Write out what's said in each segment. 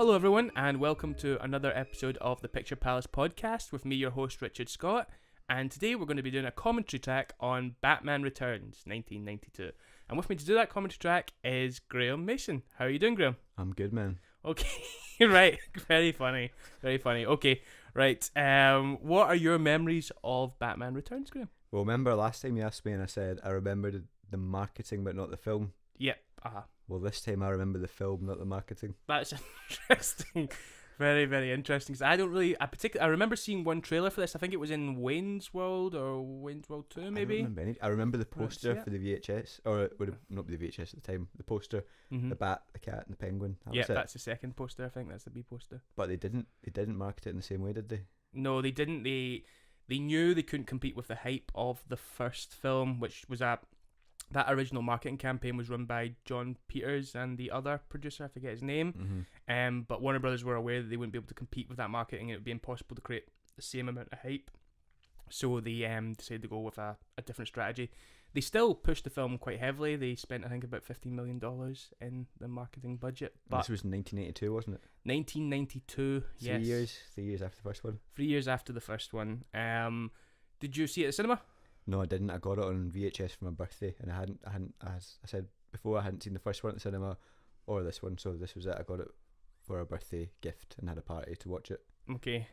Hello everyone, and welcome to another episode of the Picture Palace podcast with me, your host Richard Scott. And today we're going to be doing a commentary track on Batman Returns 1992. And with me to do that commentary track is Graeme Mason. How are you doing, Graeme? I'm good, man. Okay, right. Very funny. Very funny. Okay, right. What are your memories of Batman Returns, Graeme? Well, remember last time you asked me and I said I remembered the marketing but not the film? Yep. Well, this time I remember the film, not the marketing. That's interesting. Very, very interesting. Cause I remember seeing one trailer for this. I think it was in Wayne's World or Wayne's World 2, maybe. I don't remember any. I remember the poster for the VHS, or it would have not be the VHS at the time. The poster, the bat, the cat, and the penguin. Yeah, that's the second poster. I think that's the B poster. But they didn't market it in the same way, did they? No, they didn't. They knew they couldn't compete with the hype of the first film, which was that original marketing campaign was run by John Peters and the other producer, I forget his name. But Warner Brothers were aware that they wouldn't be able to compete with that marketing, and it would be impossible to create the same amount of hype. So they decided to go with a different strategy. They still pushed the film quite heavily. They spent, I think, about $15 million in the marketing budget. But this was in 1982, wasn't it? 1992, yes. 3 years after the first one. 3 years after the first one. Did you see it at the cinema? No, I didn't. I got it on VHS for my birthday, and I hadn't, as I said before, I hadn't seen the first one at the cinema or this one, so this was it. I got it for a birthday gift and had a party to watch it. Okay.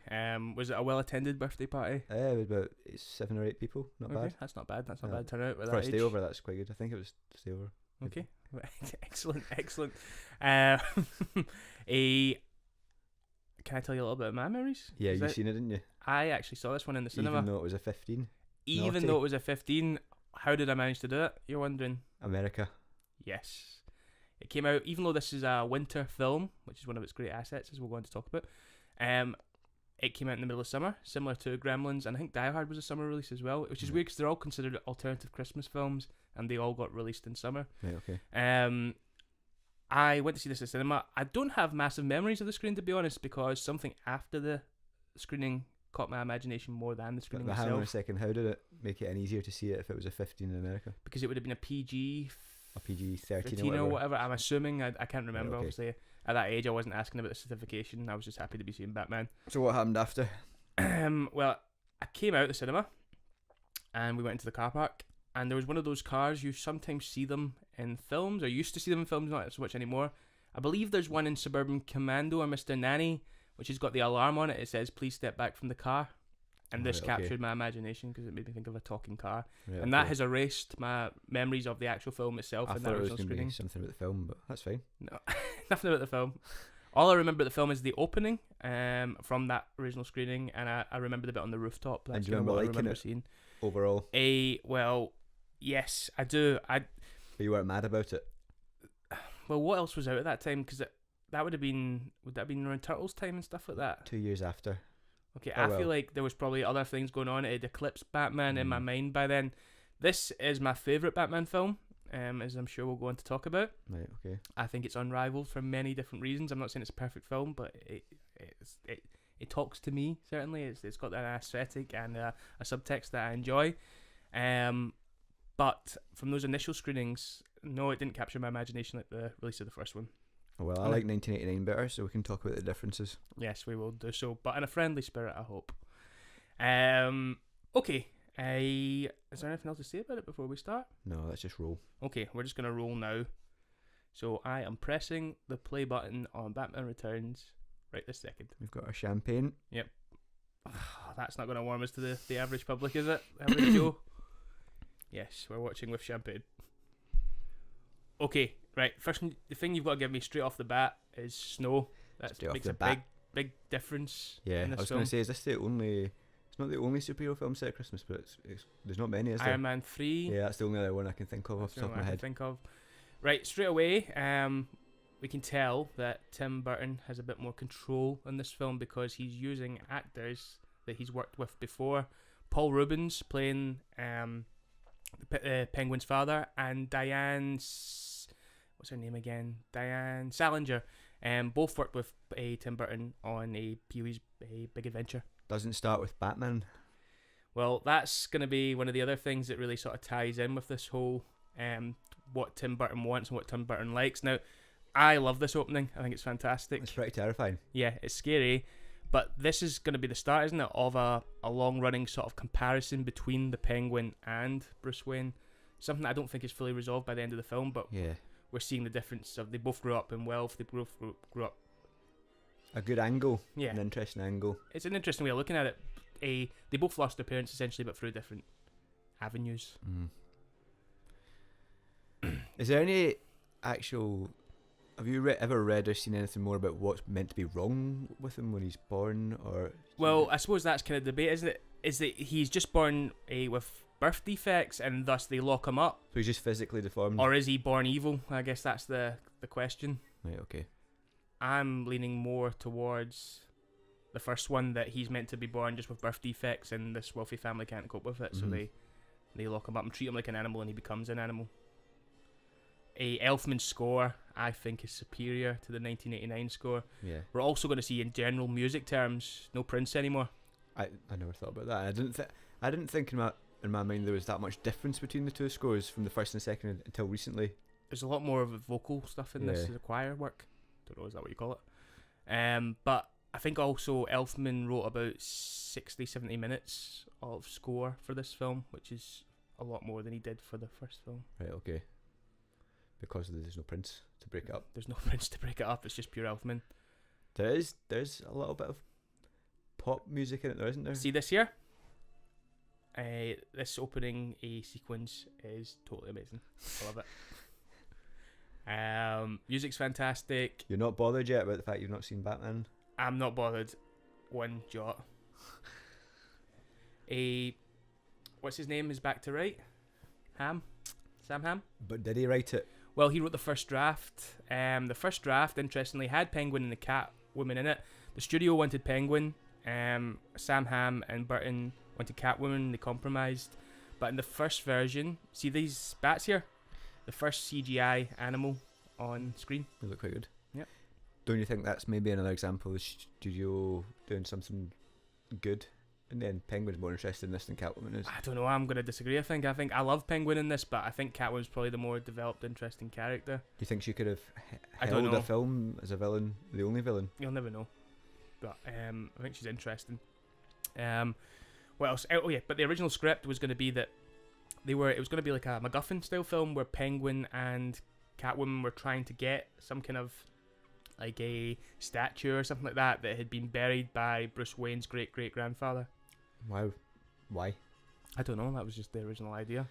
Was it a well-attended birthday party? It was about 7 or 8 people. Not bad. That's not bad. That's not bad turnout for a that age. stay over, that's quite good. I think it was stay over. Okay. Excellent. Can I tell you a little bit of my memories? Yeah, you seen it, didn't you? I actually saw this one in the cinema. Even though it was a 15? Even though it was a 15, how did I manage to do it? You're wondering? America. Yes. It came out, even though this is a winter film, which is one of its great assets, as we're going to talk about, it came out in the middle of summer, similar to Gremlins, and I think Die Hard was a summer release as well, which is weird because they're all considered alternative Christmas films, and they all got released in summer. Right, okay. I went to see this at cinema. I don't have massive memories of the screen, to be honest, because something after the screening caught my imagination more than the screening itself. Hang on a second, how did it make it any easier to see it if it was a 15 in America? Because it would have been a PG 13 or whatever. I'm assuming. I can't remember, right, okay. Obviously. At that age, I wasn't asking about the certification. I was just happy to be seeing Batman. So what happened after? Well, I came out of the cinema, and we went into the car park, and there was one of those cars, you sometimes see them in films, or used to see them in films, not so much anymore. I believe there's one in Suburban Commando or Mr. Nanny, which has got the alarm on it. It says, "Please step back from the car." And this captured my imagination because it made me think of a talking car. Right, and that has erased my memories of the actual film itself. I thought it was going to be something about the film, but that's fine. No, nothing about the film. All I remember about the film is the opening from that original screening, and I remember the bit on the rooftop. That's and do you remember liking it seeing. Overall? Well, yes, I do. But you weren't mad about it? Well, what else was out at that time? Because would that have been around Turtles time and stuff like that? 2 years after. Okay, I feel like there was probably other things going on. It had eclipsed Batman in my mind by then. This is my favourite Batman film, as I'm sure we'll go on to talk about. Right, okay. I think it's unrivaled for many different reasons. I'm not saying it's a perfect film, but it talks to me, certainly. It's got an aesthetic and a subtext that I enjoy. But from those initial screenings, no, it didn't capture my imagination like the release of the first one. Well, I like 1989 better, so we can talk about the differences. Yes, we will do so, but in a friendly spirit, I hope. Okay. Is there anything else to say about it before we start? No, let's just roll. Okay, we're just going to roll now. So I am pressing the play button on Batman Returns right this second. We've got our champagne. Yep. That's not going to warm us to the average public, is it? Average Joe? Yes, we're watching with champagne. Okay, right. First, the thing you've got to give me straight off the bat is snow. That makes a big difference. Yeah, I was going to say, is this the only? It's not the only superhero film set at Christmas, but it's there's not many, is there? Iron Man 3. Yeah, that's the only other one I can think of off the top of my head. Right, straight away, we can tell that Tim Burton has a bit more control in this film because he's using actors that he's worked with before. Paul Rubens playing the Penguin's father, and Diane, what's her name again? Diane Salinger. Both worked with Tim Burton on Pee-wee's Big Adventure. Doesn't start with Batman. Well, that's going to be one of the other things that really sort of ties in with this whole what Tim Burton wants and what Tim Burton likes. Now, I love this opening. I think it's fantastic. It's pretty terrifying. Yeah, it's scary. But this is going to be the start, isn't it, of a long-running sort of comparison between the Penguin and Bruce Wayne. Something I don't think is fully resolved by the end of the film, but Yeah. we're seeing the difference of they both grew up in wealth, they both grew up. A good angle. Yeah. An interesting angle. It's an interesting way of looking at it. They both lost their parents, essentially, but through different avenues. Is there any actual... Have you ever read or seen anything more about what's meant to be wrong with him when he's born? Or Well, I suppose that's kind of debate, isn't it? Is that he's just born with birth defects and thus they lock him up? So he's just physically deformed? Or is he born evil? I guess that's the question. Right, okay. I'm leaning more towards the first one, that he's meant to be born just with birth defects and this wealthy family can't cope with it, so they lock him up and treat him like an animal and he becomes an animal. A Elfman score, I think, is superior to the 1989 score. Yeah. We're also going to see, in general music terms, no Prince anymore. I never thought about that. I didn't think in my mind there was that much difference between the two scores from the first and second until recently. There's a lot more of the vocal stuff in this, Yeah. the choir work. Don't know, is that what you call it? But I think also Elfman wrote about 60-70 minutes of score for this film, which is a lot more than he did for the first film. Right, okay. Because there's no Prince to break it up. There's no Prince to break it up, it's just pure Elfman. There's a little bit of pop music in it, though, isn't there? See this here? This opening sequence is totally amazing. I love it. Music's fantastic. You're not bothered yet about the fact you've not seen Batman? I'm not bothered one jot. What's his name is back to write? Sam Ham? But did he write it? Well, he wrote the first draft. The first draft, interestingly, had Penguin and the Catwoman in it. The studio wanted Penguin. Sam Ham and Burton wanted Catwoman. They compromised. But in the first version, see these bats here? The first CGI animal on screen. They look quite good. Yep. Don't you think that's maybe another example of the studio doing something good? And then Penguin's more interested in this than Catwoman is. I don't know. I'm going to disagree. I think I love Penguin in this, but I think Catwoman's probably the more developed, interesting character. Do you think she could have I don't held know. a film as a villain, the only villain? You'll never know. But I think she's interesting. What else? Oh yeah, but the original script was going to be that it was going to be like a MacGuffin style film where Penguin and Catwoman were trying to get some kind of like a statue or something like that had been buried by Bruce Wayne's great grandfather. Wow. Why? I don't know. That was just the original idea.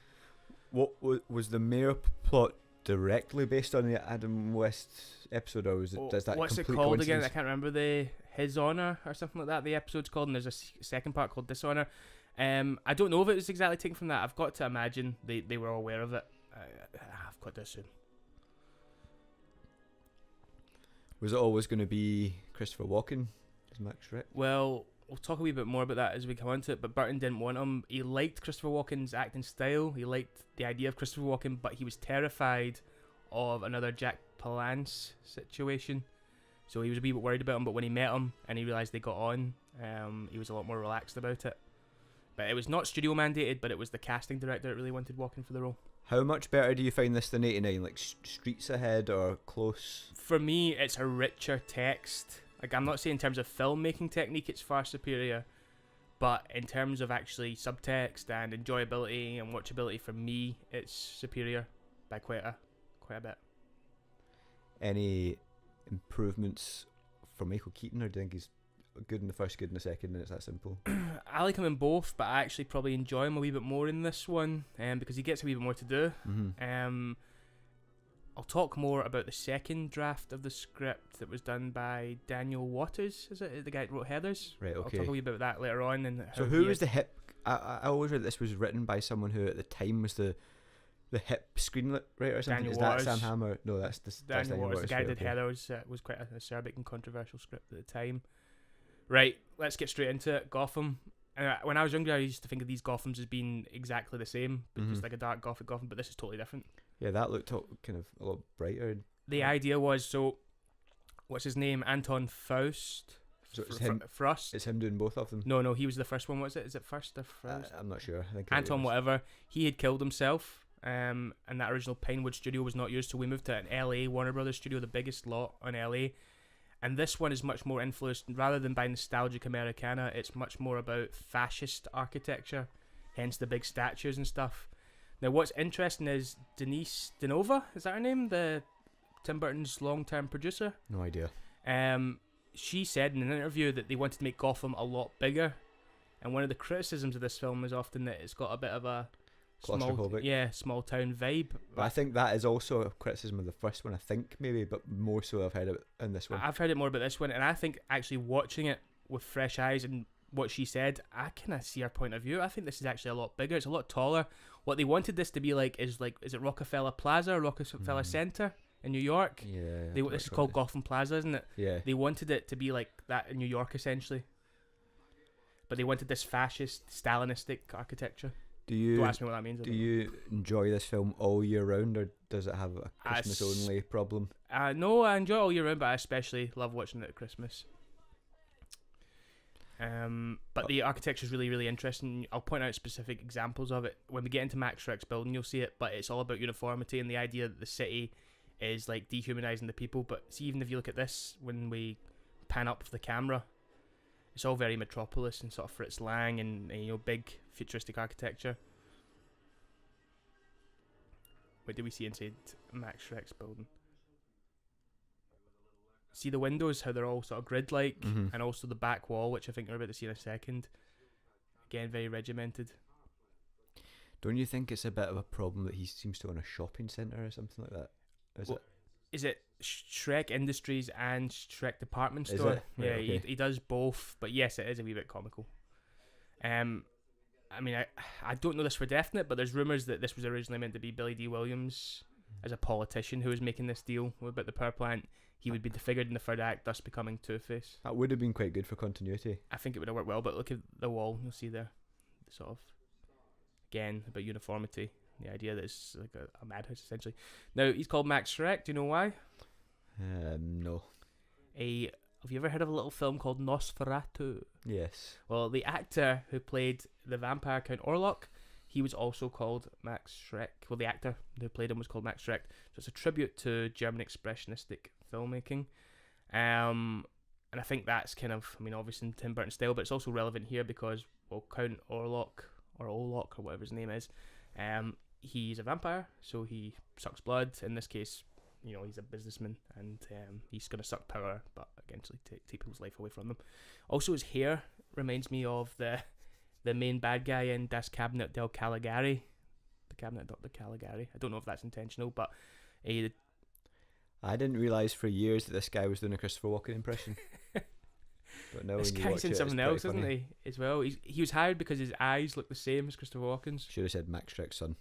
What was the mayor plot directly based on the Adam West episode, or was it? Does that What's it complete called again? I coincidence? can't remember His Honor or something like that. The episode's called, and there's a second part called Dishonor. I don't know if it was exactly taken from that. I've got to imagine they were aware of it. I've got to assume. Was it always going to be Christopher Walken as Max Schreck? Well, we'll talk a wee bit more about that as we come on to it, but Burton didn't want him. He liked Christopher Walken's acting style. He liked the idea of Christopher Walken, but he was terrified of another Jack Palance situation. So he was a wee bit worried about him, but when he met him and he realised they got on, he was a lot more relaxed about it. But it was not studio mandated, but it was the casting director that really wanted Walken for the role. How much better do you find this than 89? Like streets ahead or close? For me, it's a richer text. Like, I'm not saying in terms of filmmaking technique it's far superior, but in terms of actually subtext and enjoyability and watchability, for me, it's superior by quite a bit. Any improvements for Michael Keaton, or do you think he's good in the first, good in the second, and it's that simple? I like him in both, but I actually probably enjoy him a wee bit more in this one, because he gets a wee bit more to do. Mm-hmm. I'll talk more about the second draft of the script that was done by Daniel Waters. Is it the guy that wrote Heathers? Right, okay. I'll talk a wee bit about that later on. And So who was the hip... I always read this was written by someone who at the time was the hip screenwriter or something. Daniel Is Waters. that Sam Hammer? No, that's Daniel Waters, the guy right, that did okay. Heathers. Was quite an acerbic and controversial script at the time. Right, let's get straight into it. Gotham. When I was younger, I used to think of these Gothams as being exactly the same, but just like a dark gothic Gotham, but this is totally different. Yeah, that looked kind of a lot brighter. The idea was, so, what's his name? Anton Faust. So it's him. Frost. It's him doing both of them. No, he was the first one. What is it? Is it first or first? I'm not sure. I think Anton, whatever. He had killed himself, and that original Pinewood studio was not used, so we moved to an LA Warner Brothers studio, the biggest lot in LA. And this one is much more influenced, rather than by nostalgic Americana, it's much more about fascist architecture, hence the big statues and stuff. Now, what's interesting is Denise Denova, is that her name? The Tim Burton's long-term producer? No idea. She said in an interview that they wanted to make Gotham a lot bigger. And one of the criticisms of this film is often that it's got a bit of a small town vibe. But I think that is also a criticism of the first one, I think, maybe, but more so I've heard it in this one. I've heard it more about this one, and I think actually watching it with fresh eyes and what she said, I kind of see her point of view. I think this is actually a lot bigger. It's a lot taller. What they wanted this to be is it Rockefeller Plaza or Rockefeller Center in New York? Yeah. This is called Gotham Plaza, isn't it? Yeah. They wanted it to be like that in New York, essentially. But they wanted this fascist, Stalinistic architecture. Don't ask me what that means. Do you enjoy this film all year round, or does it have a Christmas only problem? No, I enjoy it all year round, but I especially love watching it at Christmas. But the architecture is really, really interesting. I'll point out specific examples of it. When we get into Max Schreck's building, you'll see it, but it's all about uniformity and the idea that the city is like dehumanizing the people. But see, even if you look at this, when we pan up the camera, it's all very Metropolis and sort of Fritz Lang and big futuristic architecture. What do we see inside Max Schreck's building? See the windows, how they're all sort of grid-like, and also the back wall, which I think we're about to see in a second. Again, very regimented. Don't you think it's a bit of a problem that he seems to own a shopping centre or something like that? Is it Schreck Industries and Schreck Department Store? Is it? Yeah, okay. he does both, but yes, it is a wee bit comical. I mean, I don't know this for definite, but there's rumours that this was originally meant to be Billy D. Williams as a politician who was making this deal about the power plant. He would be defigured in the third act, thus becoming Two-Face. That would have been quite good for continuity. I think it would have worked well, but look at the wall. You'll see there, sort of, again, about uniformity. The idea that it's like a madhouse, essentially. Now, he's called Max Schreck. Do you know why? No. Have you ever heard of a little film called Nosferatu? Yes. Well, the actor who played the vampire Count Orlok, he was also called Max Schreck. Well, the actor who played him was called Max Schreck. So it's a tribute to German expressionistic filmmaking. And I think that's kind of, obviously in Tim Burton style, but it's also relevant here because, well, Count Orlok, or Olok, or whatever his name is, he's a vampire, so he sucks blood. In this case, he's a businessman, and he's going to suck power, but eventually take people's life away from them. Also, his hair reminds me of the main bad guy in Das Cabinet del Caligari. The Cabinet del Caligari. I don't know if that's intentional, but I didn't realise for years that this guy was doing a Christopher Walken impression. But now this when you guy's watch in it, something it's else, pretty isn't funny. he? As well, he was hired because his eyes look the same as Christopher Walken's. Should have said Max Schreck's son.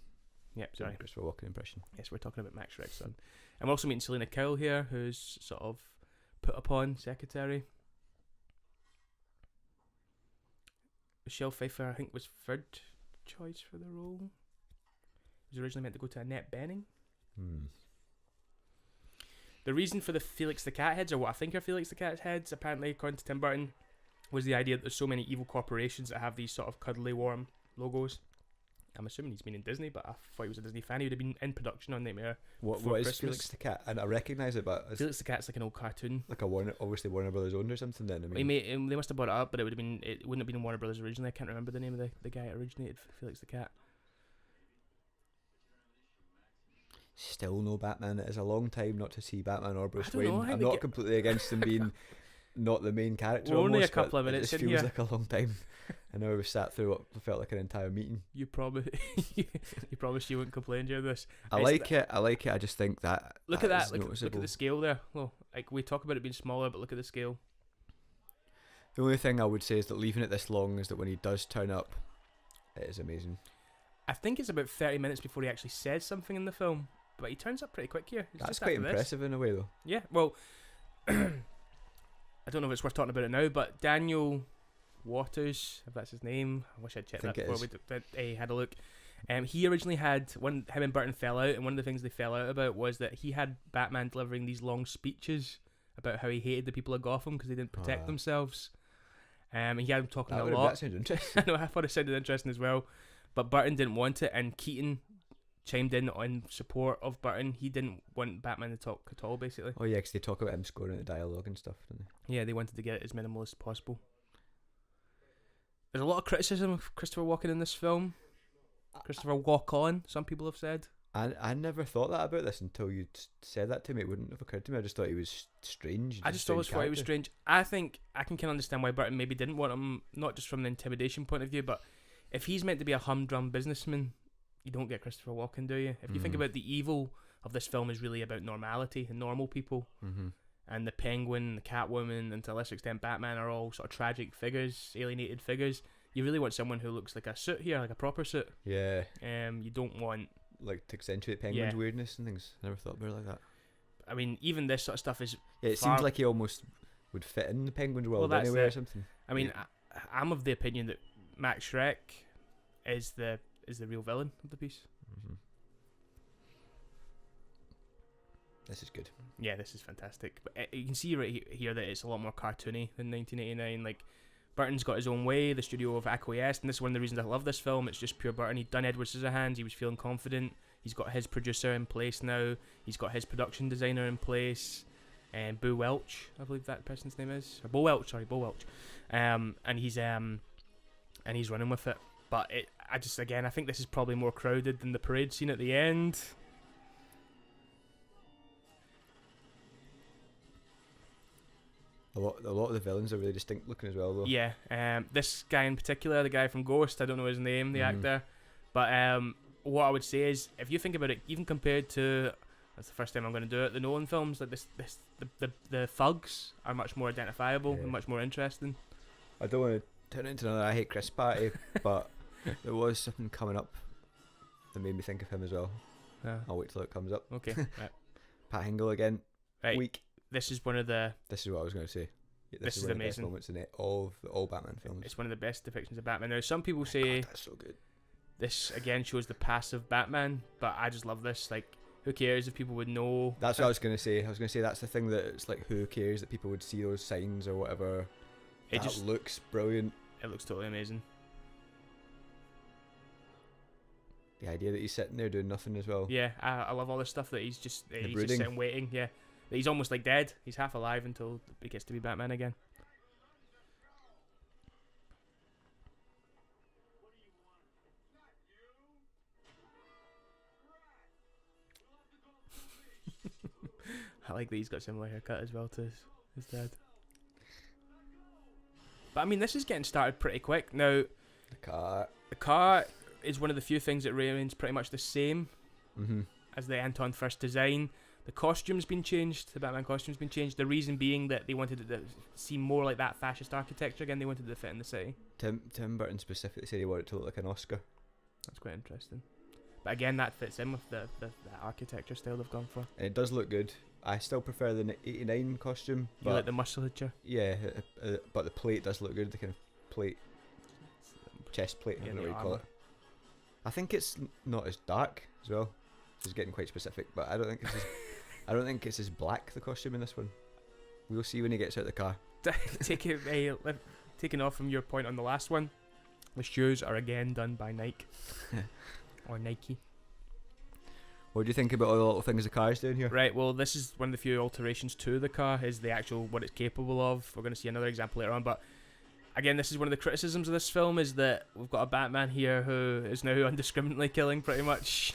Yep, Doing sorry. a Christopher Walken impression. Yes, we're talking about Max Schreck's son. And we're also meeting Selena Kyle here, who's sort of put upon secretary. Michelle Pfeiffer, I think, was third choice for the role. It was originally meant to go to Annette Bening. The reason for the Felix the Cat heads, or what I think are Felix the Cat heads, apparently, according to Tim Burton, was the idea that there's so many evil corporations that have these sort of cuddly, warm logos. I'm assuming he's been in Disney, but I thought he was a Disney fan. He would have been in production on Nightmare. What is Christmas. Felix the Cat? And I recognise it, but it's Felix the Cat's like an old cartoon. like obviously Warner Brothers owned or something. Then They must have bought it up, but it wouldn't have been in Warner Brothers originally. I can't remember the name of the guy that originated Felix the Cat. Still no Batman. It is a long time not to see Batman or Bruce I don't know, Wayne. I I'm think not completely against him being not the main character. We're only a almost, but couple of minutes it in feels here. like a long time. I know we sat through what felt like an entire meeting. You promised you wouldn't complain during this. I like it. I just think that Look at that. is Look at noticeable. the scale there. Well, like we talk about it being smaller, but look at the scale. The only thing I would say is that leaving it this long is that when he does turn up, it is amazing. I think it's about 30 minutes before he actually says something in the film, but he turns up pretty quick here. It's That's just quite after this. impressive in a way, though. Yeah, well, I don't know if it's worth talking about it now, but Daniel Waters, if that's his name, I wish I'd checked that before we had a look. He originally had him and Burton fell out, and one of the things they fell out about was that he had Batman delivering these long speeches about how he hated the people of Gotham because they didn't protect themselves. And he had him talking a lot. That sounds interesting. I know, I thought it sounded interesting as well, but Burton didn't want it, and Keaton chimed in on support of Burton. He didn't want Batman to talk at all, basically. Oh yeah, because they talk about him scoring the dialogue and stuff, don't they? Yeah, they wanted to get it as minimal as possible. There's a lot of criticism of Christopher Walken in this film. Christopher Walk-on, some people have said. I never thought that about this until you said that to me. It wouldn't have occurred to me. I just thought he was strange. I just always thought he was strange. I think I can kind of understand why Burton maybe didn't want him, not just from the intimidation point of view, but if he's meant to be a humdrum businessman, you don't get Christopher Walken, do you? If you think about the evil of this film is really about normality and normal people. Mm-hmm. And the Penguin, the Catwoman, and to a lesser extent Batman are all sort of tragic figures, alienated figures. You really want someone who looks like a suit here, like a proper suit. Yeah. You don't want... Like to accentuate Penguin's weirdness and things. I never thought about it like that. I mean, even this sort of stuff is... Yeah, it seems like he almost would fit in the Penguin's world anyway or something. I mean, I'm of the opinion that Max Schreck is the real villain of the piece. Mm-hmm. This is good. Yeah, this is fantastic. But you can see right here that it's a lot more cartoony than 1989. Like, Burton's got his own way. The studio have acquiesced, and this is one of the reasons I love this film. It's just pure Burton. He'd done Edward Scissorhands. He was feeling confident. He's got his producer in place now. He's got his production designer in place. And Boo Welch, I believe that person's name is. Or Bo Welch. And he's running with it. But I think this is probably more crowded than the parade scene at the end. A lot of the villains are really distinct looking as well, though. Yeah, this guy in particular, the guy from Ghost, I don't know his name, the actor, but what I would say is, if you think about it, even compared to, that's the first time I'm going to do it, the Nolan films, like the thugs are much more identifiable and much more interesting. I don't want to turn it into another I Hate Chris party, but there was something coming up that made me think of him as well. I'll wait till it comes up. Okay. Right. Pat Hingle again. Right. Weak. This is one of the... This is what I was going to say. This is one amazing. Of the best moments in all Batman films. It's one of the best depictions of Batman. Now, some people say... God, that's so good. This, again, shows the passive Batman, but I just love this. Like, who cares if people would know... That's what I was going to say. I was going to say that's the thing that it's like, who cares that people would see those signs or whatever. It just looks brilliant. It looks totally amazing. The idea that he's sitting there doing nothing as well. Yeah, I love all this stuff that he's just sitting waiting. Yeah, that he's almost like dead. He's half alive until he gets to be Batman again. I like that he's got a similar haircut as well to his dad. But I mean, this is getting started pretty quick now. The car is one of the few things that remains pretty much the same as the Anton first design. The costume's been changed. The Batman costume's been changed. The reason being that they wanted it to seem more like that fascist architecture again. They wanted it to fit in the city. Tim Burton specifically said he wanted it to look like an Oscar. That's quite interesting. But again, that fits in with the architecture style they've gone for. And it does look good. I still prefer the 89 costume. You like the musculature? Yeah, but the plate does look good. The kind of plate, chest plate, I don't know what you call it. I think it's not as dark as well. This is getting quite specific, but I don't think it's as black, the costume in this one. We'll see when he gets out of the car. Taking off from your point on the last one, the shoes are again done by Nike or Nike. What do you think about all the little things the car's doing here? Right, well, this is one of the few alterations to the car, is the actual what it's capable of. We're going to see another example later on, but again, this is one of the criticisms of this film, is that we've got a Batman here who is now indiscriminately killing pretty much.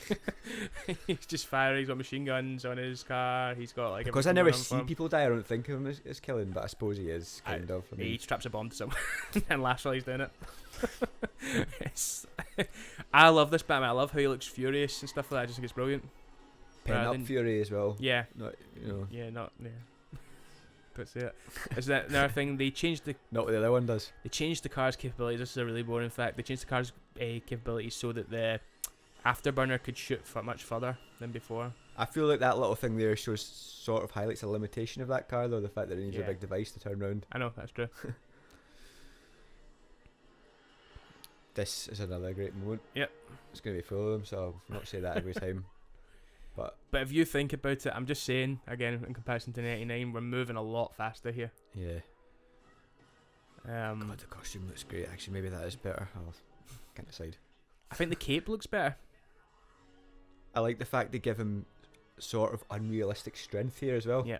He's just firing. He's got machine guns on his car. He's got like... Because I never see people die, I don't think of him as killing, but I suppose he is, kind of. I mean, he straps a bomb to someone and laughs while he's doing it. I love this Batman. I love how he looks furious and stuff like that. I just think it's brilliant. Pen up fury as well. Yeah. Not, you know. Yeah, not... Yeah. But see it. Is that another thing? They changed the... Not what the other one does. They changed the car's capabilities. This is a really boring fact. They changed the car's capabilities so that the afterburner could shoot much further than before. I feel like that little thing there sort of highlights a limitation of that car, though, the fact that it needs a big device to turn around. I know, that's true. This is another great moment. Yep. It's going to be full of them, so I'll not say that every time. But if you think about it, I'm just saying, again, in comparison to 99, we're moving a lot faster here. Yeah. God, the costume looks great. Actually, maybe that is better. I can't decide. I think the cape looks better. I like the fact they give him sort of unrealistic strength here as well. Yeah.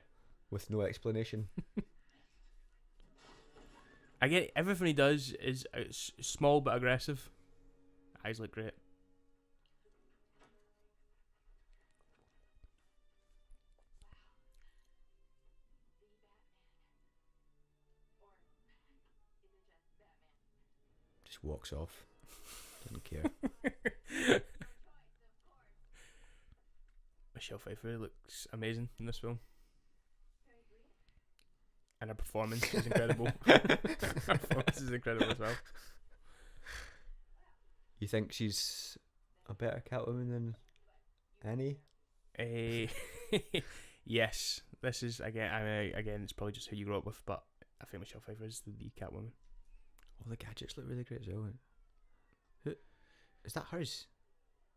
With no explanation. I get everything he does is small but aggressive. Eyes look great. Just walks off. Doesn't care. Michelle Pfeiffer looks amazing in this film. And her performance is incredible. Her performance is incredible as well. You think she's a better Catwoman than Annie? Yes. This is again. It's probably just who you grew up with, but I think Michelle Pfeiffer is the Catwoman. All the gadgets look really great as well. Who is that? Hers?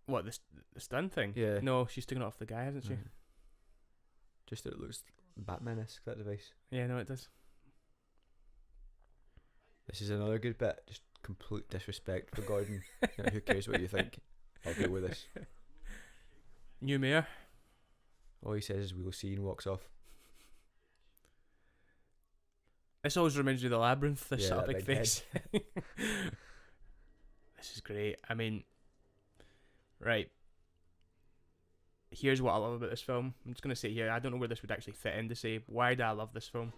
What, the stun thing? Yeah. No, she's taken it off the guy, hasn't she? Just that it looks Batman-esque, that device. Yeah, no, it does. This is another good bit. Just complete disrespect for Gordon. Who cares what you think? I'll deal with this. New mayor. All he says is we'll see and walks off. This always reminds me of the Labyrinth, this sort of big big face. This is great. I mean, right. Here's what I love about this film. I'm just going to say here, I don't know where this would actually fit in to say, why do I love this film?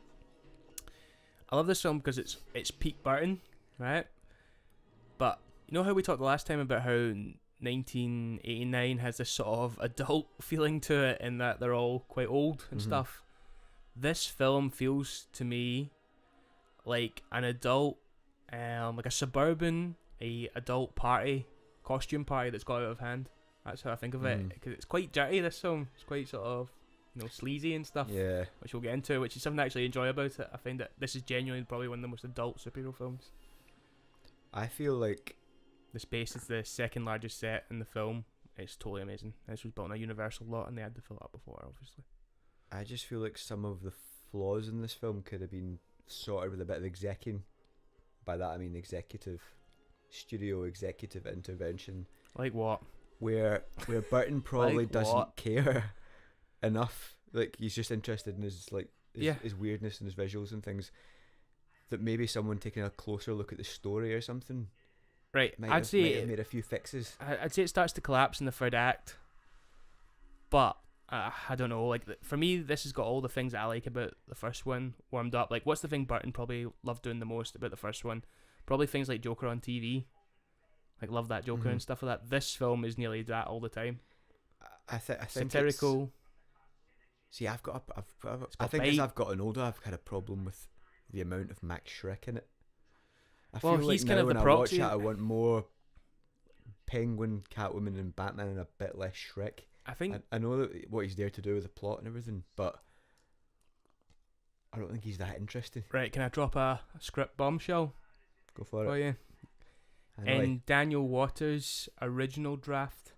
I love this film because it's peak Burton, right? But you know how we talked the last time about how 1989 has this sort of adult feeling to it in that they're all quite old and stuff? This film feels to me like an adult, like a suburban, adult party, costume party that's got out of hand. That's how I think of it, because it's quite dirty, this film. It's quite sort of, sleazy and stuff, which we'll get into, which is something I actually enjoy about it. I find that this is genuinely probably one of the most adult superhero films. I feel like the space is the second largest set in the film. It's totally amazing. This was built on a Universal lot and they had to fill it up before, obviously. I just feel like some of the flaws in this film could have been sorted with a bit of executing. By that I mean studio executive intervention. Like what? Where Burton probably Like doesn't what? care enough. Like, he's just interested in his weirdness and his visuals and things. That maybe someone taking a closer look at the story or something. Right, Might I'd have say made a few fixes. I'd say it starts to collapse in the third act, but I don't know. Like, for me, this has got all the things that I like about the first one warmed up. Like, what's the thing Burton probably loved doing the most about the first one? Probably things like Joker on TV. Like, love that Joker and stuff like that. This film is nearly that all the time. I think satirical. See, I think as I've gotten older, I've had a problem with the amount of Max Schreck in it. I feel like he's now kind of when the I watch proxy. it, I want more Penguin, Catwoman, and Batman, and a bit less Shrek. I think I know that what he's there to do with the plot and everything, but I don't think he's that interesting. Right, can I drop a script bombshell Go for for it. you? In Daniel Waters' original draft,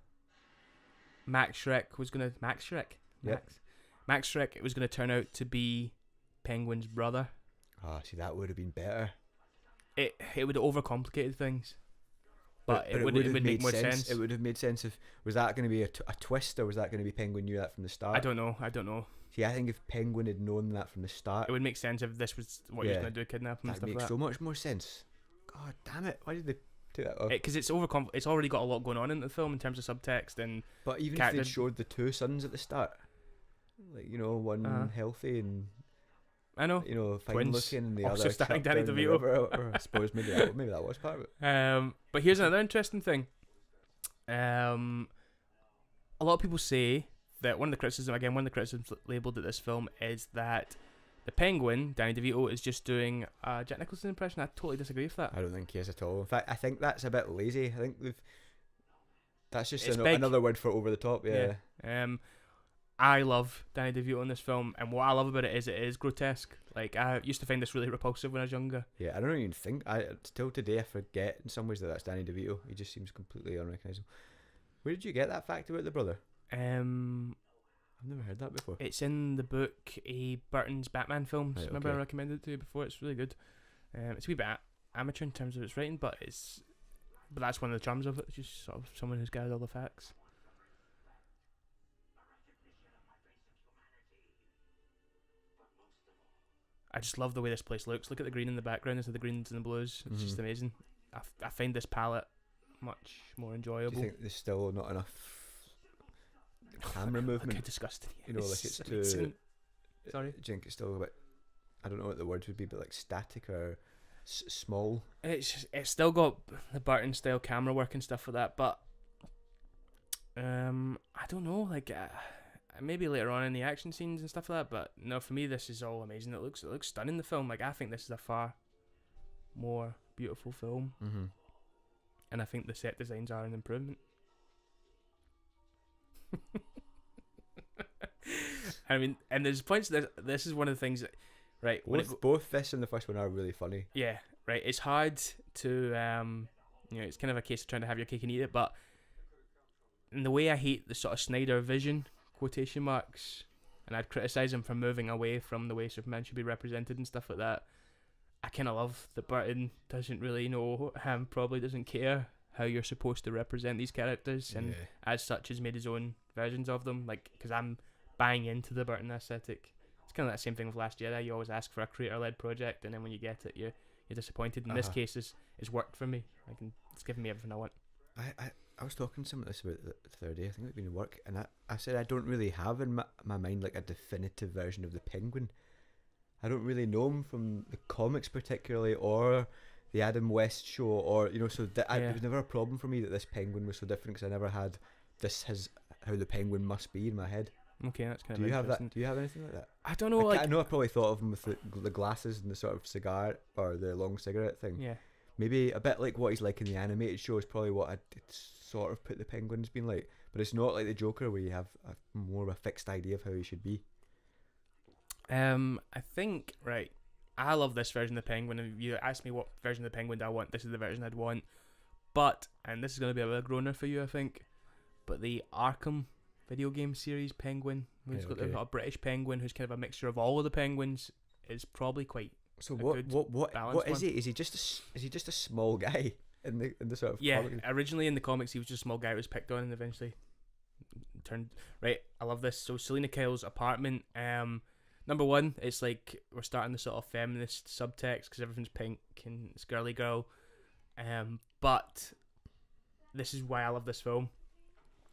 Max Schreck was gonna Max Schreck. It was gonna turn out to be Penguin's brother. See, that would have been better. It would have overcomplicated things, but it would have make made more sense. It would have made sense if was that going to be a twist, or was that going to be Penguin knew that from the start? I don't know. See, I think if Penguin had known that from the start, It would make sense if this was what he was going to do, kidnap him and that stuff makes like so much more sense. God damn it! Why did they do that? because it's it's already got a lot going on in the film in terms of subtext and But even if they showed the two sons at the start, like one healthy and I know fine twins, looking, and the also other starring chucked Danny down the DeVito. river or whatever. I suppose maybe that was part of it. But here's another interesting thing. A lot of people say that one of the criticisms labelled at this film is that the Penguin, Danny DeVito, is just doing a Jack Nicholson impression. I totally disagree with that. I don't think he is at all. In fact, I think that's a bit lazy. I think that's just It's another word for over the top. Yeah. I love Danny DeVito in this film, and what I love about it is grotesque. Like, I used to find this really repulsive when I was younger. Yeah, I don't even think. Still today, I forget in some ways that's Danny DeVito. He just seems completely unrecognisable. Where did you get that fact about the brother? I've never heard that before. It's in the book, Burton's Batman films. Right, Remember okay. I recommended it to you before? It's really good. It's a wee bit amateur in terms of its writing, but that's one of the charms of it. It's just sort of someone who's gathered all the facts. I just love the way this place looks. Look at the green in the background instead of the greens and the blues. It's just amazing. I find this palette much more enjoyable. Do you think there's still not enough camera movement? How disgusting. You know, like it's too. amazing. Sorry? Do you think it's still a bit? I don't know what the word would be, but like static or small. It's still got the Burton style camera work and stuff like that, but I don't know, like maybe later on in the action scenes and stuff like that. But no, for me this is all amazing. It looks stunning. The film, like I think this is a far more beautiful film, and I think the set designs are an improvement. I mean, and there's points that this is one of the things that, right, both this and the first one are really funny. Yeah, right. It's hard to it's kind of a case of trying to have your cake and eat it, but in the way I hate the sort of Snyder vision quotation marks, and I'd criticize him for moving away from the way Superman should be represented and stuff like that. I kind of love that Burton doesn't really know, probably doesn't care how you're supposed to represent these characters, and as such has made his own versions of them. Like, because I'm buying into the Burton aesthetic. It's kind of that same thing with Last Jedi. You always ask for a creator-led project, and then when you get it, you're disappointed. In this case, it's worked for me. It's given me everything I want. I was talking to someone this about the other day. I think it had been at work, and I said I don't really have in my mind like a definitive version of the Penguin. I don't really know him from the comics particularly, or the Adam West show, or it was never a problem for me that this Penguin was so different, because I never had how the Penguin must be in my head. Okay, that's kind of. Do you have that? Do you have anything like that? I don't know. I know I probably thought of him with the glasses and the sort of cigar or the long cigarette thing. Yeah. Maybe a bit like what he's like in the animated show is probably what I'd sort of put the Penguin's been like, but it's not like the Joker where you have more of a fixed idea of how he should be. I think, right, I love this version of the Penguin. If you ask me what version of the Penguin do I want, this is the version I'd want. But, and this is going to be a bit of a groaner for you, I think, but the Arkham video game series Penguin, who's got a British Penguin, who's kind of a mixture of all of the Penguins, is probably quite. So what is he? Is he just a small guy in the sort of comic? Originally in the comics he was just a small guy who was picked on and eventually turned right. I love this. So Selena Kyle's apartment. Number one, it's like we're starting the sort of feminist subtext because everything's pink and it's girly girl. But this is why I love this film.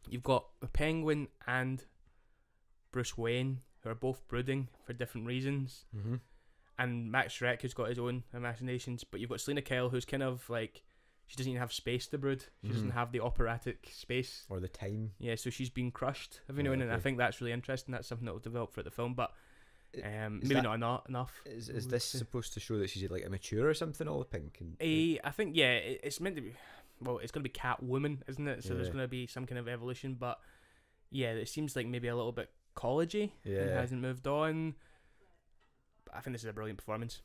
You've got the Penguin and Bruce Wayne, who are both brooding for different reasons. And Max Schreck, who's got his own imaginations. But you've got Selena Kyle, who's kind of like, she doesn't even have space to brood. She doesn't have the operatic space. Or the time. Yeah, so she's been crushed every now and then. I think that's really interesting. That's something that will develop throughout the film. But maybe not enough. Is this supposed to show that she's like immature or something, all pink? I think, it's meant to be. Well, it's going to be Catwoman, isn't it? So there's going to be some kind of evolution. But yeah, it seems like maybe a little bit collegey. And hasn't moved on. But I think this is a brilliant performance.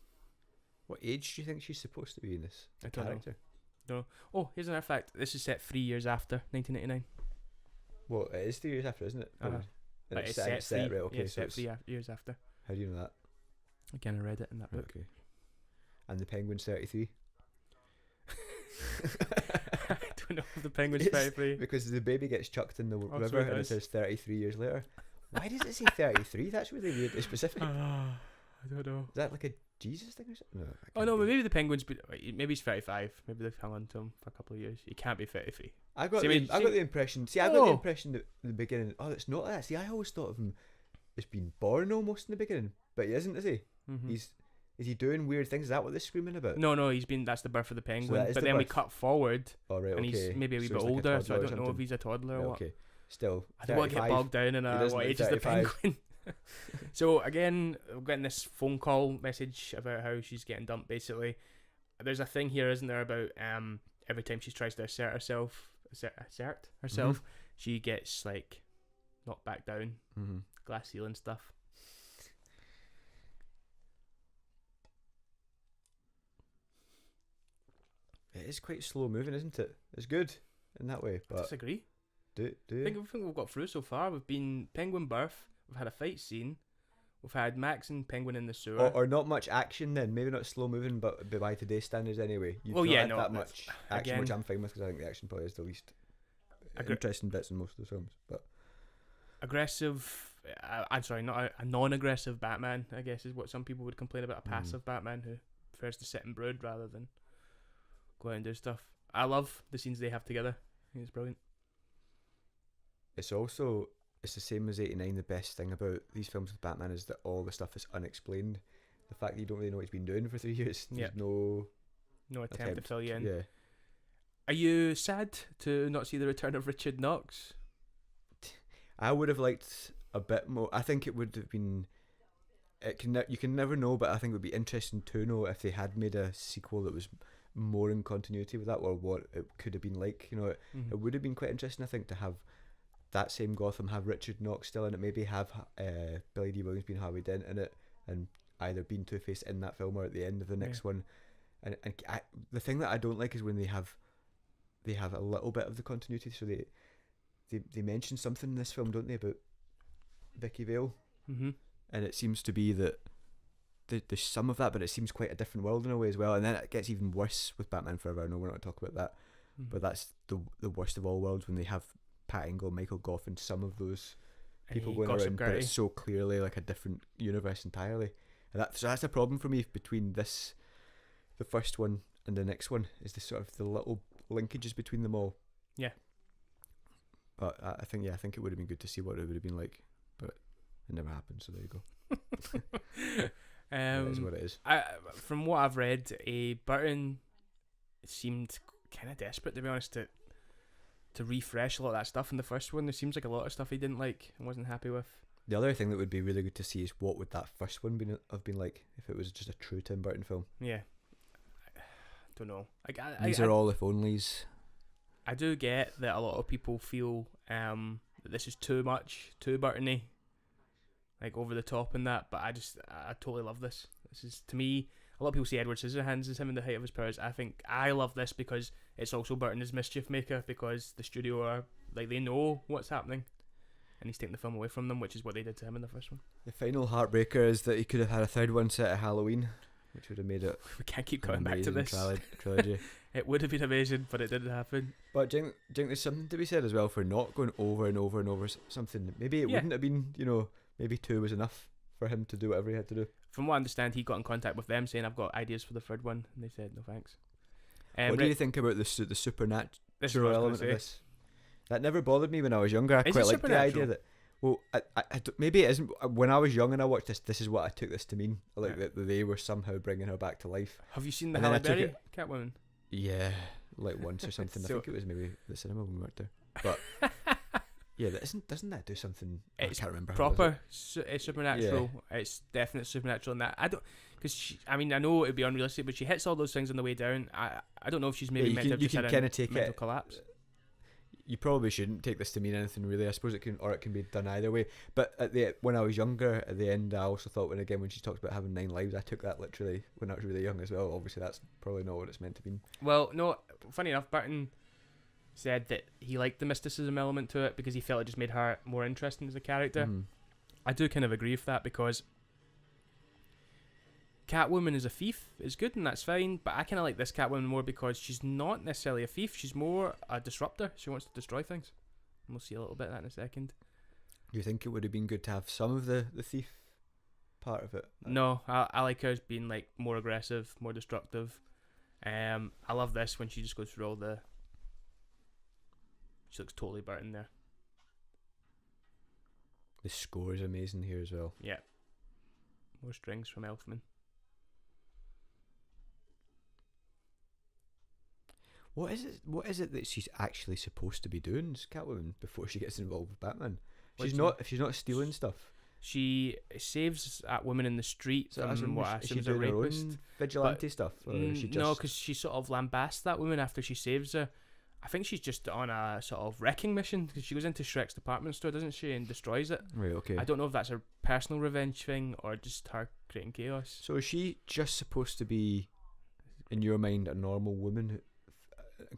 What age do you think she's supposed to be in this character? No. Oh, here's another fact. This is set 3 years after 1989. Well, it is 3 years after, isn't it? And it's set right? Okay, so it's 3 years after. How do you know that? Again, I read it in that book. Okay. And the Penguin's 33. I don't know if the Penguin's 33. Because the baby gets chucked in the river and it says 33 years later. Why does it say 33? That's really weirdly specific. I don't know. Is that like a Jesus thing or something? No. Oh no, maybe the Penguin's. Maybe he's 35. Maybe they've hung on to him for a couple of years. He can't be 33. I got the impression. See, I got the impression that in the beginning. Oh, it's not that. See, I always thought of him as being born almost in the beginning, but he isn't, is he? Is he doing weird things? Is that what they're screaming about? No. That's the birth of the Penguin. But then we cut forward. Oh, right, and he's maybe a wee bit older, so I don't know if he's a toddler or what. Okay. Still, I don't want to get bogged down in what age is the Penguin. So again, we're getting this phone call message about how she's getting dumped. Basically, there's a thing here, isn't there, about every time she tries to assert herself, she gets like knocked back down, glass ceiling stuff. It is quite slow moving, isn't it? It's good in that way, but I disagree. Do I think everything we've got through so far, we've been Penguin birth. We've had a fight scene. We've had Max and Penguin in the sewer. Or not much action then. Maybe not slow moving, but by today's standards anyway. Not that much action, which I'm fine with because I think the action probably is the least interesting bits in most of the films. But aggressive I'm sorry, not a non-aggressive Batman, I guess is what some people would complain about, a passive Batman who prefers to sit and brood rather than go out and do stuff. I love the scenes they have together. I think it's brilliant. It's also, it's the same as 89. The best thing about these films with Batman is that all the stuff is unexplained. The fact that you don't really know what he's been doing for 3 years. There's no attempt to fill you in. Yeah. Are you sad to not see the return of Richard Knox? I would have liked a bit more. I think it would have been. You can never know, but I think it would be interesting to know if they had made a sequel that was more in continuity with that, or what it could have been like. You know, it would have been quite interesting, I think, to have that same Gotham, have Richard Knox still in it, maybe have Billy D. Williams being Harvey Dent in it, and either being Two-Face in that film or at the end of the next one. And the thing that I don't like is when they have a little bit of the continuity. So they mention something in this film, don't they, about Vicky Vale? Mm-hmm. And it seems to be that there's some of that, but it seems quite a different world in a way as well. And then it gets even worse with Batman Forever. I know we're not going to talk about that, but that's the worst of all worlds when they have Pat Engel, Michael Goff, and some of those people going around, but it's so clearly like a different universe entirely. And so that's a problem for me between the first one and the next one, is the sort of the little linkages between them all. Yeah. But I think it would have been good to see what it would have been like, but it never happened. So there you go. It is what it is. From what I've read, Burton seemed kind of desperate, to be honest, to refresh a lot of that stuff in the first one. There seems like a lot of stuff he didn't like and wasn't happy with. The other thing that would be really good to see is what would that first one have been like if it was just a true Tim Burton film. Yeah. I don't know. These are all if onlys. I do get that a lot of people feel that this is too much, too Burton-y, like over the top and that, but I totally love this. This is, to me, a lot of people say Edward Scissorhands is him in the height of his powers. I think I love this because it's also Burton as mischief maker, because the studio are, like, they know what's happening and he's taking the film away from them, which is what they did to him in the first one. The final heartbreaker is that he could have had a third one set at Halloween, which would have made it. We can't keep coming back to this trilogy. It would have been amazing, but it didn't happen. But do you think there's something to be said as well for not going over and over and over something? Maybe it wouldn't have been, maybe 2 was enough for him to do whatever he had to do. From what I understand, he got in contact with them saying, I've got ideas for the third one, and they said, no thanks. What do you think about the supernatural element of this? That never bothered me when I was younger. I quite liked the idea that, well, maybe it isn't. When I was young and I watched this is what I took this to mean. Like that they were somehow bringing her back to life. Have you seen the Halle Berry Catwoman? Yeah, like once or something. I think it was maybe the cinema when we worked there. But yeah, doesn't that do something? I can't remember. Proper, it's supernatural. Yeah. It's definitely supernatural in that. I don't, because I know it'd be unrealistic, but she hits all those things on the way down. I don't know if she's maybe meant to have just had a mental collapse. You probably shouldn't take this to mean anything really. I suppose it can be done either way. But when I was younger, at the end, I also thought when she talks about having 9 lives, I took that literally when I was really young as well. Obviously, that's probably not what it's meant to be. Well, no. Funny enough, Burton said that he liked the mysticism element to it because he felt it just made her more interesting as a character. I do kind of agree with that, because Catwoman as a thief is good and that's fine, but I kind of like this Catwoman more because she's not necessarily a thief, she's more a disruptor. She wants to destroy things, and we'll see a little bit of that in a second. Do you think it would have been good to have some of the thief part of it? No, I like her as being like more aggressive, more destructive. I love this when she just goes through all the... She looks totally Burton there. The score is amazing here as well. Yeah. More strings from Elfman. What is it that she's actually supposed to be doing, Catwoman, before she gets involved with Batman? She's not stealing stuff. She saves that woman in the street from what I assume is a rapist. Vigilante stuff? Or is she just... No, because she sort of lambasts that woman after she saves her. I think she's just on a sort of wrecking mission, because she goes into Shrek's department store, doesn't she, and destroys it. Right, okay. I don't know if that's a personal revenge thing or just her creating chaos. So is she just supposed to be, in your mind, a normal woman,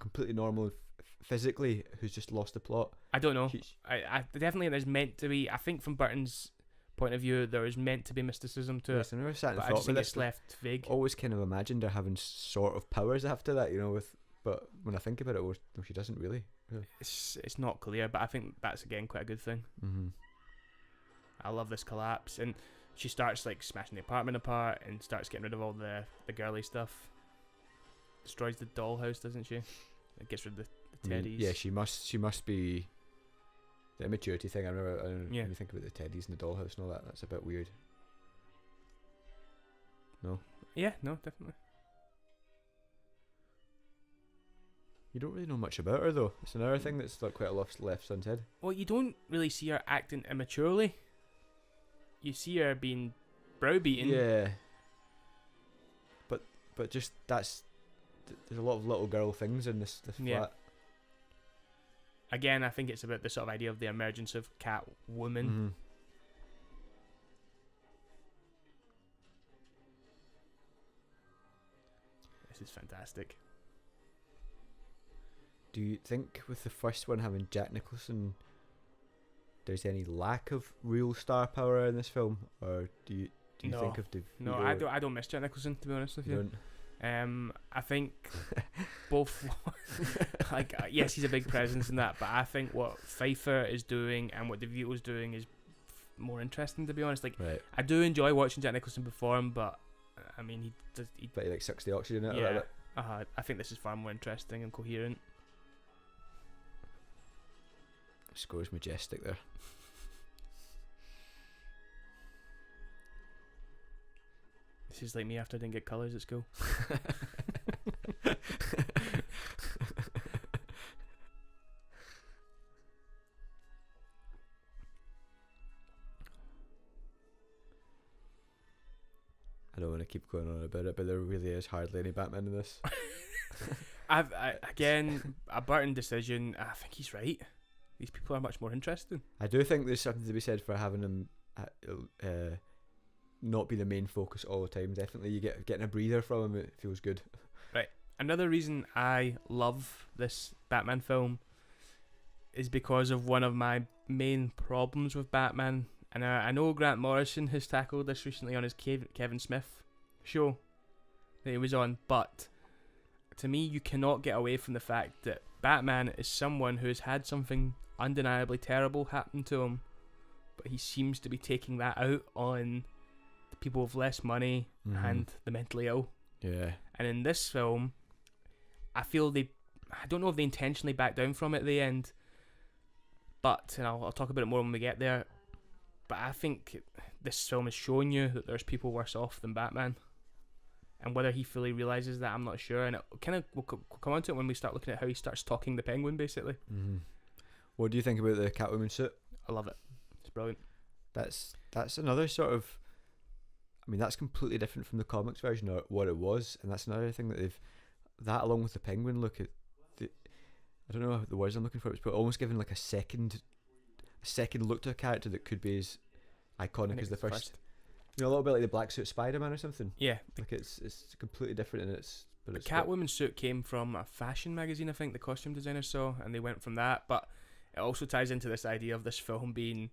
completely normal physically, who's just lost the plot? I don't know. I definitely there's meant to be. I think from Burton's point of view, there is meant to be mysticism to it. I never sat and but thought I just think this, it's left vague. Always kind of imagined her having sort of powers after that, but when I think about it, well, she doesn't really. Yeah. It's not clear, but I think that's again quite a good thing. Mm-hmm. I love this collapse. And she starts like smashing the apartment apart and starts getting rid of all the girly stuff. Destroys the dollhouse, doesn't she? It gets rid of the teddies. Yeah, she must be the immaturity thing. I remember when you think about the teddies and the dollhouse and all that. That's a bit weird. No. Yeah, no, definitely. You don't really know much about her though. It's another thing that's like quite a lot left unsaid. Well, you don't really see her acting immaturely. You see her being browbeaten. Yeah. But just there's a lot of little girl things in this flat. Again, I think it's about the sort of idea of the emergence of Catwoman. Mm-hmm. This is fantastic. Do you think with the first one having Jack Nicholson, there's any lack of real star power in this film, or do you think of the? No, I don't miss Jack Nicholson, to be honest with you. I think both like yes, he's a big presence in that, but I think what Pfeiffer is doing and what DeVito's doing is more interesting, to be honest. Like, right. I do enjoy watching Jack Nicholson perform, but I mean, but he like sucks the oxygen out. Yeah, I think this is far more interesting and coherent. Score's majestic there. This is like me after I didn't get colours at school. I don't want to keep going on about it, but there really is hardly any Batman in this. Again, a Burton decision. I think he's right. These people are much more interesting. I do think there's something to be said for having him not be the main focus all the time. Definitely, you getting a breather from him. It feels good. Right. Another reason I love this Batman film is because of one of my main problems with Batman. And I know Grant Morrison has tackled this recently on his Kevin Smith show that he was on, but to me, you cannot get away from the fact that Batman is someone who has had something undeniably terrible happen to him, but he seems to be taking that out on the people with less money and the mentally ill. Yeah. And in this film, I feel I don't know if they intentionally back down from it at the end, but and I'll talk about it more when we get there, but I think this film is showing you that there's people worse off than Batman. And whether he fully realises that, I'm not sure. And it kind of we'll come on to it when we start looking at how he starts talking the Penguin, basically. Mm-hmm. What do you think about the Catwoman suit? I love it. It's brilliant. That's another sort of. I mean, that's completely different from the comics version or what it was, and that's another thing that they've. That along with the Penguin look at. I don't know the words I'm looking for, but almost giving like a second look to a character that could be as iconic as the first. You know, a little bit like the black suit Spider-Man or something. Yeah, like it's completely different, and the Catwoman suit came from a fashion magazine, I think the costume designer saw, and they went from that. But it also ties into this idea of this film being,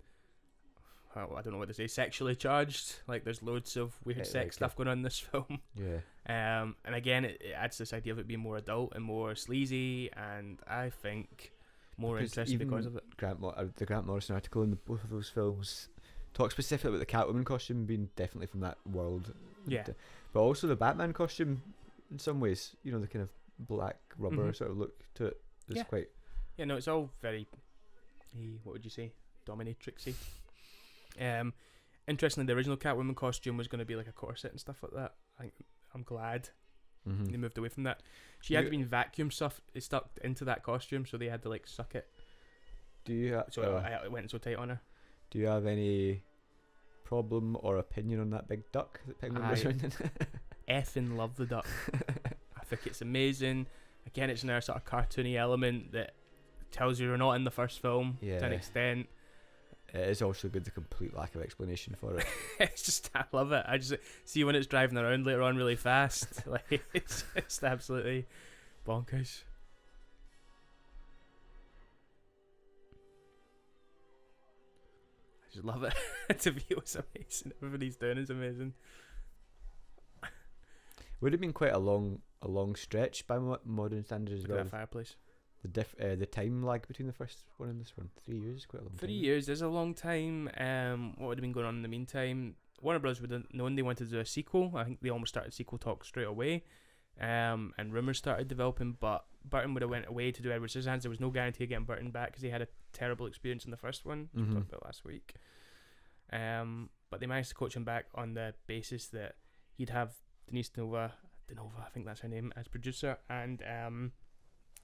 well, I don't know what to say, sexually charged. Like there's loads of weird sex stuff going on in this film. Yeah. And again, it adds this idea of it being more adult and more sleazy, and I think more interesting because of it. The Grant Morrison article in both of those films talk specifically about the Catwoman costume being definitely from that world. Yeah. But also the Batman costume, in some ways, you know, the kind of black rubber sort of look to it is quite. Yeah, no, it's all very, what would you say, dominatrixy. Interestingly, the original Catwoman costume was going to be like a corset and stuff like that. I'm glad they moved away from that. She had been vacuum stuck into that costume, so they had to like suck it. It went so tight on her. Do you have any problem or opinion on that big duck that Penguin was around in? Effing love the duck. I think it's amazing. Again, it's another sort of cartoony element that tells you you're not in the first film to an extent. It is also good, the complete lack of explanation for it. It's just, I love it. I just see when it's driving around later on really fast. Like it's just absolutely bonkers. I just love it. To view is amazing. Everything he's doing is amazing. Would have been quite a long stretch by modern standards as well. That fireplace. the time lag between the first one and this one. 3 years, quite a long time. 3 years is a long time. What would have been going on in the meantime? Warner Bros. Would have known they wanted to do a sequel. I think they almost started sequel talk straight away. And rumours started developing, but Burton would have went away to do Edward Scissorhands. There was no guarantee of getting Burton back because he had a terrible experience in the first one, which we talked about last week. But they managed to coach him back on the basis that he'd have Denise Denova, I think that's her name, as producer, and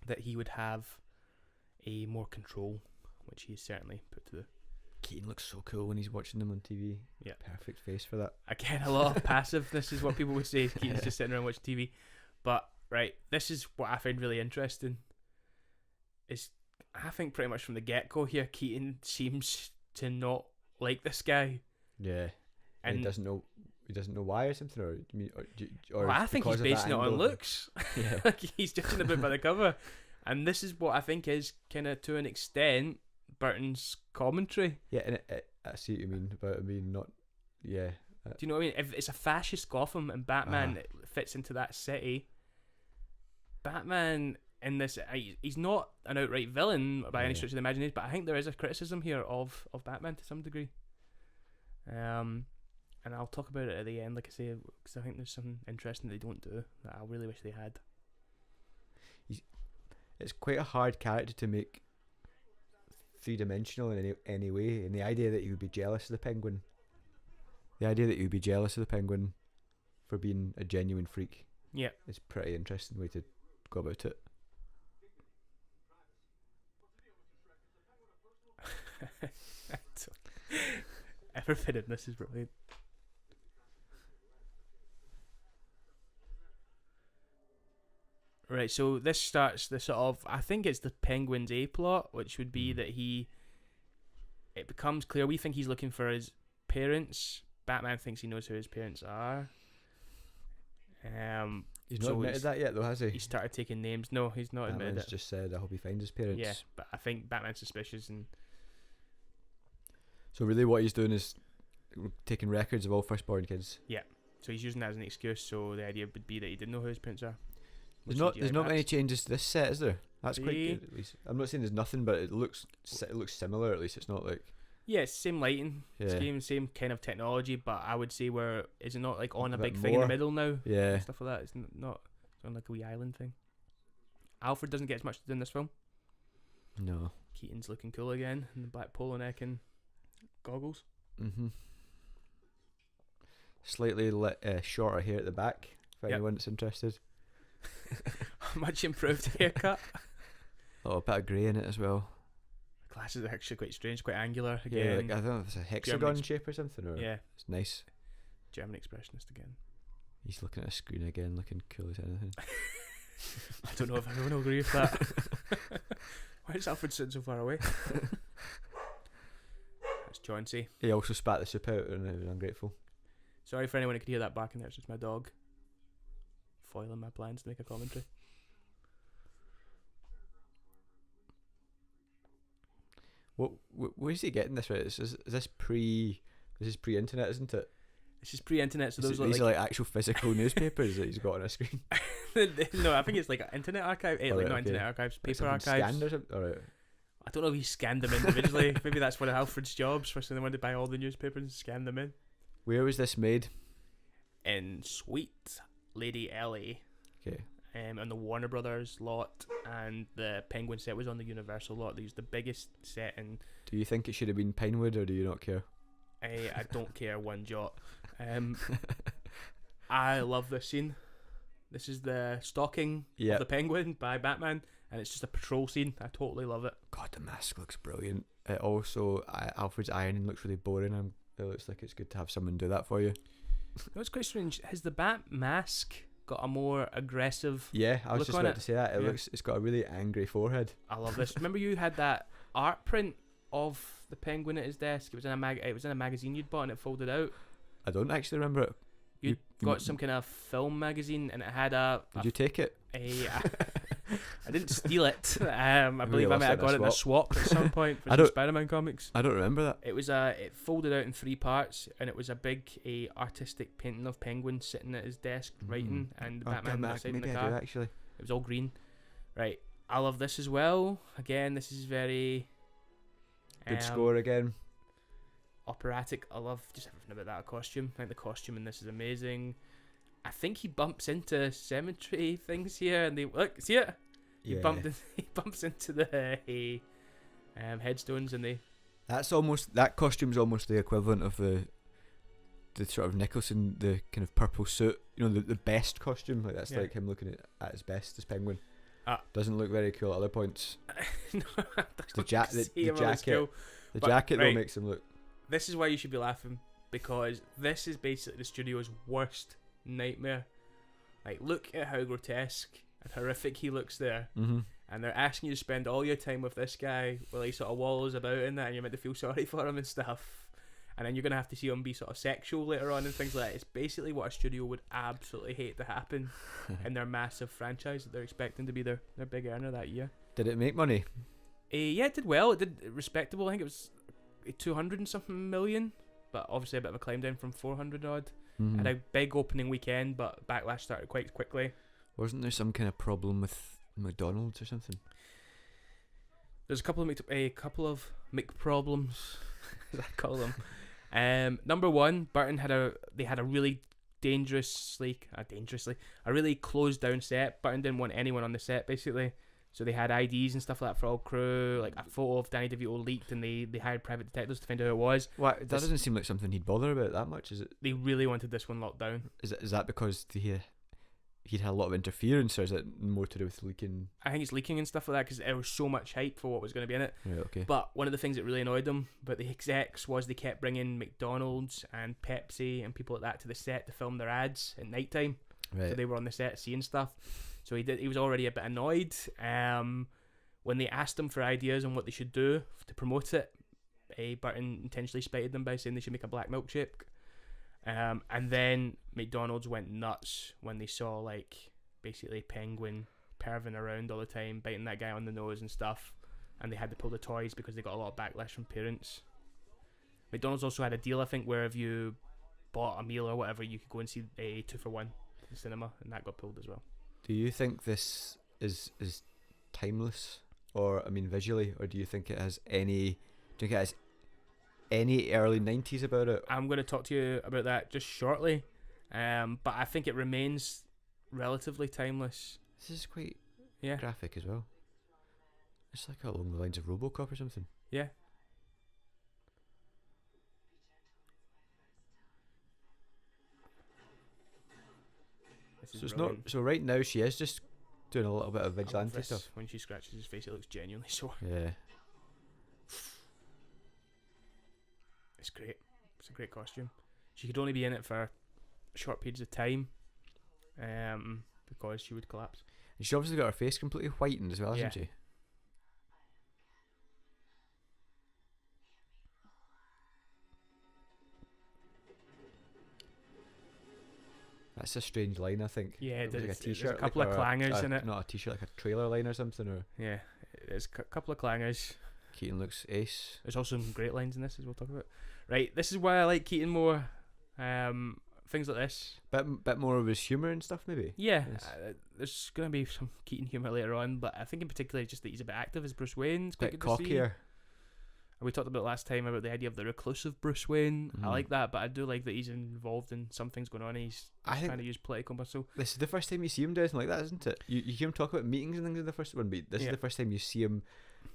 that he would have a more control, which he's certainly put to the... Keaton looks so cool when he's watching them on TV. Yeah. Perfect face for that. Again, a lot of passiveness is what people would say. Keaton's just sitting around watching TV. But, right, this is what I find really interesting. Is I think pretty much from the get-go here, Keaton seems to not like this guy. Yeah. And he doesn't know why or something, well, I think he's basing it on looks. Yeah. Like he's judging a bit by the cover. And this is what I think is kind of, to an extent, Burton's commentary. Yeah, and I see what you mean, but I mean, not... Yeah. Do you know what I mean? If it's a fascist Gotham and Batman fits into that city, Batman in this... he's not an outright villain by any stretch of the imagination, but I think there is a criticism here of Batman to some degree. And I'll talk about it at the end, like I say, because I think there's something interesting they don't do that I really wish they had. It's quite a hard character to make three-dimensional in any way, and the idea that you would be jealous of the Penguin. The idea that you'd be jealous of the Penguin for being a genuine freak. Yeah. It's a pretty interesting way to go about it. Everything in this is brilliant. Right, so this starts the sort of, I think it's the Penguin's A plot, which would be that it becomes clear, we think he's looking for his parents. Batman thinks he knows who his parents are. He's not admitted that yet though, has he? He started taking names. No, he's not admitted it. Batman's just said, I hope he finds his parents. Yeah, but I think Batman's suspicious. And so really what he's doing is taking records of all firstborn kids. Yeah, so he's using that as an excuse, so the idea would be that he didn't know who his parents are. There's not many changes to this set, is there? That's quite good, at least. I'm not saying there's nothing, but it looks similar. At least it's not like... Yeah, it's same lighting scheme, same kind of technology, but I would say is it not like on a big more thing in the middle now? Yeah, and stuff like that. It's not on like a wee island thing. Alfred doesn't get as much to do in this film. No. Keaton's looking cool again in the black polo neck and goggles. Slightly shorter hair at the back for anyone that's interested. Much improved haircut. Oh, a bit of grey in it as well. The glasses are actually quite strange, quite angular again. Yeah, like, I don't know if it's a hexagon shape or something. Or it's nice. German expressionist again. He's looking at a screen again, looking cool as anything. I don't know if everyone will agree with that. Why is Alfred sitting so far away? That's Chauncey. He also spat the soup out and it was ungrateful. Sorry for anyone who could hear that barking there, it's just my dog foiling my plans to make a commentary. Where is he getting this right? Is this pre-internet, isn't it? This is pre-internet, so these are like actual physical newspapers that he's got on a screen. No, I think it's like internet archive. Not internet archives, paper archives. Scanned or something? Right. I don't know if he scanned them individually. Maybe that's one of Alfred's jobs. First thing they wanted to buy all the newspapers and scan them in. Where was this made? In Sweet Lady Ellie. Okay. On the Warner Brothers lot, and the Penguin set was on the Universal lot. They used the biggest set in. Do you think it should have been Pinewood, or do you not care? I don't care one jot. I love this scene. This is the stalking of the Penguin by Batman, and it's just a patrol scene. I totally love it. God, the mask looks brilliant. It also, Alfred's ironing looks really boring. It looks like it's good to have someone do that for you. It's quite strange. Has the Bat mask got a more aggressive? Yeah, I was just about to say that. It's got a really angry forehead. I love this. Remember you had that art print of the Penguin at his desk? It was in a magazine you'd bought and it folded out. I don't actually remember it. You got some kind of film magazine and it had a... Did you take it? I didn't steal it. I believe I might have got it in a swap at some point for some Spider-Man comics. I don't remember that. It was it folded out in 3 parts, and it was a big artistic painting of Penguin sitting at his desk writing, and Batman outside in the car. Actually, it was all green. Right. I love this as well. Again, this is very Good score again. operatic. I love just everything about that costume. I think the costume in this is amazing. I think he bumps into cemetery things here, and they look, see it? He bumps into the headstones, and they. That costume's almost the equivalent of the sort of Nicholson, the kind of purple suit. You know, the best costume. Like that's like him looking at his best as Penguin. Doesn't look very cool at other points. No, the jacket. Cool. The jacket though makes him look. This is why you should be laughing, because this is basically the studio's worst nightmare. Like, look at how grotesque and horrific he looks there. Mm-hmm. And they're asking you to spend all your time with this guy while he sort of wallows about in that, and you're meant to feel sorry for him and stuff. And then you're going to have to see him be sort of sexual later on and things like that. It's basically what a studio would absolutely hate to happen in their massive franchise that they're expecting to be their big earner that year. Did it make money? Yeah, it did well. It did respectable. I think it was 200 and something million, but obviously a bit of a climb down from 400 odd. Mm-hmm. Had a big opening weekend, but backlash started quite quickly. Wasn't there some kind of problem with McDonald's or something? There's a couple of McProblems, as I call them. Number one, Burton had a really a really closed down set. Burton didn't want anyone on the set basically, so they had IDs and stuff like that for all crew. Like a photo of Danny DeVito leaked, and they hired private detectives to find out who it was. What? That doesn't seem like something he'd bother about that much, is it? They really wanted this one locked down. Is that because he'd had a lot of interference, or is it more to do with leaking? I think it's leaking and stuff like that, because there was so much hype for what was going to be in it. Right, okay. But one of the things that really annoyed them about the execs was they kept bringing McDonald's and Pepsi and people like that to the set to film their ads at night time. Right. So they were on the set seeing stuff. So he was already a bit annoyed. When they asked him for ideas on what they should do to promote it, Burton intentionally spited them by saying they should make a black milkshake. And then McDonald's went nuts when they saw like basically Penguin perving around all the time, biting that guy on the nose and stuff, and they had to pull the toys because they got a lot of backlash from parents. McDonald's also had a deal, I think, where if you bought a meal or whatever, you could go and see a 2-for-1 in the cinema, and that got pulled as well. Do you think this is timeless, or I mean visually, or do you think it has any early 90s about it? I'm going to talk to you about that just shortly, but I think it remains relatively timeless. This is quite graphic as well. It's like along the lines of RoboCop or something. Yeah. So right now she is just doing a little bit of vigilante stuff. When she scratches his face, it looks genuinely sore. Yeah. It's great. It's a great costume. She could only be in it for short periods of time, because she would collapse. And she's obviously got her face completely whitened as well, hasn't she? That's a strange line, I think. Yeah, it was like a t-shirt. There's a couple of clangers in it. Not a t-shirt, like a trailer line or something. Or yeah, there's a couple of clangers. Keaton looks ace. There's also some great lines in this, as we'll talk about. Right, this is why I like Keaton more. Things like this. Bit more of his humour and stuff, maybe. Yeah, yes. There's gonna be some Keaton humour later on, but I think in particular just that he's a bit active as Bruce Wayne. It's quite bit good to see. cockier. And we talked about last time about the idea of the reclusive Bruce Wayne. I like that, but I do like that he's involved in some things going on. And he's trying to use political muscle. This is the first time you see him do anything like that, isn't it? You hear him talk about meetings and things in the first one, but this is the first time you see him.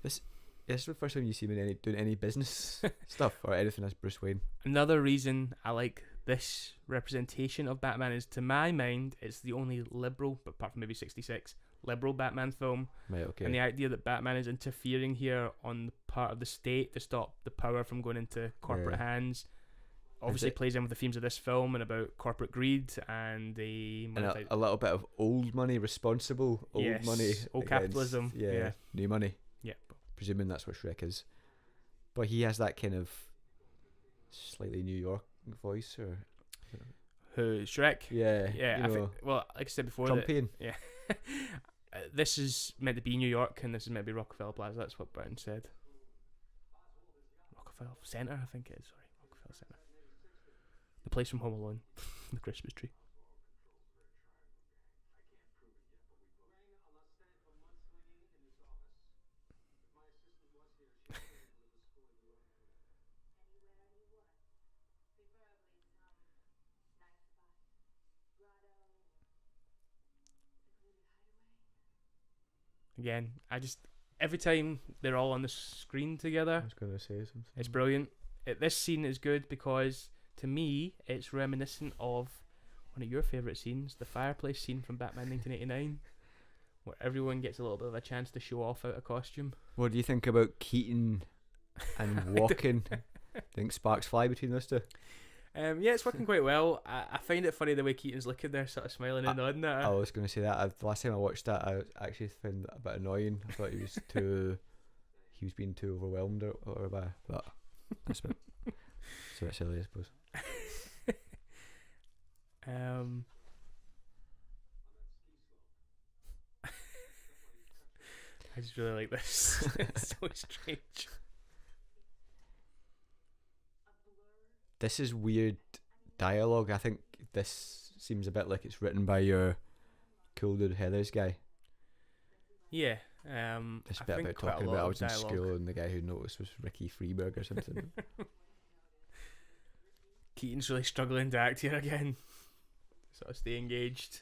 This is the first time you see him doing any business stuff or anything as Bruce Wayne. Another reason I like this representation of Batman is, to my mind, it's the only liberal, but apart from maybe 66, liberal Batman film. Right, okay. And the idea that Batman is interfering here on the part of the state to stop the power from going into corporate hands obviously plays in with the themes of this film and about corporate greed and a little bit of old money, responsible old money, old capitalism, new money. Yeah, presuming that's what Shrek is. But he has that kind of slightly New York voice, or who, Shrek? Yeah. I think, well, like I said before, Trumpian. Yeah. This is meant to be New York, and this is meant to be Rockefeller Plaza. That's what Burton said. Rockefeller Center, I think it is. Sorry, Rockefeller Center. The place from Home Alone, the Christmas tree. again, every time they're all on the screen together, I was going to say something. it's brilliant. This scene is good because, to me, it's reminiscent of one of your favourite scenes, the fireplace scene from Batman 1989, where everyone gets a little bit of a chance to show off out of costume. What do you think about Keaton and Walken? Think sparks fly between those two? Yeah, it's working quite well. I find it funny the way Keaton's looking there, sort of smiling and nodding at her. I was going to say that. The last time I watched that, I actually found that a bit annoying. I thought he was being too overwhelmed or whatever. But that's a bit silly, I suppose. I just really like this. It's so strange. This is weird dialogue. I think this seems a bit like it's written by your Cool Dude Heathers guy. Yeah. This bit about talking about I was in school and the guy who noticed was Ricky Freeberg or something. Keaton's really struggling to act here again. Sort of stay engaged.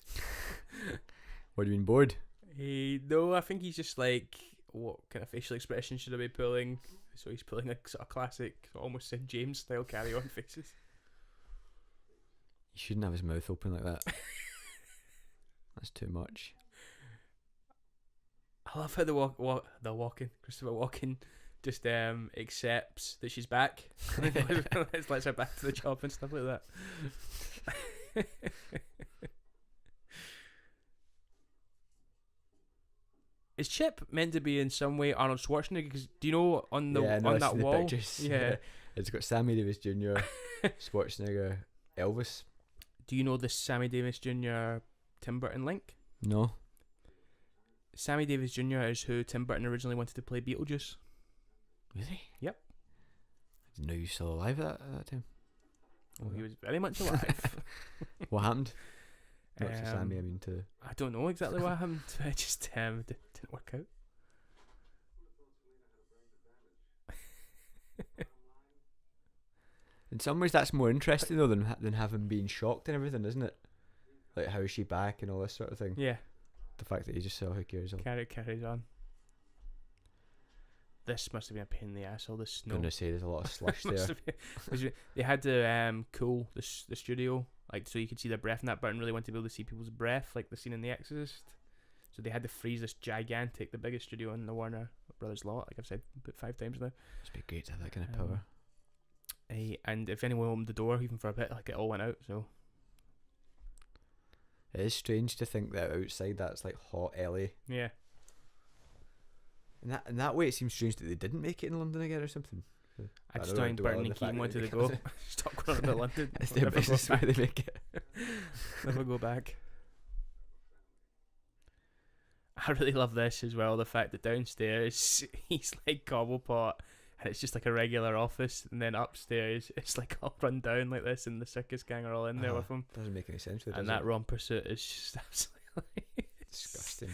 What do you mean, bored? No, I think he's just like, what kind of facial expression should I be pulling? So he's pulling a sort of classic, almost Sid James style carry on faces. He shouldn't have his mouth open like that. That's too much. I love how Christopher Walken just accepts that she's back. Lets her back to the job and stuff like that. Is Chip meant to be in some way Arnold Schwarzenegger? Because do you know on that wall? Yeah, it's got Sammy Davis Jr., Schwarzenegger, Elvis. Do you know the Sammy Davis Jr. Tim Burton link? No. Sammy Davis Jr. is who Tim Burton originally wanted to play Beetlejuice. Really? Yep. I didn't know he was still alive at that time. Well, he was very much alive. What happened? Not to Sammy, I mean to... I don't know exactly what happened. It just didn't work out. In some ways, that's more interesting though than having been shocked and everything, isn't it? Like, how is she back and all this sort of thing. Yeah. The fact that you just saw who cares. Carries on. This must have been a pain in the ass. All the snow. I'm gonna say there's a lot of slush there. They had to cool the studio, like, so you could see their breath. And that Burton really wanted to be able to see people's breath, like the scene in The Exorcist. So they had to freeze this gigantic, the biggest studio in the Warner Brothers lot. Like I've said about 5 times now. It'd be great to have that kind of power. And if anyone opened the door, even for a bit, like, it all went out. So it is strange to think that outside that's like hot LA. Yeah. In that way, it seems strange that they didn't make it in London again or something. I just don't think Burton and Keaton wanted to go. Stop going on about London. It's their business where they make it. Never go back. I really love this as well. The fact that downstairs he's like Cobblepot, and it's just like a regular office, and then upstairs it's like all run down like this, and the circus gang are all in there with him. Doesn't make any sense. And that romper suit is just absolutely disgusting.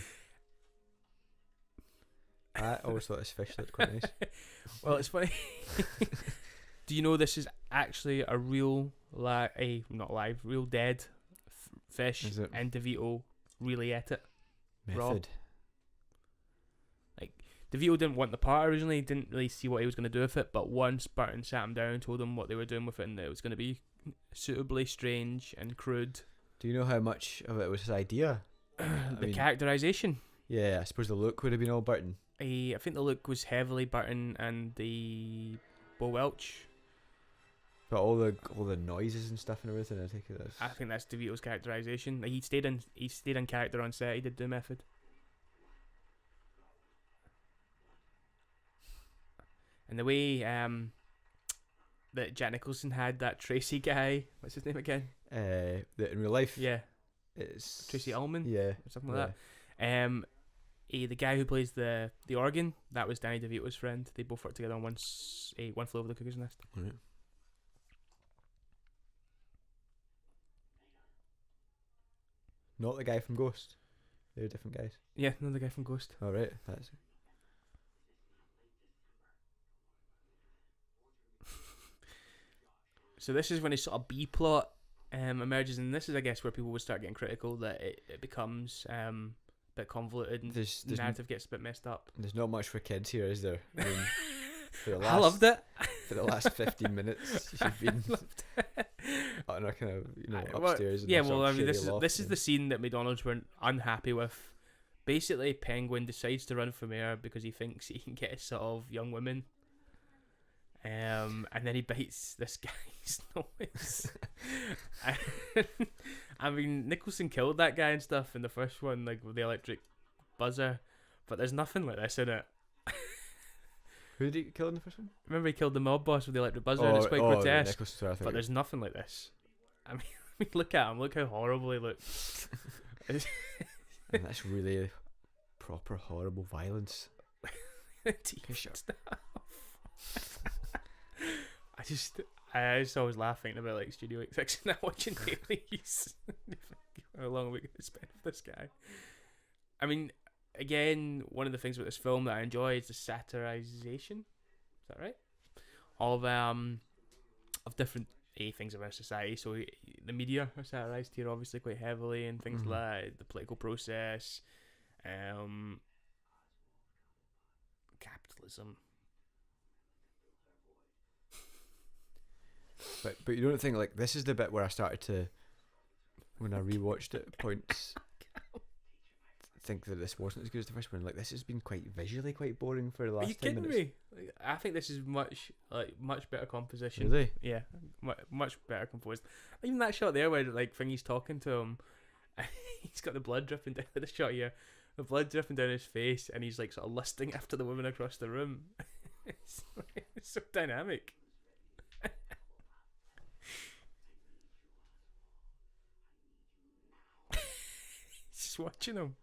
I always thought his fish looked quite nice. Well, it's funny. Do you know this is actually a real, not live, real dead fish, and DeVito really ate it? Method. Raw. Like, DeVito didn't want the part originally, didn't really see what he was going to do with it, but once Burton sat him down and told him what they were doing with it and that it was going to be suitably strange and crude. Do you know how much of it was his idea? The characterization. Yeah, I suppose the look would have been all Burton. I think the look was heavily Burton and the Bo Welch. But all the noises and stuff and everything, I think that's DeVito's characterization. Like, he stayed in character on set. He did do method. And the way that Jack Nicholson had that Tracy guy, what's his name again? That in real life, yeah, it's Tracy Ullman, yeah, or something like that. The guy who plays the organ, that was Danny DeVito's friend. They both worked together on One Flew Over the Cuckoo's Nest. Right. Not the guy from Ghost. They're different guys. Yeah, not the guy from Ghost. All right, that's. So this is when his sort of B plot emerges, and this is, I guess, where people would start getting critical that it becomes bit convoluted and There's the narrative gets a bit messed up. there's not much for kids here, is there? I mean, for the last, I loved it. For the last 15 minutes, she's been on a kind of upstairs. Yeah, well, I mean, this is the scene that McDonald's were unhappy with. Basically, Penguin decides to run for mayor because he thinks he can get a sort of young women. And then he bites this guy's nose. I mean, Nicholson killed that guy and stuff in the first one, like with the electric buzzer, but there's nothing like this in it. Who did he kill in the first one? Remember, he killed the mob boss with the electric buzzer, and it's quite grotesque. But there's nothing like this. I mean, look at him. Look how horrible he looks. And that's really proper horrible violence. I just always laugh thinking about like studio execs now watching dailies. How long are we going to spend with this guy? I mean, again, one of the things about this film that I enjoy is the satirization. Is that right? Of different things about society. So the media are satirized here obviously quite heavily, and things like the political process, capitalism. But you don't think like this is the bit where I started to, when I rewatched it, points think that this wasn't as good as the first one. Like this has been visually quite boring for the last 10 minutes. Are you kidding me? Like, I think this is much better composition. Really? Yeah, much better composed. Even that shot there where like Thingy's talking to him, he's got the blood dripping down. The shot here, the blood dripping down his face, and he's like sort of lusting after the woman across the room. It's so dynamic. Just watching him.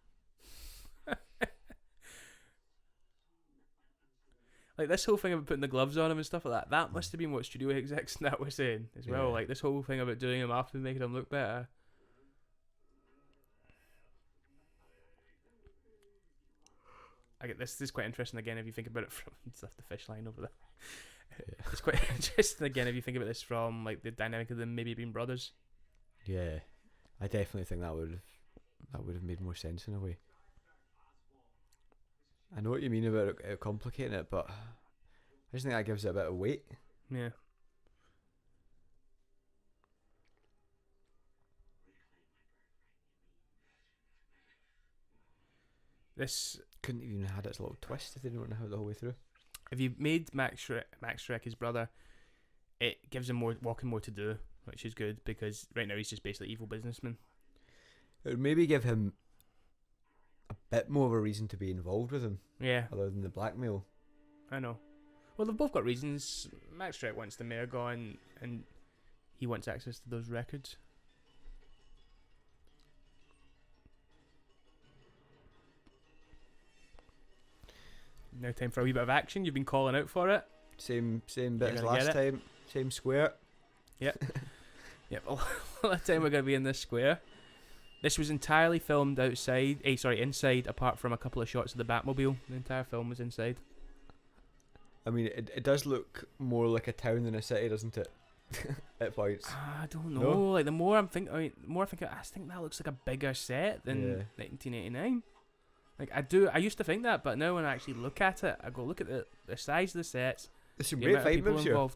Like this whole thing about putting the gloves on him and stuff like that, that must have been what studio execs and that were saying as well. Like this whole thing about doing him up and making him look better. I get this is quite interesting again if you think about it from the fish line over there. Yeah. It's quite interesting again if you think about this from like the dynamic of them maybe being brothers. Yeah, I definitely think that would have made more sense in a way. I know what you mean about it complicating it, but I just think that gives it a bit of weight. Yeah. This couldn't even have had its little twist if they didn't want to have it the whole way through. If you made Max Shrek his brother, it gives him more to do, which is good because right now he's just basically evil businessman. It would maybe give him a bit more of a reason to be involved with him. Yeah. Other than the blackmail. I know. Well, they've both got reasons. Max Shrek wants the mayor gone, and he wants access to those records. Now time for a wee bit of action. You've been calling out for it. Same bit as last time. Same square. Yep. Yep. A lot of time we're going to be in this square. This was entirely filmed inside, apart from a couple of shots of the Batmobile. The entire film was inside. I mean, it does look more like a town than a city, doesn't it? At points. I don't know. No? Like the more I'm thinking, I think that looks like a bigger set than 1989. Like I used to think that, but now when I actually look at it, I go look at the size of the sets. There's some great fight moves here.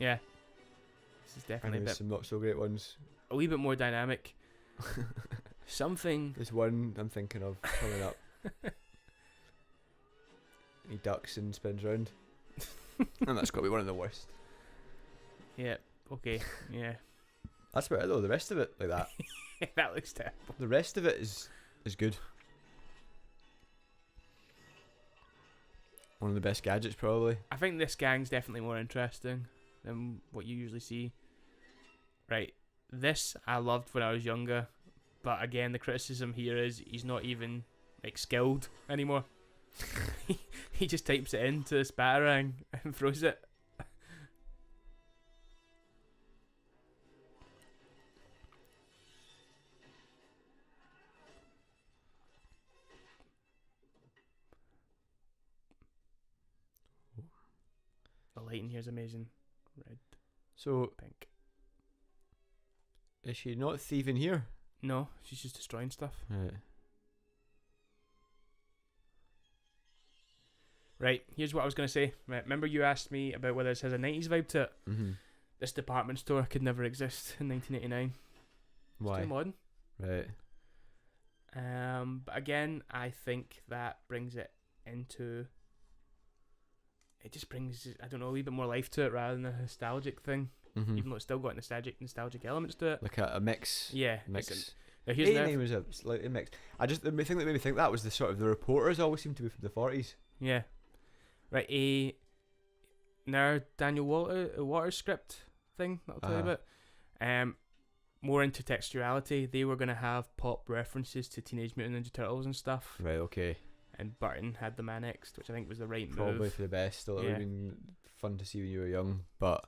Yeah. This is definitely there's some not so great ones. A wee bit more dynamic. Something. There's one I'm thinking of coming up. He ducks and spins round. And that's got to be one of the worst. Yeah. Okay. Yeah. That's about it though. The rest of it, like that. That looks terrible. The rest of it is good. One of the best gadgets, probably. I think this gang's definitely more interesting than what you usually see. Right. This I loved when I was younger, but again, the criticism here is he's not even like skilled anymore. He just types it into this batarang and throws it. The lighting here is amazing. Red. So pink. Is she not thieving here? No, she's just destroying stuff. Right. Right, here's what I was going to say. Right, remember you asked me about whether this has a 90s vibe to it? Mm-hmm. This department store could never exist in 1989. It's Why? too modern. Right. But again, I think that brings it into... It just brings, I don't know, a wee bit more life to it rather than a nostalgic thing. Mm-hmm. Even though it's still got nostalgic elements to it. Like a mix. Yeah. Mix. Now here's 89 was a slightly mixed. The thing that made me think that was the sort of the reporters always seem to be from the 40s. Yeah. Right, now Daniel Waters script thing that I'll tell you about. More into textuality. They were going to have pop references to Teenage Mutant Ninja Turtles and stuff. Right, okay. And Burton had them annexed, which I think was the right Probably move. for the best. Still, it would have been fun to see when you were young, but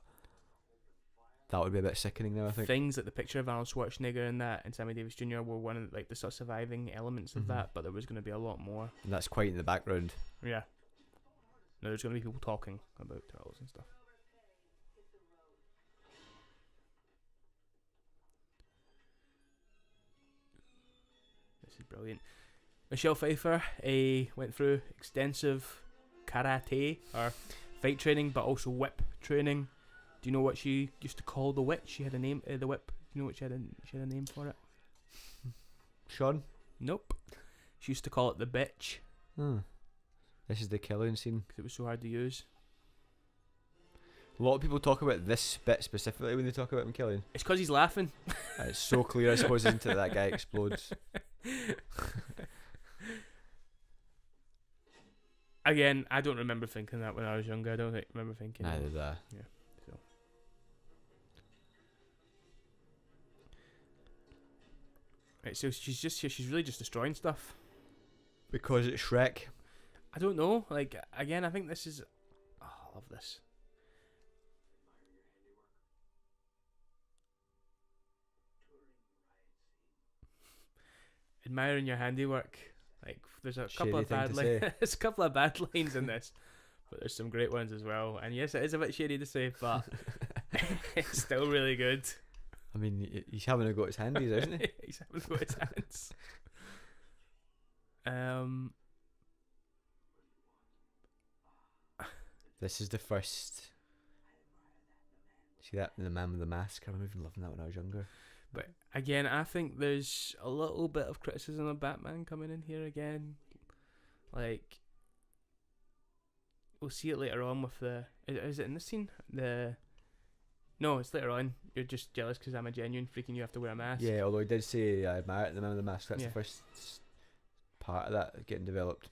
that would be a bit sickening now, I think. Things like the picture of Arnold Schwarzenegger and that and Sammy Davis Jr. were one of the sort of surviving elements of that, but there was going to be a lot more. And that's quite in the background. Yeah. No, there's going to be people talking about turtles and stuff. This is brilliant. Michelle Pfeiffer went through extensive karate or fight training, but also whip training. Do you know what she used to call the witch? She had a name. The whip. Do you know what she had a name for it? Sean? Nope. She used to call it the bitch. This is the killing scene. Because it was so hard to use. A lot of people talk about this bit specifically when they talk about him killing. It's because he's laughing. It's so clear, I suppose, isn't it, that guy explodes. Again, I don't remember thinking that when I was younger. I don't remember thinking. Neither did I. Yeah. So. Right. So she's really just destroying stuff. Because it's Shrek. I don't know. Like again, I think this is. Oh, I love this. Admiring your handiwork. Like there's a couple of bad lines. There's a couple of bad lines in this, but there's some great ones as well. And yes, it is a bit shady to say, but it's still really good. I mean, he's having a go at his handies, isn't he? He's having a go at his hands. This is the first. See that in The Man with the Mask? I remember even loving that when I was younger. But again, I think there's a little bit of criticism of Batman coming in here again. Like, we'll see it later on with the... Is it in this scene? No, it's later on. You're just jealous because I'm a genuine freak and you have to wear a mask. Yeah, although he did say I admire it in The Man with the Mask. That's the first part of that getting developed.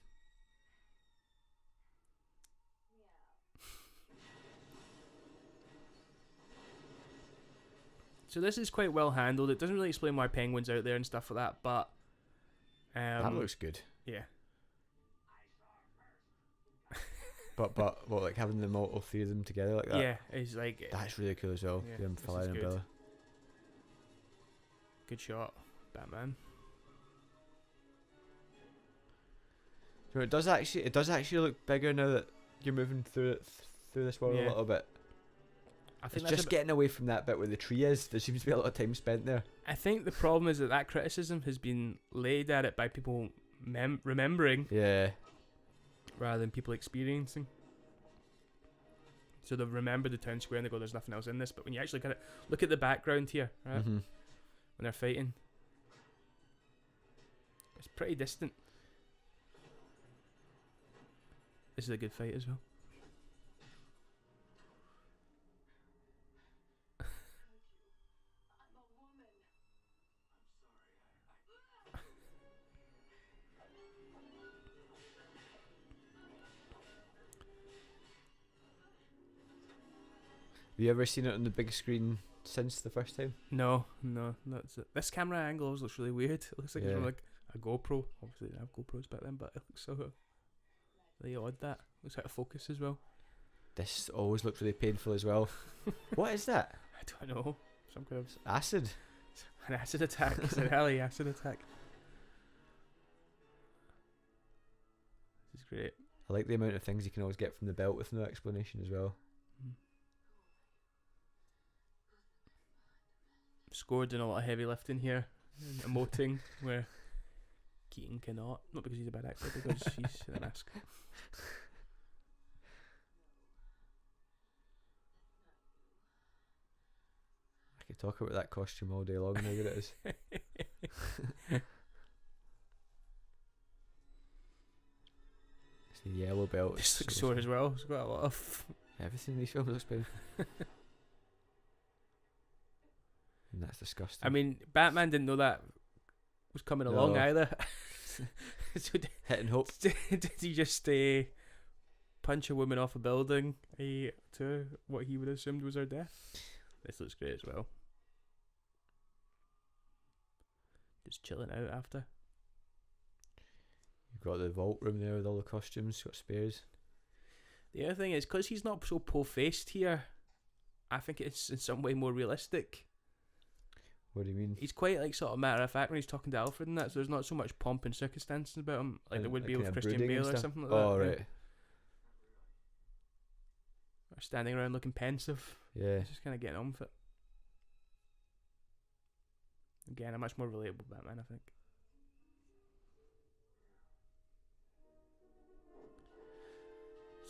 So this is quite well handled. It doesn't really explain why Penguin's out there and stuff like that, but... that looks good. Yeah. but what, like having them all three of them together like that? Yeah, it's like... That's really cool as well. Yeah, Them flying umbrella. Good shot, Batman. So it does actually look bigger now that you're moving through this world a little bit. I think it's just getting away from that bit where the tree is. There seems to be a lot of time spent there. I think the problem is that criticism has been laid at it by people remembering, rather than people experiencing. So they've remembered the town square and they go, "There's nothing else in this." But when you actually look at the background here, right, when they're fighting, it's pretty distant. This is a good fight as well. Have you ever seen it on the big screen since the first time? No, that's it. This camera angle always looks really weird. It looks like it's from like a GoPro. Obviously, they didn't have GoPros back then, but it looks so really odd. That looks out of focus as well. This always looks really painful as well. What is that? I don't know. Some kind of acid. An acid attack. It's an alley acid attack. This is great. I like the amount of things you can always get from the belt with no explanation as well. Scored in a lot of heavy lifting here, emoting where Keaton cannot. Not because he's a bad actor, because he's in a mask. talk about that costume all day long. How good it is. It's the yellow belt. This looks sore as well. It's got a lot of everything in these films looks painful. And that's disgusting. I mean, Batman didn't know that was coming along either. So Hitting hope. did he just punch a woman off a building to what he would have assumed was her death? This looks great as well. Just chilling out after. You've got the vault room there with all the costumes. You've got spares. The other thing is, because he's not so po-faced here, I think it's in some way more realistic. What do you mean? He's quite like sort of matter of fact when he's talking to Alfred and that, so there's not so much pomp and circumstances about him like there would be with Christian Bale or something like that. Oh, right. Or standing around looking pensive. Yeah. He's just kind of getting on with it. Again, a much more relatable Batman, I think.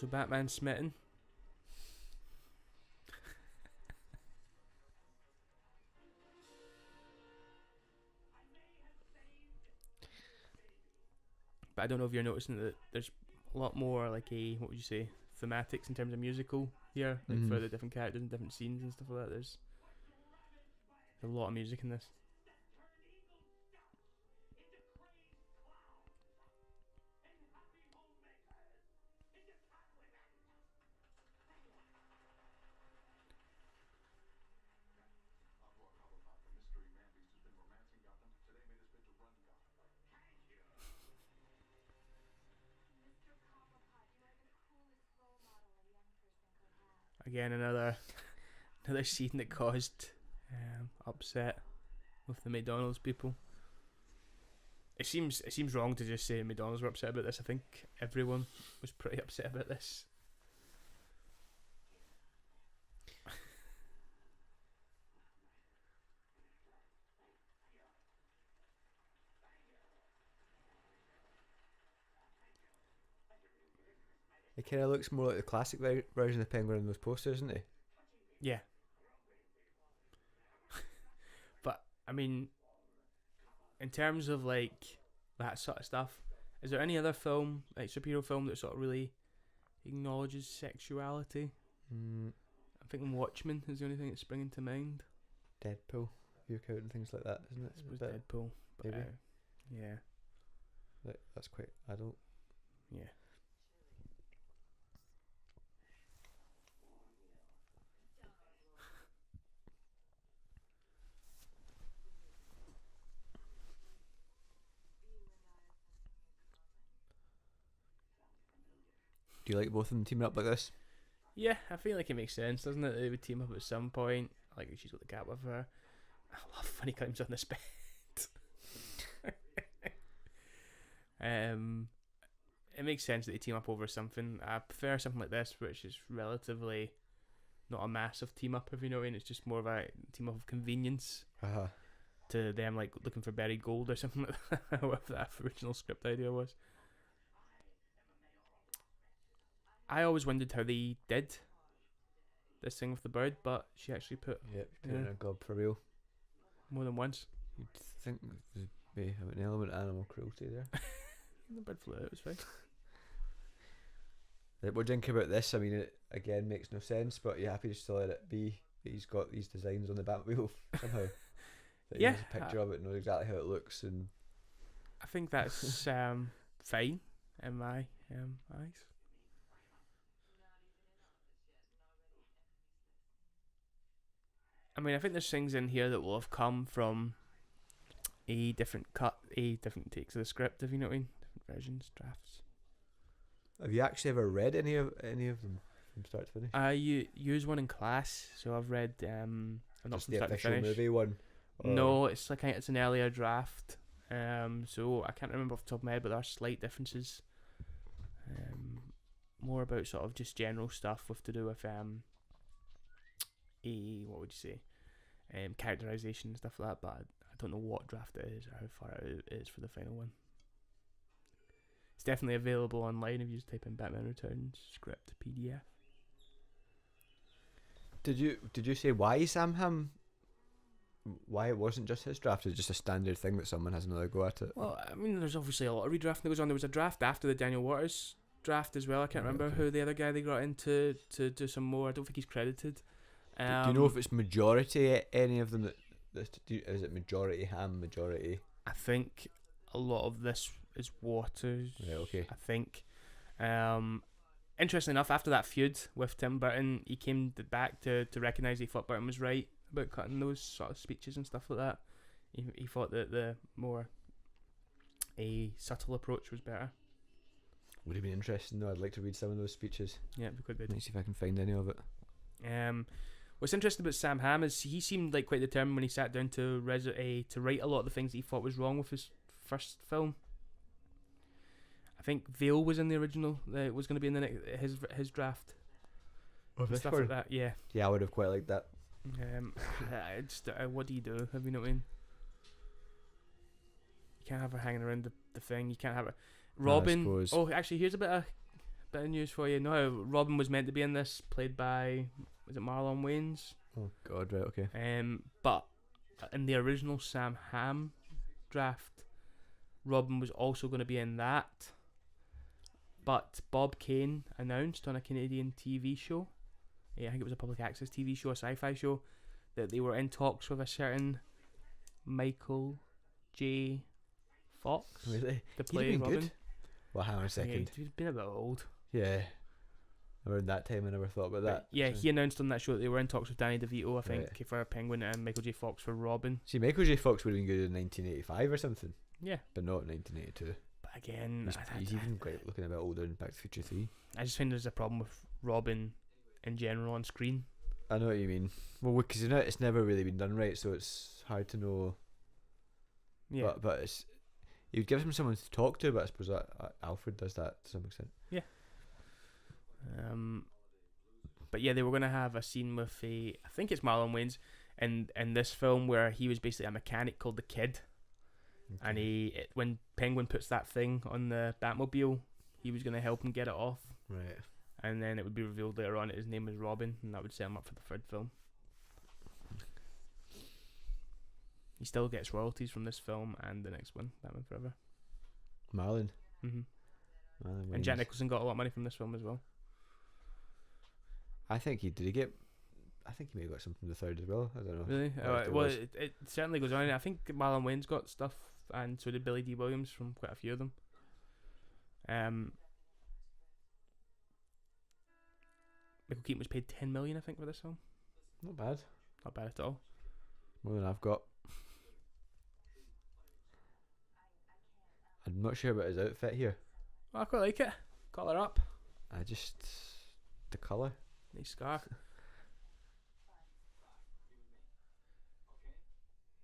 So Batman's smitten. But I don't know if you're noticing that there's a lot more like what would you say, thematics in terms of musical here, like for the different characters and different scenes and stuff like that. There's a lot of music in this. Again, another scene that caused upset with the McDonald's people. It seems wrong to just say McDonald's were upset about this. I think everyone was pretty upset about this. It kind of looks more like the classic version of Penguin in those posters, isn't it? Yeah. But, I mean, in terms of, like, that sort of stuff, is there any other film, like, superhero film that sort of really acknowledges sexuality? I'm thinking Watchmen is the only thing that's springing to mind. Deadpool, you're counting things like that, isn't it? I suppose Deadpool. But, maybe. Yeah. That's quite adult. Yeah. Do you like both of them teaming up like this? Yeah, I feel like it makes sense, doesn't it? They would team up at some point. Like, she's got the cat with her. I love when he climbs on this bed. It makes sense that they team up over something. I prefer something like this, which is relatively not a massive team up, if you know what I mean. It's just more of a team up of convenience to them, like looking for buried gold or something like that. Whatever that original script idea was. I always wondered how they did this thing with the bird, but she actually put in a gob for real. More than once. You'd think there'd be an element of animal cruelty there. The bird flew out, it was fine. What do you think about this? I mean, it again makes no sense, but you're happy just to let it be. He's got these designs on the Batmobile somehow. That Yeah. He has a picture of it, knows exactly how it looks, and I think that's fine in my eyes. I mean, I think there's things in here that will have come from a different takes of the script, if you know what I mean. Different versions, drafts. Have you actually ever read any of them from start to finish? I use one in class, so I've read. I'm not Just from the start to official finish. movie one. No, it's like it's an earlier draft. So I can't remember off the top of my head, but there are slight differences. More about sort of just general stuff with to do with what would you say, characterization and stuff like that. But I don't know what draft it is or how far out it is for the final one. It's definitely available online if you just type in Batman Returns script PDF. Did you say why Sam Hamm why it wasn't just his draft. It's just a standard thing that someone has another go at it. Well, I mean, there's obviously a lot of redrafting that goes on. There was a draft after the Daniel Waters draft as well. I can't remember who the other guy they got in to do some more. I don't think he's credited. Do you know if it's majority any of them is it majority Ham, majority? I think a lot of this is Waters. Right, okay. I think. Interesting enough, after that feud with Tim Burton, he came back to recognise he thought Burton was right about cutting those sort of speeches and stuff like that. He thought that the more a subtle approach was better. Would have been interesting though. I'd like to read some of those speeches. Yeah, we could. Let me see if I can find any of it. What's interesting about Sam Hamm is he seemed like quite determined when he sat down to write a lot of the things that he thought was wrong with his first film. I think Vale was in the original. It was going to be in the his draft. Oh, this stuff one? like that. Yeah. Yeah, I would have quite liked that. What do you do? Have you know what I mean? You can't have her hanging around the thing. You can't have her. Robin. Oh, actually, here's a bit of news for you. No, Robin was meant to be in this, played by was it Marlon Wayans? Oh God, right, okay. But in the original Sam Hamm draft, Robin was also going to be in that. But Bob Kane announced on a Canadian TV show, I think it was a public access TV show, a sci-fi show, that they were in talks with a certain Michael J. Fox really? to play Robin. Good. Well, hang on a second. He's been a bit old. Yeah. Around that time, I never thought about that. Yeah, he announced on that show that they were in talks with Danny DeVito, I think, for Penguin, and Michael J. Fox for Robin. See, Michael J. Fox would have been good in 1985 or something. Yeah. But not 1982. But again, he's even quite looking a bit older in Back to the Future 3. I just think there's a problem with Robin in general on screen. I know what you mean. Well, because it's never really been done right, so it's hard to know. Yeah. But it's you'd give him someone to talk to, but I suppose Alfred does that to some extent. Yeah. But yeah, they were gonna have a scene with I think it's Marlon Wayans in this film where he was basically a mechanic called the Kid, and when Penguin puts that thing on the Batmobile, he was gonna help him get it off. Right. And then it would be revealed later on that his name was Robin, and that would set him up for the third film. He still gets royalties from this film and the next one, Batman Forever. Marlon. Mm-hmm. And Jack Nicholson got a lot of money from this film as well. I think he may have got some from the third as well. I don't know. Really? It certainly goes on. I think Marlon Wayans got stuff, and so did Billy D. Williams from quite a few of them. Michael Keaton was paid $10 million, I think, for this film. Not bad. Not bad at all. More than I've got. I'm not sure about his outfit here. Oh, I quite like it. Collar up. The colour. Nice scar.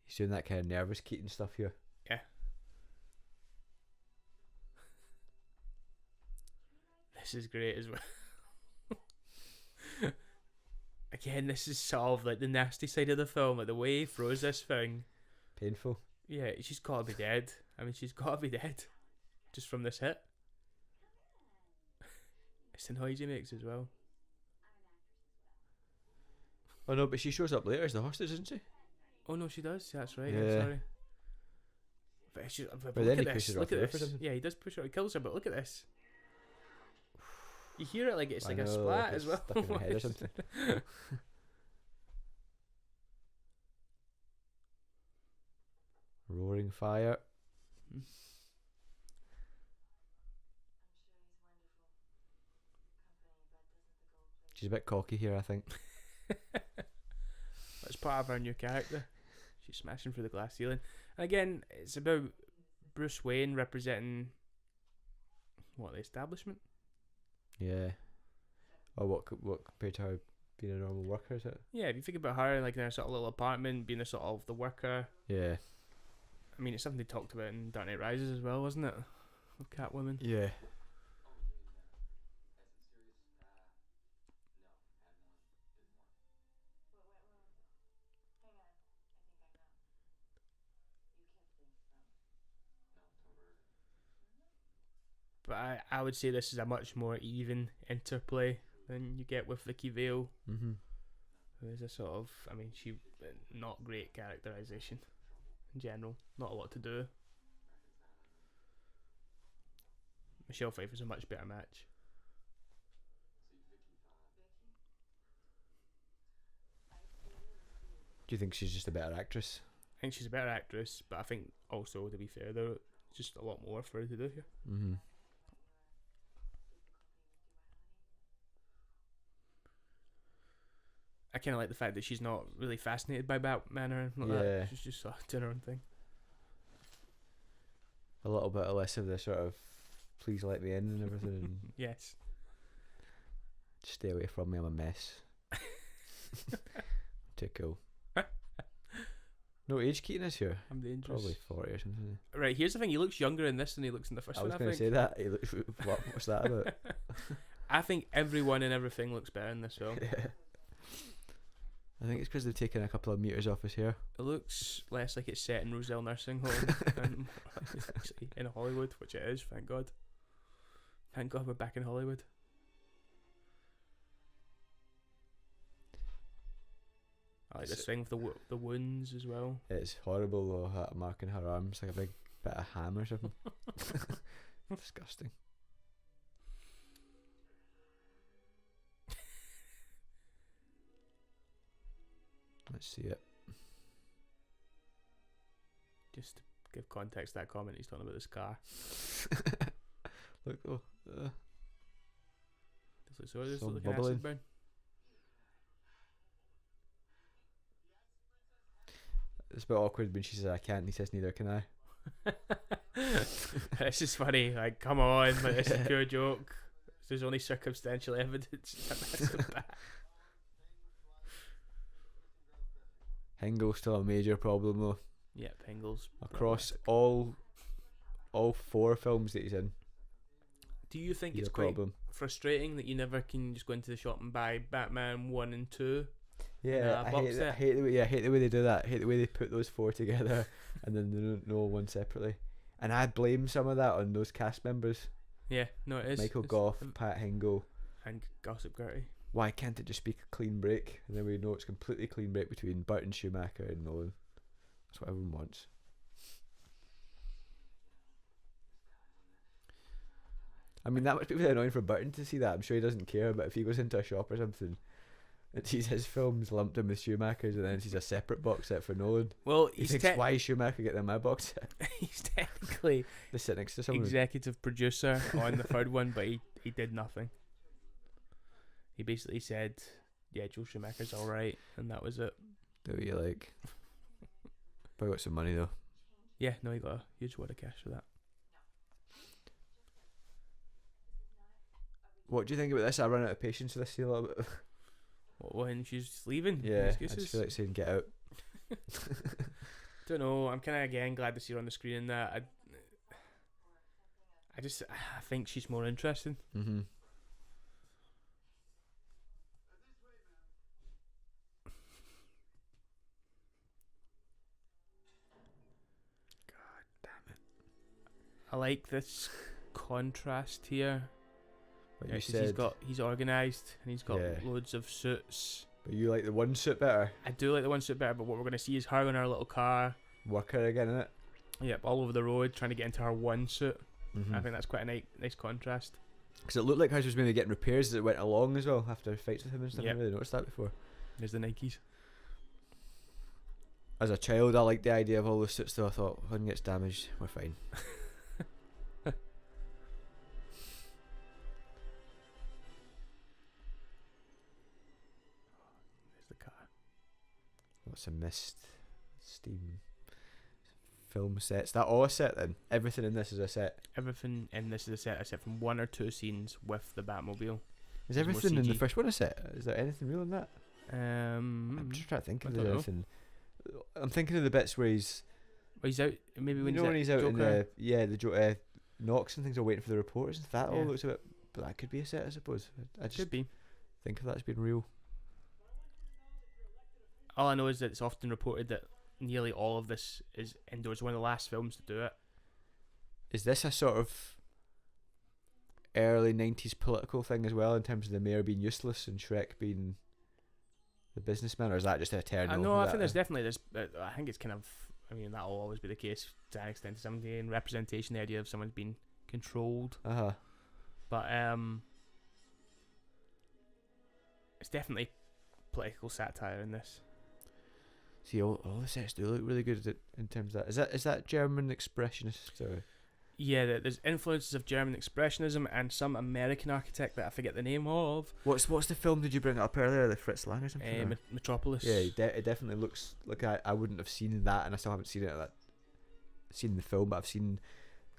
He's doing that kind of nervous Keaton stuff here. Yeah. This is great as well. Again, this is sort of like the nasty side of the film, like the way he throws this thing. Painful. Yeah, she's gotta be dead. I mean, she's gotta be dead. Just from this hit. It's the noise he makes as well. Oh no, but she shows up later as the hostage, isn't she? Oh no, she does. That's right. Yeah. I'm sorry. But then look he at pushes this. her Look off at the roof or this. something. Yeah, he does push her. He kills her, but look at this. You hear it like it's like a Like splat it's as well. stuck in her head or something. Roaring fire. She's a bit cocky here, I think. That's part of her new character. She's smashing through the glass ceiling. And again, it's about Bruce Wayne representing the establishment. Yeah. Oh, what compared to her being a normal worker, is it? Yeah, if you think about her like in her sort of little apartment, being a sort of the worker. Yeah. I mean, it's something they talked about in Dark Knight Rises as well, wasn't it? With Catwoman. Yeah. But I would say this is a much more even interplay than you get with Vicky Vale, There's a sort of, I mean, she not great characterization in general. Not a lot to do. Michelle Pfeiffer's a much better match. Do you think she's just a better actress? I think she's a better actress, but I think also, to be fair, there's just a lot more for her to do here. Mm-hmm. I kind of like the fact that she's not really fascinated by Batman or anything like that. She's just doing her own thing. A little bit less of the sort of please let me in and everything. And yes. Just stay away from me, I'm a mess. Too cool. No age Keaton is here. I'm dangerous. Probably 40 or something. Right, here's the thing. He looks younger in this than he looks in the first one, I think. I was going to say that. He looks, what's that about? I think everyone and everything looks better in this film. Yeah. I think it's because they've taken a couple of meters off his hair. It looks less like it's set in Roselle Nursing Home and actually in Hollywood, which it is, thank God. Thank God we're back in Hollywood. I like this thing with the wounds as well. It's horrible though, that mark in her arms, like a big bit of ham or something. Disgusting. Let's see it. Just to give context to that comment, he's talking about this car. Look though. Does it Some look like an bubbling. acid burn? It's a bit awkward when she says I can't and he says neither can I. This is funny, like come on, like, it's a pure joke. There's only circumstantial evidence that that's a bad. Hingle's still a major problem though. Yep, Hingle's Across all 4 films that he's in. Do you think He's it's a quite problem. frustrating that you never can just go into the shop and buy Batman 1 and 2? Yeah, I hate the way they do that. I hate the way they put those 4 together and then they don't know one separately. And I blame some of that on those cast members. Yeah, no, it is. Michael Gough, Pat Hingle, and Gossip Gertie. Why can't it just be a clean break? And then we know it's completely clean break between Burton, Schumacher and Nolan. That's what everyone wants. I mean, that must be really annoying for Burton to see that. I'm sure he doesn't care, but if he goes into a shop or something and sees his films lumped in with Schumacher's and then sees a separate box set for Nolan, well, he thinks, why is Schumacher getting my box set? He's technically they sit next to someone. Executive producer on the third one, but he did nothing. He basically said, yeah, Joel Schumacher's alright, and that was it. Do you like? Probably got some money though. Yeah, no, he got a huge wad of cash for that. What do you think about this? I run out of patience for this a little bit. When she's leaving? Yeah, I just feel like saying get out. Don't know. I'm kind of again glad to see her on the screen and that. I think she's more interesting. Mm-hmm. God damn it! I like this contrast here. But Yeah, you 'cause said he's organised and he's got Yeah. loads of suits. But you like the one suit better. I do like the one suit better, but what we're going to see is her in her little car. Worker again, innit? Yep, all over the road trying to get into her one suit. Mm-hmm. I think that's quite a nice contrast. Because it looked like hers was maybe getting repairs as it went along as well after fights with him and stuff. Yep. I really noticed that before. There's the Nikes. As a child, I liked the idea of all those suits though. I thought, if one gets damaged, we're fine. There's the car. Lots of mist, steam, film sets. That all a set then? Everything in this is a set? Everything in this is a set except from 1 or 2 scenes with the Batmobile. Is There's more everything in the CG. first one a set? Is there anything real in that? I'm just trying to think I if don't there's know. anything. I'm thinking of the bits where he's... Well, he's out. Maybe when when he's out in Joker. the Knox and things are waiting for the reporters. That all Yeah. looks a bit... But that could be a set, I suppose. I just Could be. think of that as being real. All I know is that it's often reported that nearly all of this is indoors. One of the last films to do it. Is this a sort of early 90s political thing as well, in terms of the mayor being useless and Shrek being the businessman, or is that just eternal? No, I think there's definitely this. I think it's kind of. I mean, that'll always be the case to an extent to some degree in representation. The idea of someone's being controlled. But it's definitely political satire in this. See, all the sets do look really good in terms of that. Is that German expressionist? Or? Yeah, there's influences of German expressionism and some American architect that I forget the name of. What's the film did you bring up earlier? The Fritz Lang or something? Metropolis. Yeah, it definitely looks like I wouldn't have seen that, and I still haven't seen it. Seen the film, but I've seen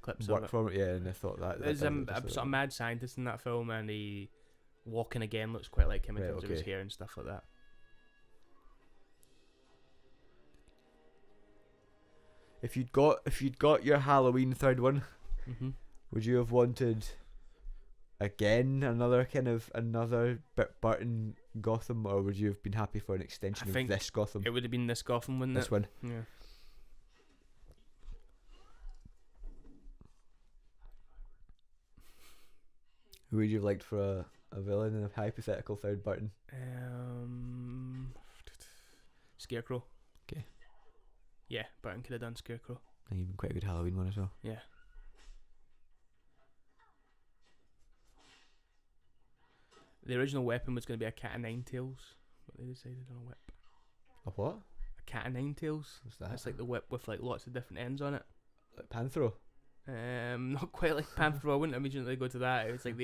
clips work of it. from it. Yeah, and I thought that there's a sort of mad scientist in that film, and he walking again looks quite like him in terms of his hair and stuff like that. If you'd got your Halloween third one, would you have wanted again another Burton Gotham, or would you have been happy for an extension of this Gotham? It would have been this Gotham, wouldn't it? This one. Yeah. Who would you have liked for a villain in a hypothetical third Burton? Scarecrow. Okay. Yeah, Burton could have done Scarecrow. And even quite a good Halloween one as well. Yeah. The original weapon was going to be a cat of nine tails, but they decided on a whip. A what? A cat of nine tails. What's that? It's like the whip with like lots of different ends on it. Like Panthro? Not quite like Panthro. I wouldn't immediately go to that. It's like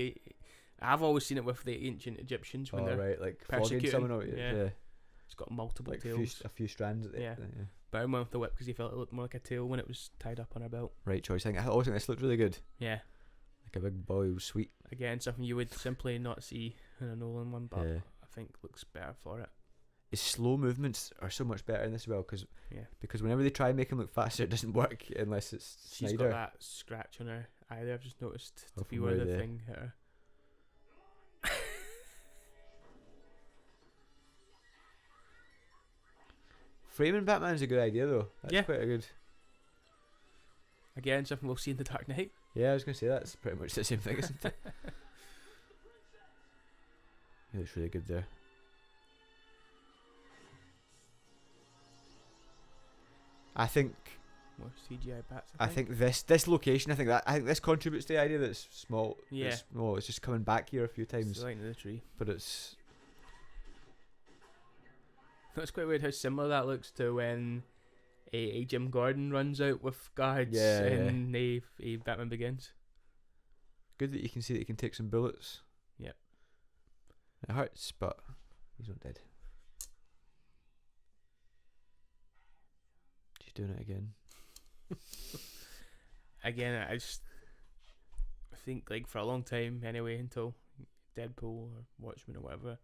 I've always seen it with the ancient Egyptians when they're like flogging someone. Yeah. It's got multiple tails. A few strands at the end. Yeah. But I went with the whip because he felt it looked more like a tail when it was tied up on her belt. Right choice. I always think this looked really good. Yeah. Like a big boy who's sweet. Again, something you would simply not see in a Nolan one, but I think looks better for it. His slow movements are so much better in this as well, because whenever they try and make him look faster, it doesn't work unless it's Snyder. She's got that scratch on her eye there, I've just noticed, to be where the thing hit her. Framing Batman's a good idea though. That's quite a good. Again, something we'll see in The Dark Knight. Yeah, I was going to say that's pretty much the same thing, isn't it? He looks really good there. I think more CGI bats. I think this location. I think this contributes to the idea that it's small. Yeah. It's just coming back here a few times. It's right in the tree. But it's. That's quite weird how similar that looks to when a Jim Gordon runs out with guards in a Batman Begins. Good that you can see that he can take some bullets. Yep. It hurts, but he's not dead. She's doing it again. Again, I think like for a long time anyway, until Deadpool or Watchmen or whatever,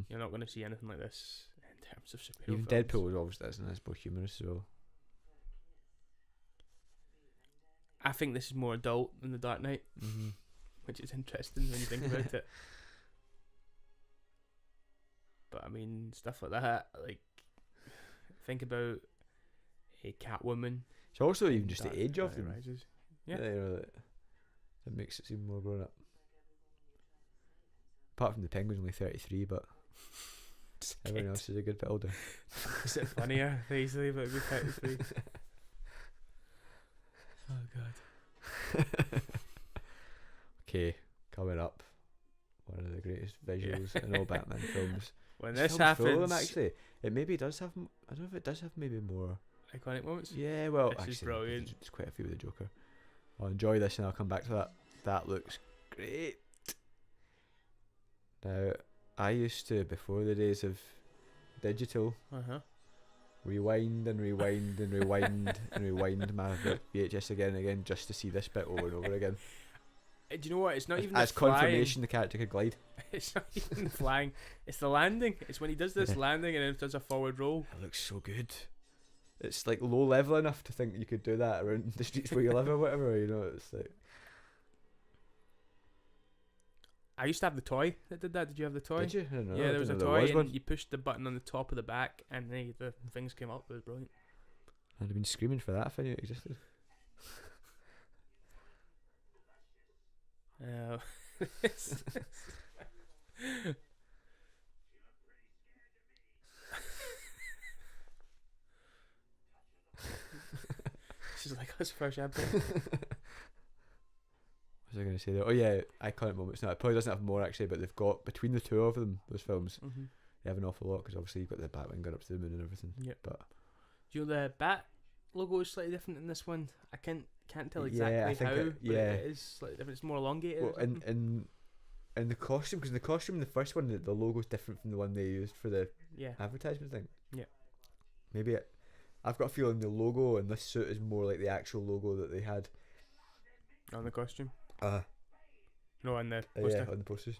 you're not going to see anything like this in terms of superhero Even films. Deadpool was obviously that's nice, but humorous as well. I think this is more adult than The Dark Knight, which is interesting when you think about it. But I mean, stuff like that, like think about a Catwoman. It's also even just the age of them. Rises. Yeah. That makes it seem more grown up. Apart from the Penguin's only 33, but everyone else is a good bit older. Is it funnier? Easily about be 33. Oh god. Okay, coming up, one of the greatest visuals in all Batman films. When this happens, actually, it maybe does have. I don't know if it does have maybe more iconic moments. Yeah, well, this is brilliant. There's quite a few with the Joker. I'll enjoy this and I'll come back to that. That looks great. Now, I used to, before the days of digital, rewind and rewind and rewind and rewind my VHS again and again just to see this bit over and over again. Do you know what? It's not even as the flying. confirmation the character could glide. It's not even the flying. It's the landing. It's when he does this landing and then does a forward roll. It looks so good. It's like low level enough to think you could do that around the streets where you live or whatever. You know, it's like. I used to have the toy that did that. Did you have the toy? Did you? I don't know. Yeah, there was a toy, and you pushed the button on the top of the back, and then the things came up. It was brilliant. I'd have been screaming for that if I knew it existed. That's foreshadowing. What was I going to say there? Oh yeah, iconic moments. No, it probably doesn't have more actually, but they've got, between the two of them, those films, they have an awful lot, because obviously you've got the Batman going up to the moon and everything. Yep. But do you know the Bat logo is slightly different in this one? I can't tell exactly I think how, it is slightly different. It's more elongated. Well, in the costume, because in the costume in the first one, the logo's different from the one they used for the advertisement thing. Yeah. Maybe I've got a feeling the logo in this suit is more like the actual logo that they had on the costume. No, on the poster. Yeah, on the posters.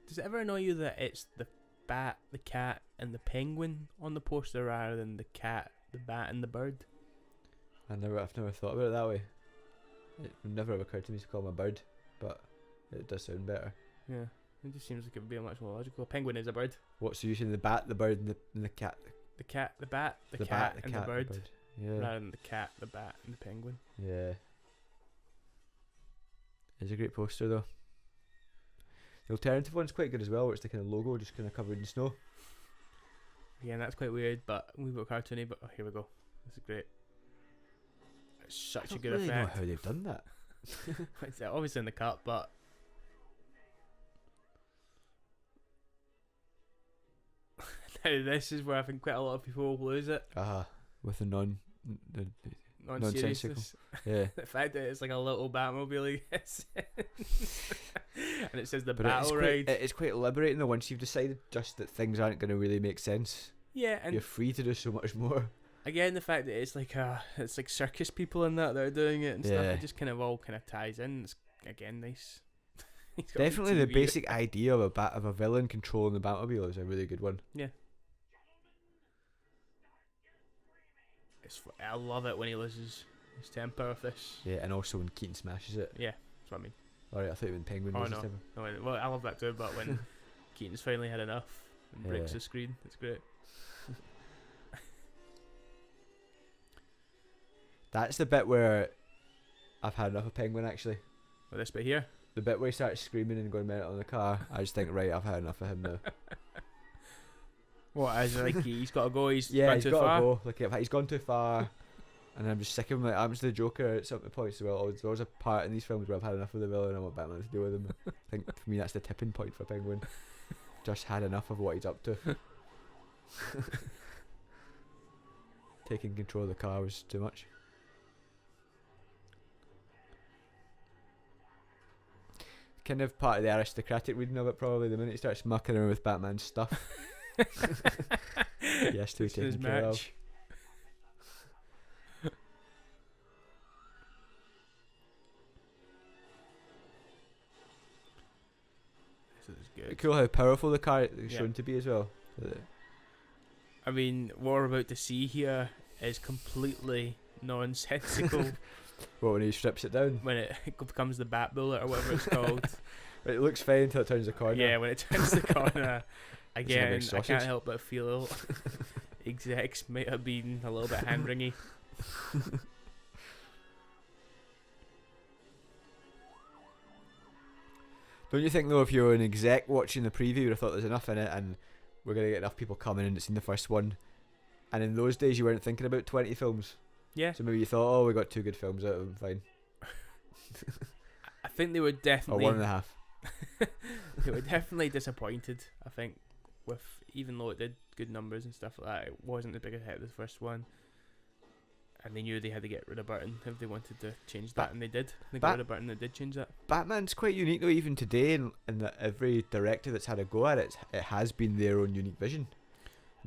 Does it ever annoy you that it's the bat, the cat, and the penguin on the poster rather than the cat, the bat, and the bird? I've never thought about it that way. It never occurred to me to call him a bird, but it does sound better. Yeah, it just seems like it would be much more logical. A penguin is a bird. What's the use in the bat, the bird, and the cat? The cat, the bat, the cat, and the bird. Yeah. Rather than the cat, the bat, and the penguin. Yeah. It's a great poster though. The alternative one's quite good as well, where it's the kind of logo just kind of covered in snow. Yeah, that's quite weird, but we've got cartoony. But here we go. This is great. It's such a good effect. I don't really know effect. how they've done that. It's obviously in the cut, but now this is where I think quite a lot of people lose it. With the Non-seriousness. Yeah. The fact that it's like a little Batmobile, and it says the But battle ride. It's quite liberating though, once you've decided just that things aren't going to really make sense. Yeah, and you're free to do so much more. Again, the fact that it's like circus people and that are doing it and stuff, it just kind of all kind of ties in. It's again nice. Definitely the basic idea of a villain controlling the Batmobile is a really good one. Yeah. I love it when he loses his temper with this. Yeah, and also when Keaton smashes it. Yeah, that's what I mean. Alright, I thought when Penguin loses his temper. No, well, I love that too, but when Keaton's finally had enough and breaks the screen, it's great. That's the bit where I've had enough of Penguin actually. Well, this bit here? The bit where he starts screaming and going mental in the car, I just think, right, I've had enough of him now. What, as like he's got to go, he's yeah, gone he's too got far? to go. Like, he's gone too far. And I'm just sick of him. Like, I'm just the Joker at some points as well. There's always a part in these films where I've had enough of the villain and I want Batman to deal with him. I think for me that's the tipping point for Penguin. Just had enough of what he's up to. Taking control of the car was too much. Kind of part of the aristocratic reading of it, probably the minute he starts mucking around with Batman's stuff. Yes, to be taken care of. This is good. Cool how powerful the car is shown to be as well. I mean, what we're about to see here is completely nonsensical. What, when he strips it down? When it becomes the Bat Bullet or whatever it's called. It looks fine until it turns the corner. Yeah, when it turns the corner, again, I can't help but feel execs might have been a little bit hand-wringy. Don't you think though, if you're an exec watching the preview, you would have thought there's enough in it and we're going to get enough people coming in to see the first one, and in those days you weren't thinking about 20 films? Yeah. So maybe you thought, oh, we got 2 good films out of them, fine. I think they were definitely... Or 1.5. They were definitely disappointed, I think, with, even though it did good numbers and stuff like that, it wasn't as big a hit as the first one. And they knew they had to get rid of Burton if they wanted to change that, and they did. They got rid of Burton, they did change that. Batman's quite unique though, even today, in that every director that's had a go at it, it has been their own unique vision.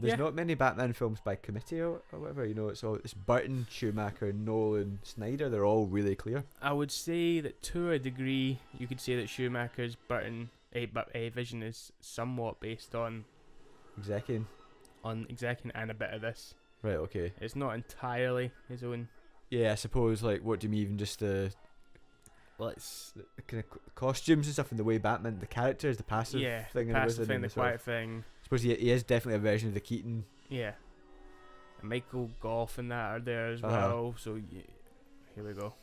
There's not many Batman films by committee or whatever, you know. It's Burton, Schumacher, Nolan, Snyder. They're all really clear. I would say that to a degree, you could say that Schumacher's Burton vision is somewhat based on executing and a bit of this. Right. Okay. It's not entirely his own. Yeah, I suppose. Like, what do you mean? Even just the kind of costumes and stuff, and the way Batman, the characters, the passive thing, the quiet thing. I suppose he is definitely a version of the Keaton. Yeah. And Michael Goff and that are there as well. So here we go.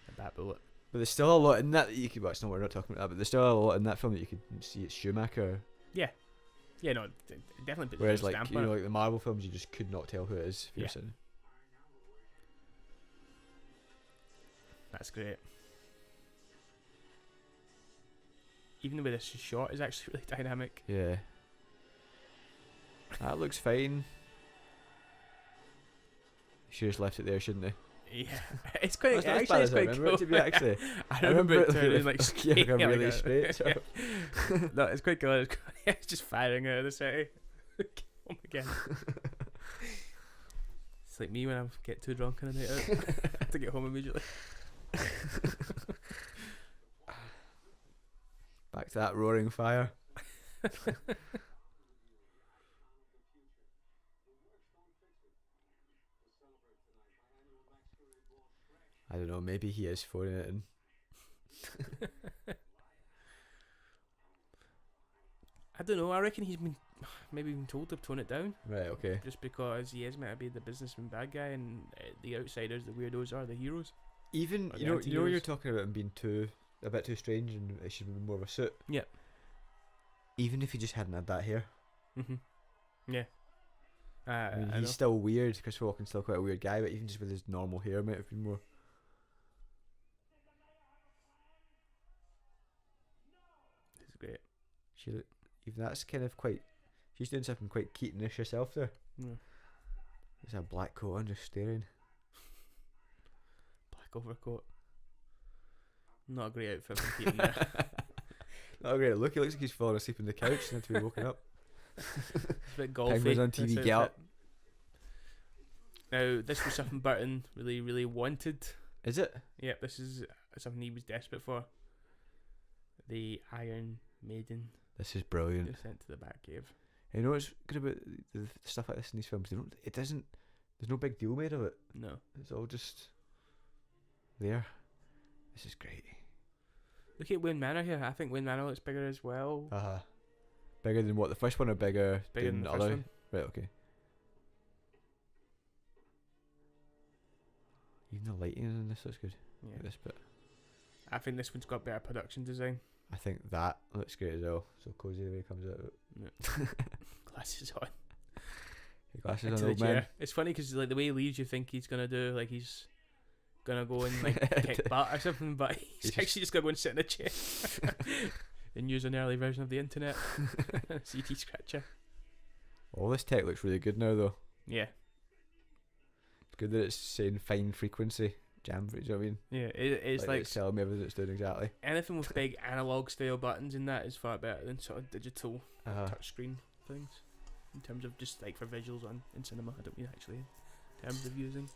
A Bat Bullet. But there's still a lot in that you could. Well, it's not. We're not talking about that. But there's still a lot in that film that you could see. It's Schumacher. Yeah, no, definitely. Put Whereas a like stamp you on know, it. like the Marvel films, you just could not tell who it is. If Yeah. you're sitting. That's great. Even the way this is shot is actually really dynamic. Yeah. That looks fine. Should have just left it there, shouldn't they? Yeah, it's quite. That's not as Actually, bad it's as I quite remember cool. it to be actually. I remember it turning looking like yeah, like a really straight. So. No, it's quite cool. It's just firing out of the city. Oh my god. It's like me when I get too drunk on a night out. I have to get home immediately. Back to that roaring fire. I don't know, maybe he is phoning it in. I don't know. I reckon he's been maybe been told to tone it down. Right, okay. Just because he is meant to be the businessman bad guy, and the outsiders, the weirdos, are the heroes. Even Or you the know anti-heroes. you're talking about him being a bit too strange and it should be more of a suit. Yeah. Even if he just hadn't had that hair. Yeah. I mean, I he's know. still weird. Christopher Walken's still quite a weird guy, but even just with his normal hair, might have been more. This is great. Even that's kind of quite. She's doing something quite Keatonish herself there. Yeah. There's a black coat on, just staring. Black overcoat. Not a great outfit from Keaton there. Not a great look. He looks like he's fallen asleep on the couch and had to be woken up. It's a bit golfy. Penguins on TV, this get outfit. up. Now, this was something Burton really, really wanted. Is it? Yep, this is something he was desperate for. The Iron Maiden This is brilliant. descent to the Batcave. You know what's good about the stuff like this in these films? There's no big deal made of it. No. It's all just there. This is great. Look at Wayne Manor here. I think Wayne Manor looks bigger as well. Bigger than what? The first one or bigger, Bigger than the first other? one. Right, okay. Even the lighting in this looks good. Yeah. Like this bit. I think this one's got better production design. I think that looks great as well. So cozy the way it comes out of it. Yeah. Glasses on. Your glasses Into on, the old chair. man. It's funny because like the way he leaves, you think he's gonna do like he's gonna go and like kick butt or something, but he's actually just gonna go and sit in a chair and use an early version of the internet. CT scratcher. All this tech looks really good now, though. Yeah. It's good that it's saying fine frequency jam. Do you know what I mean? Yeah. It's like it's telling me everything it's doing exactly. anything with big analog style buttons in that is far better than sort of digital touchscreen things. In terms of just like for visuals in cinema, I don't mean actually in terms of using.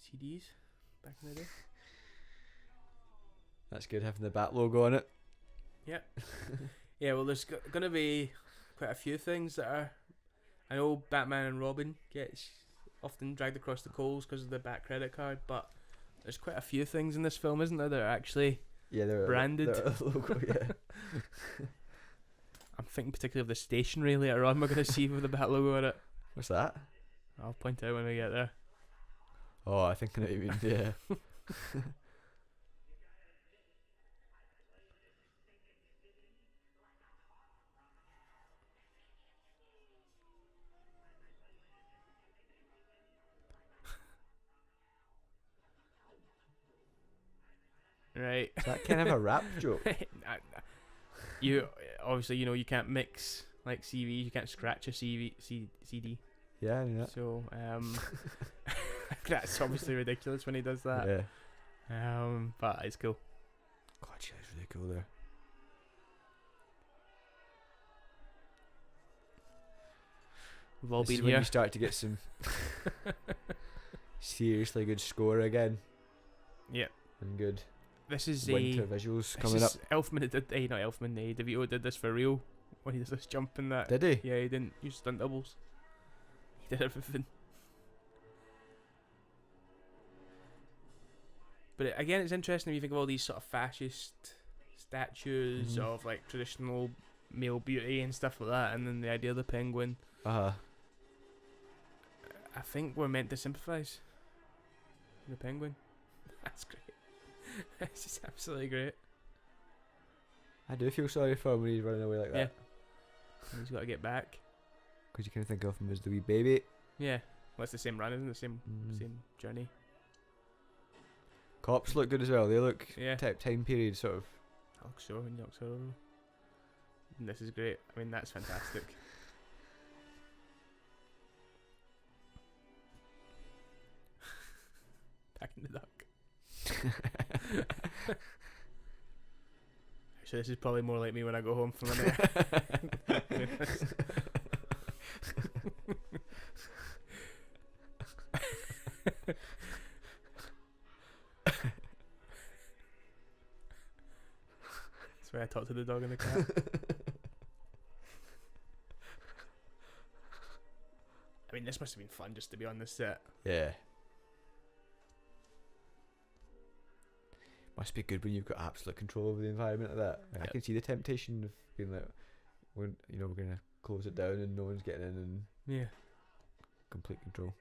CDs back in the day. That's good having the Bat logo on it. Yep. Yeah, well, there's gonna be quite a few things that are. I know Batman and Robin gets often dragged across the coals because of the Bat credit card, but there's quite a few things in this film, isn't there, that are actually They're branded. They're a logo, yeah. I'm thinking particularly of the stationery later on. We're gonna see with the Bat logo on it. What's that? I'll point out when we get there. Oh, I think I know what you mean. Yeah. Right. Is that kind of a rap joke? You obviously you can't mix like CVs. You can't scratch a CD. Yeah, I knew that. So that's obviously ridiculous when he does that. Yeah. But it's cool. God, she looks really cool there. We've all This is been when here. you start to get some seriously good score again. Yep. And good This is winter visuals this coming is up. Elfman did not Elfman. DeVito did this for real when he does this jump in that. Did he? Yeah, he didn't use stunt doubles. He did everything. But again, it's interesting when you think of all these sort of fascist statues of like traditional male beauty and stuff like that, and then the idea of the penguin. I think we're meant to sympathise with the penguin. That's great. It's just absolutely great. I do feel sorry for him when he's running away like that. Yeah. And he's got to get back. Because you kind of think of him as the wee baby. Yeah. Well, it's the same run, isn't it? Same journey. Cops look good as well. They look Yeah. type time period sort of. And this is great. I mean, that's fantastic. Back in the duck. Actually, this is probably more like me when I go home from the night. That's where I talk to the dog and the cat. I mean, this must have been fun just to be on this set. Yeah. Must be good when you've got absolute control over the environment like that. Like, I can see the temptation of being like, when we're gonna close it down and no one's getting in and complete control.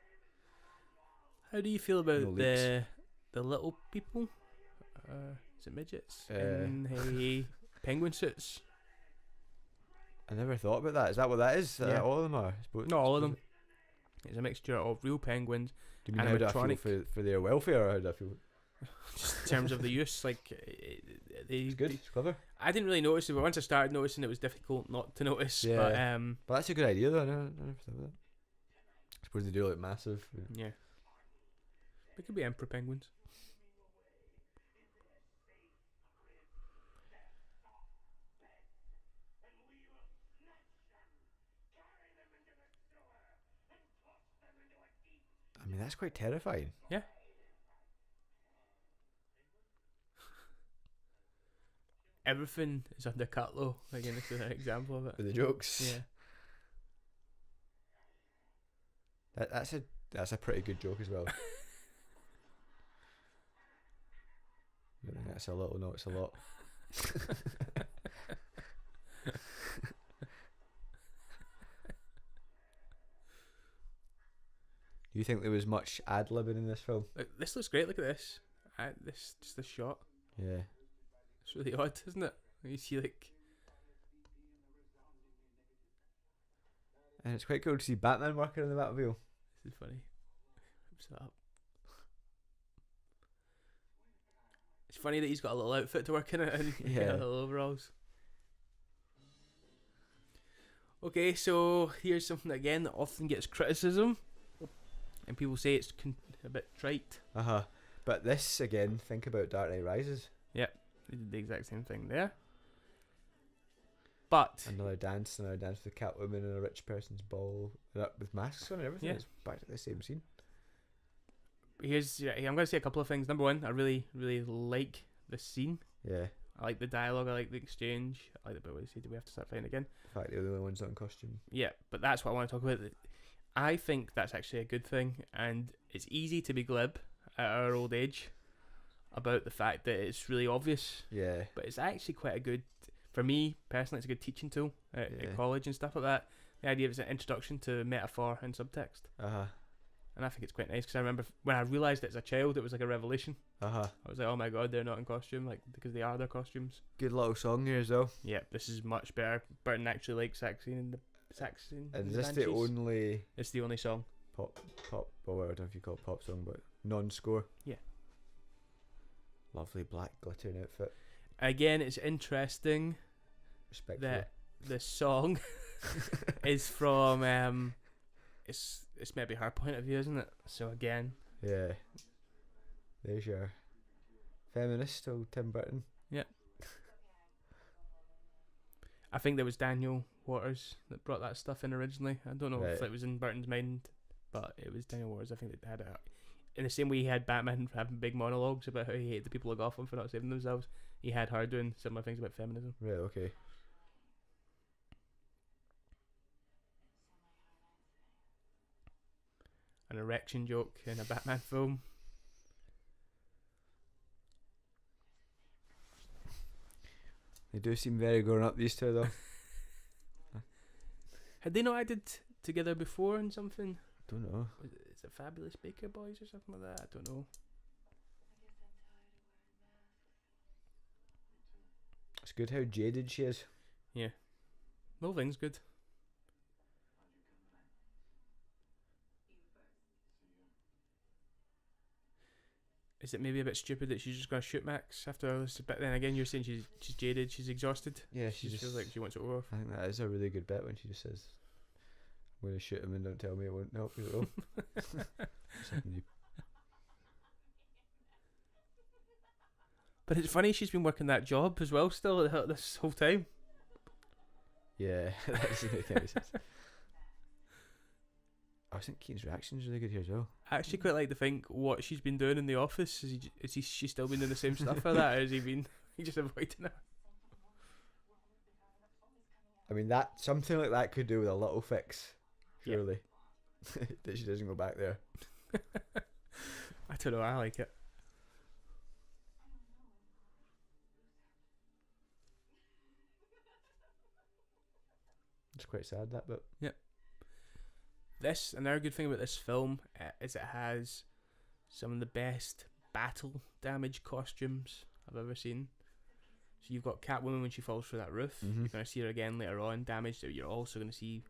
How do you feel about No the little people? Is it midgets in penguin suits? I never thought about that. Is that what that is? All of them are. I suppose. Not all of them. It's a mixture of real penguins. Do you mean how do I feel for their welfare, or how do I feel? Just in terms of the use, like It's good. It's clever. I didn't really notice it, but once I started noticing, it was difficult not to notice. Yeah. But that's a good idea, though. I never thought of that. I suppose they do look massive. Yeah. They could be emperor penguins. I mean, that's quite terrifying. Yeah. Everything is undercut though. Again, this is an example of it. For the jokes. Yeah. That's a pretty good joke as well. I don't think that's a little. No, it's a lot. Do you think there was much ad-libbing in this film? This looks great. Look at this. Just this shot. Yeah. It's really odd, isn't it? You see like. And it's quite cool to see Batman working on the Batmobile. This is funny. Rips it up. It's funny that he's got a little outfit to work in it and little overalls. Okay, so here's something that, again, that often gets criticism. And people say it's a bit trite. But this, again, think about Dark Knight Rises. Yep, they did the exact same thing there. But another dance with Catwoman and a rich person's ball, with masks on and everything. Yeah. It's back to the same scene. I'm going to say a couple of things. Number one, I really, really like the scene. Yeah. I like the dialogue. I like the exchange. I like the bit where they say, "Do we have to start fighting again?" The fact they're the only ones not in costume. Yeah, but that's what I want to talk about. I think that's actually a good thing, and it's easy to be glib at our old age about the fact that it's really obvious. Yeah. But it's actually quite a good, for me personally, it's a good teaching tool at college and stuff like that. The idea of it's an introduction to metaphor and subtext. And I think it's quite nice because I remember when I realised it as a child, it was like a revelation. I was like, oh my god, they're not in costume, like, because they are their costumes. Good little song here as well. Yeah, this is much better. Burton actually likes Saxon in the Saxon. And is this the only? It's the only song. Pop. Well, I don't know if you call it pop song, but non-score. Yeah. Lovely black glittering outfit. Again, it's interesting that the song is from it's maybe her point of view, isn't it? So again, yeah, there's your feminist old Tim Burton. Yeah. I think there was Daniel Waters that brought that stuff in originally. I don't know if it was in Burton's mind, but it was Daniel Waters. I think that had it in the same way he had Batman having big monologues about how he hated the people of Gotham for not saving themselves. He had her doing similar things about feminism. Right. Okay. An erection joke in a Batman film. They do seem very grown up, these two, though. Had they not acted together before in something? Don't know. Is it Fabulous Baker Boys or something like that? I don't know. It's good how jaded she is. Yeah. The whole thing's good. Is it maybe a bit stupid that she's just gonna shoot Max after all this? But then again, you're saying she's jaded, she's exhausted. Yeah, She just feels like she wants it over. I think that is a really good bit when she just says, "I'm going to shoot him and don't tell me it won't help you at all." But it's funny she's been working that job as well still this whole time. Yeah, that doesn't make any sense. I think Keaton's reaction is really good here as well. I actually quite like to think what she's been doing in the office. She still been doing the same stuff for that, or has he just avoiding her? I mean, that something like that could do with a little fix, surely. Yeah. That she doesn't go back there. I don't know, I like it. It's quite sad, that bit. Yep. Another good thing about this film is it has some of the best battle damage costumes I've ever seen. So you've got Catwoman when she falls through that roof. Mm-hmm. You're going to see her again later on damaged. You're also going to see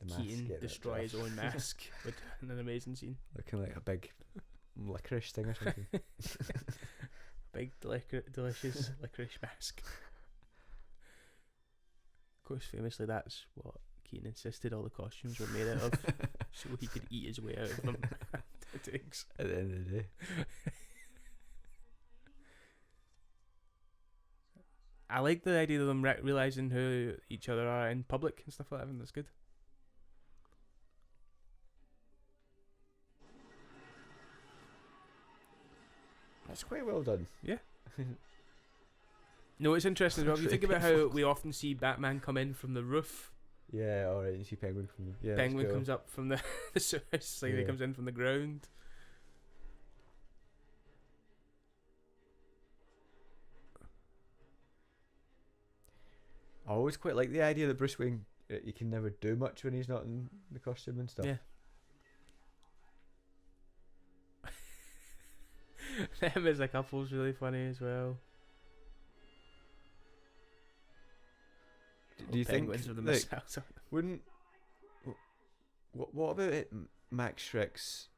Keaton destroy his own mask in an amazing scene. Looking like a big licorice thing or something. Big delicious licorice mask. Of course, famously, that's what Keaton insisted all the costumes were made out of, so he could eat his way out of them. At the end of the day. I like the idea of them realising who each other are in public and stuff like that. I think that's good. That's quite well done. Yeah. No, it's interesting as well. If you think about how we often see Batman come in from the roof. Yeah, alright, you see Penguin from the... Yeah, Penguin comes up from the sewers, like he comes in from the ground. I always quite like the idea that Bruce Wayne, he can never do much when he's not in the costume and stuff. Yeah. Them as a couple's really funny as well. Do you think wouldn't what about it, Max Shrek's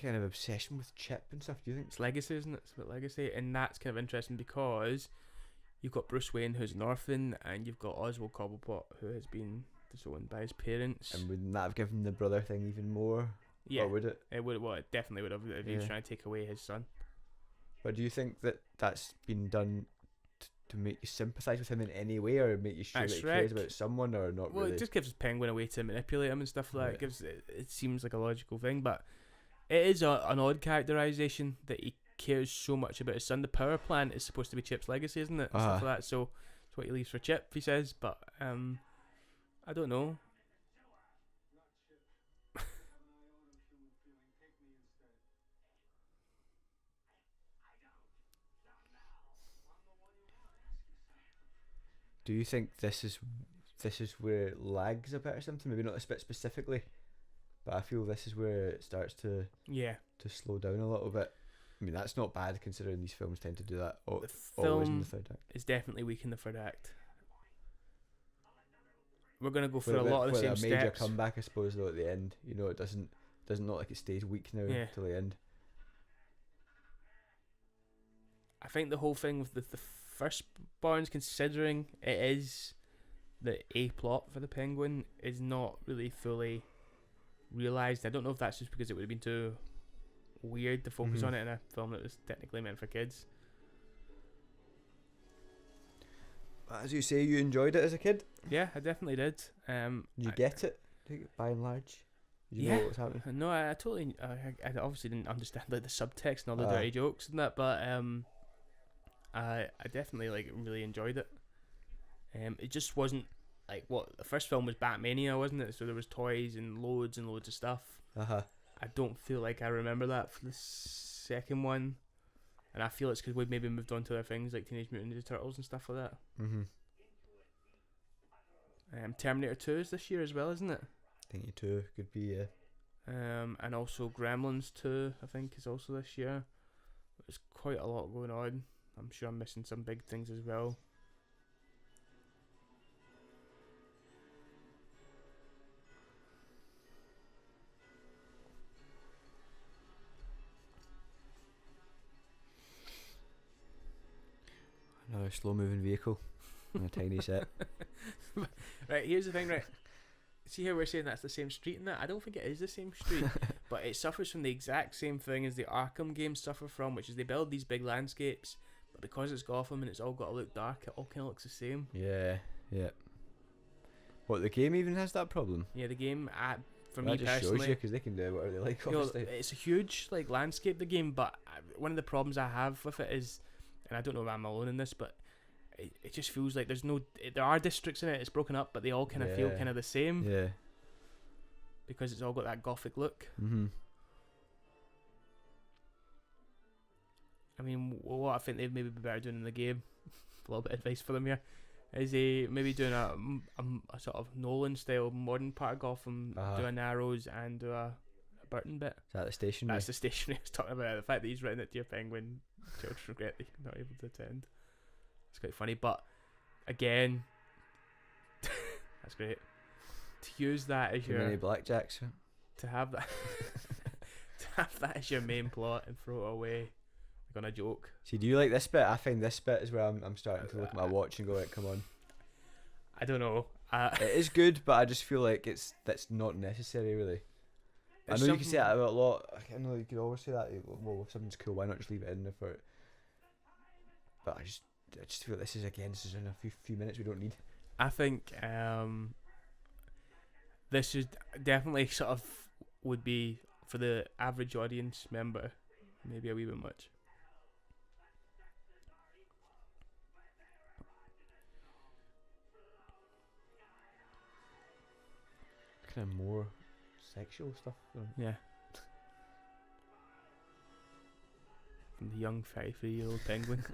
kind of obsession with Chip and stuff? Do you think it's legacy, isn't it? It's about legacy, and that's kind of interesting because you've got Bruce Wayne, who's an orphan, and you've got Oswald Cobblepot, who has been disowned by his parents. And wouldn't that have given the brother thing even more? Yeah, or would it? It would. Well, it definitely would have if he was trying to take away his son. But do you think that that's been done to make you sympathise with him in any way, or make you sure that he cares about someone, or not? Well, really? It just gives Penguin a way to manipulate him and stuff like that. It seems like a logical thing, but it is an odd characterisation that he cares so much about his son. The power plant is supposed to be Chip's legacy, isn't it? Stuff like that. So it's what he leaves for Chip, he says. But I don't know. Do you think this is where it lags a bit or something? Maybe not this bit specifically, but I feel this is where it starts to slow down a little bit. I mean, that's not bad considering these films tend to do that always in the third act. It's definitely weak in the third act. We're gonna go through a lot of the same steps. A major comeback, I suppose, though at the end. You know, it doesn't look like it stays weak now till the end. I think the whole thing with the Firstborns, considering it is the A plot for the Penguin, is not really fully realised. I don't know if that's just because it would have been too weird to focus on it in a film that was technically meant for kids. As you say, you enjoyed it as a kid? Yeah, I definitely did. You get it, by and large? Did you know what was happening? No, I totally... I obviously didn't understand like the subtext and all the dirty jokes and that, but I definitely really enjoyed it. It just wasn't like what the first film was. Batmania, wasn't it? So there was toys and loads of stuff. I don't feel like I remember that for the second one. and I feel it's because we've maybe moved on to other things like Teenage Mutant Ninja Turtles and stuff like that. Terminator 2 is this year as well, isn't it? I think you 2 could be, yeah. And also Gremlins 2, I think, is also this year. There's quite a lot going on. I'm sure I'm missing some big things as well. Another slow moving vehicle on a tiny set. Right, here's the thing, right? See how we're saying that's the same street and that? I don't think it is the same street, but it suffers from the exact same thing as the Arkham games suffer from, which is they build these big landscapes, but because it's Gotham and it's all got to look dark, it all kind of looks the same. Yeah, yeah. What, the game even has that problem? Yeah, the game, for That me just personally, shows you, because they can do whatever they like, obviously. it's a huge like landscape, the game, but one of the problems I have with it is, and I don't know if I'm alone in this, but it just feels like there are districts in it, it's broken up, but they all kind of feel kind of the same. Yeah. Because it's all got that gothic look. I mean, what I think they'd maybe be better doing in the game, a little bit of advice for them here, is maybe doing a sort of Nolan style modern part of Gotham, doing arrows and do a Burton bit. Is that the stationery? That's the stationery I was talking about. The fact that he's written it to your Penguin, children regret that you're not able to attend. It's quite funny, but again, that's great. To use that as Too many blackjacks. To have that as your main plot and throw it away like on a joke. See, do you like this bit? I find this bit is where I'm starting to look at my watch and go, right, come on. I don't know. It is good, but I just feel like that's not necessary, really. I know you can say that about a lot. I know you could always say that. Well, if something's cool, why not just leave it in there for it? But I just feel this is in a few minutes we don't need. I think this is definitely sort of would be for the average audience member maybe a wee bit much. Kind of more sexual stuff. Yeah. From the young 33-year-old Penguin.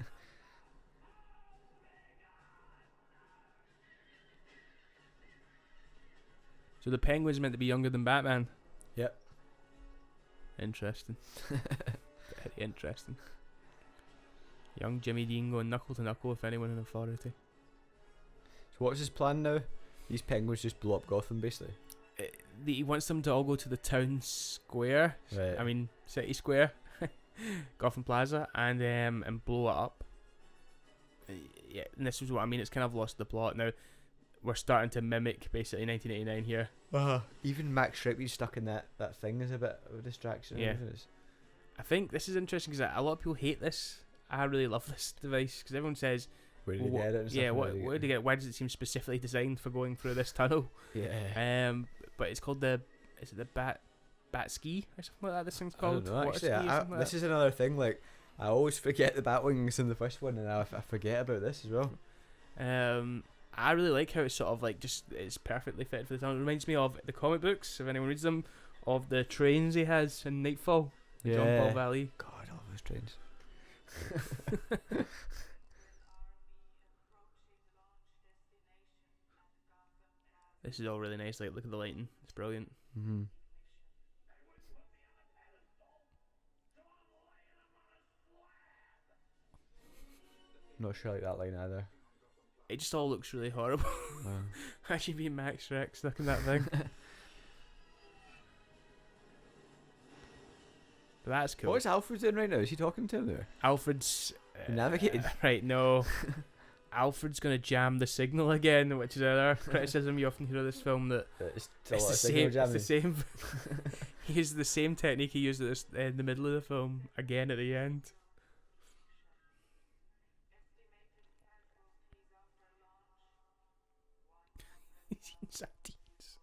So the Penguin's meant to be younger than Batman. Yep. Interesting. Very interesting. Young Jimmy Dean going knuckle to knuckle with anyone in authority. So what's his plan now? These penguins just blow up Gotham, basically. He wants them to all go to the town square. Right. I mean, city square, Gotham Plaza, and blow it up. Yeah, and this is what I mean. It's kind of lost the plot now. We're starting to mimic basically 1989 here. Even Max Shrek being stuck in that thing is a bit of a distraction. Yeah. I think this is interesting because a lot of people hate this. I really love this device because everyone says, where did they get it? And yeah, where did they get it? Why does it seem specifically designed for going through this tunnel? Yeah. But it's called the bat ski or something like that. This thing's called. I don't know, actually, this is another thing. Like, I always forget the bat wings in the first one, and I forget about this as well. I really like how it's sort of like it's perfectly fit for the tunnel. It reminds me of the comic books, if anyone reads them, of the trains he has in Nightfall. Yeah. John Paul Valley. God, all those trains. This is all really nice. Like, look at the lighting; it's brilliant. Not sure I like that line either. It just all looks really horrible. Actually, being Max Shrek stuck in that thing. But that's cool. What is Alfred doing right now? Is he talking to him there? Alfred's navigating. Right, no. Alfred's gonna jam the signal again, which is another criticism you often hear of this film. That it's the same. It's the same. He uses the same technique he used in the middle of the film again at the end. He's eating sardines.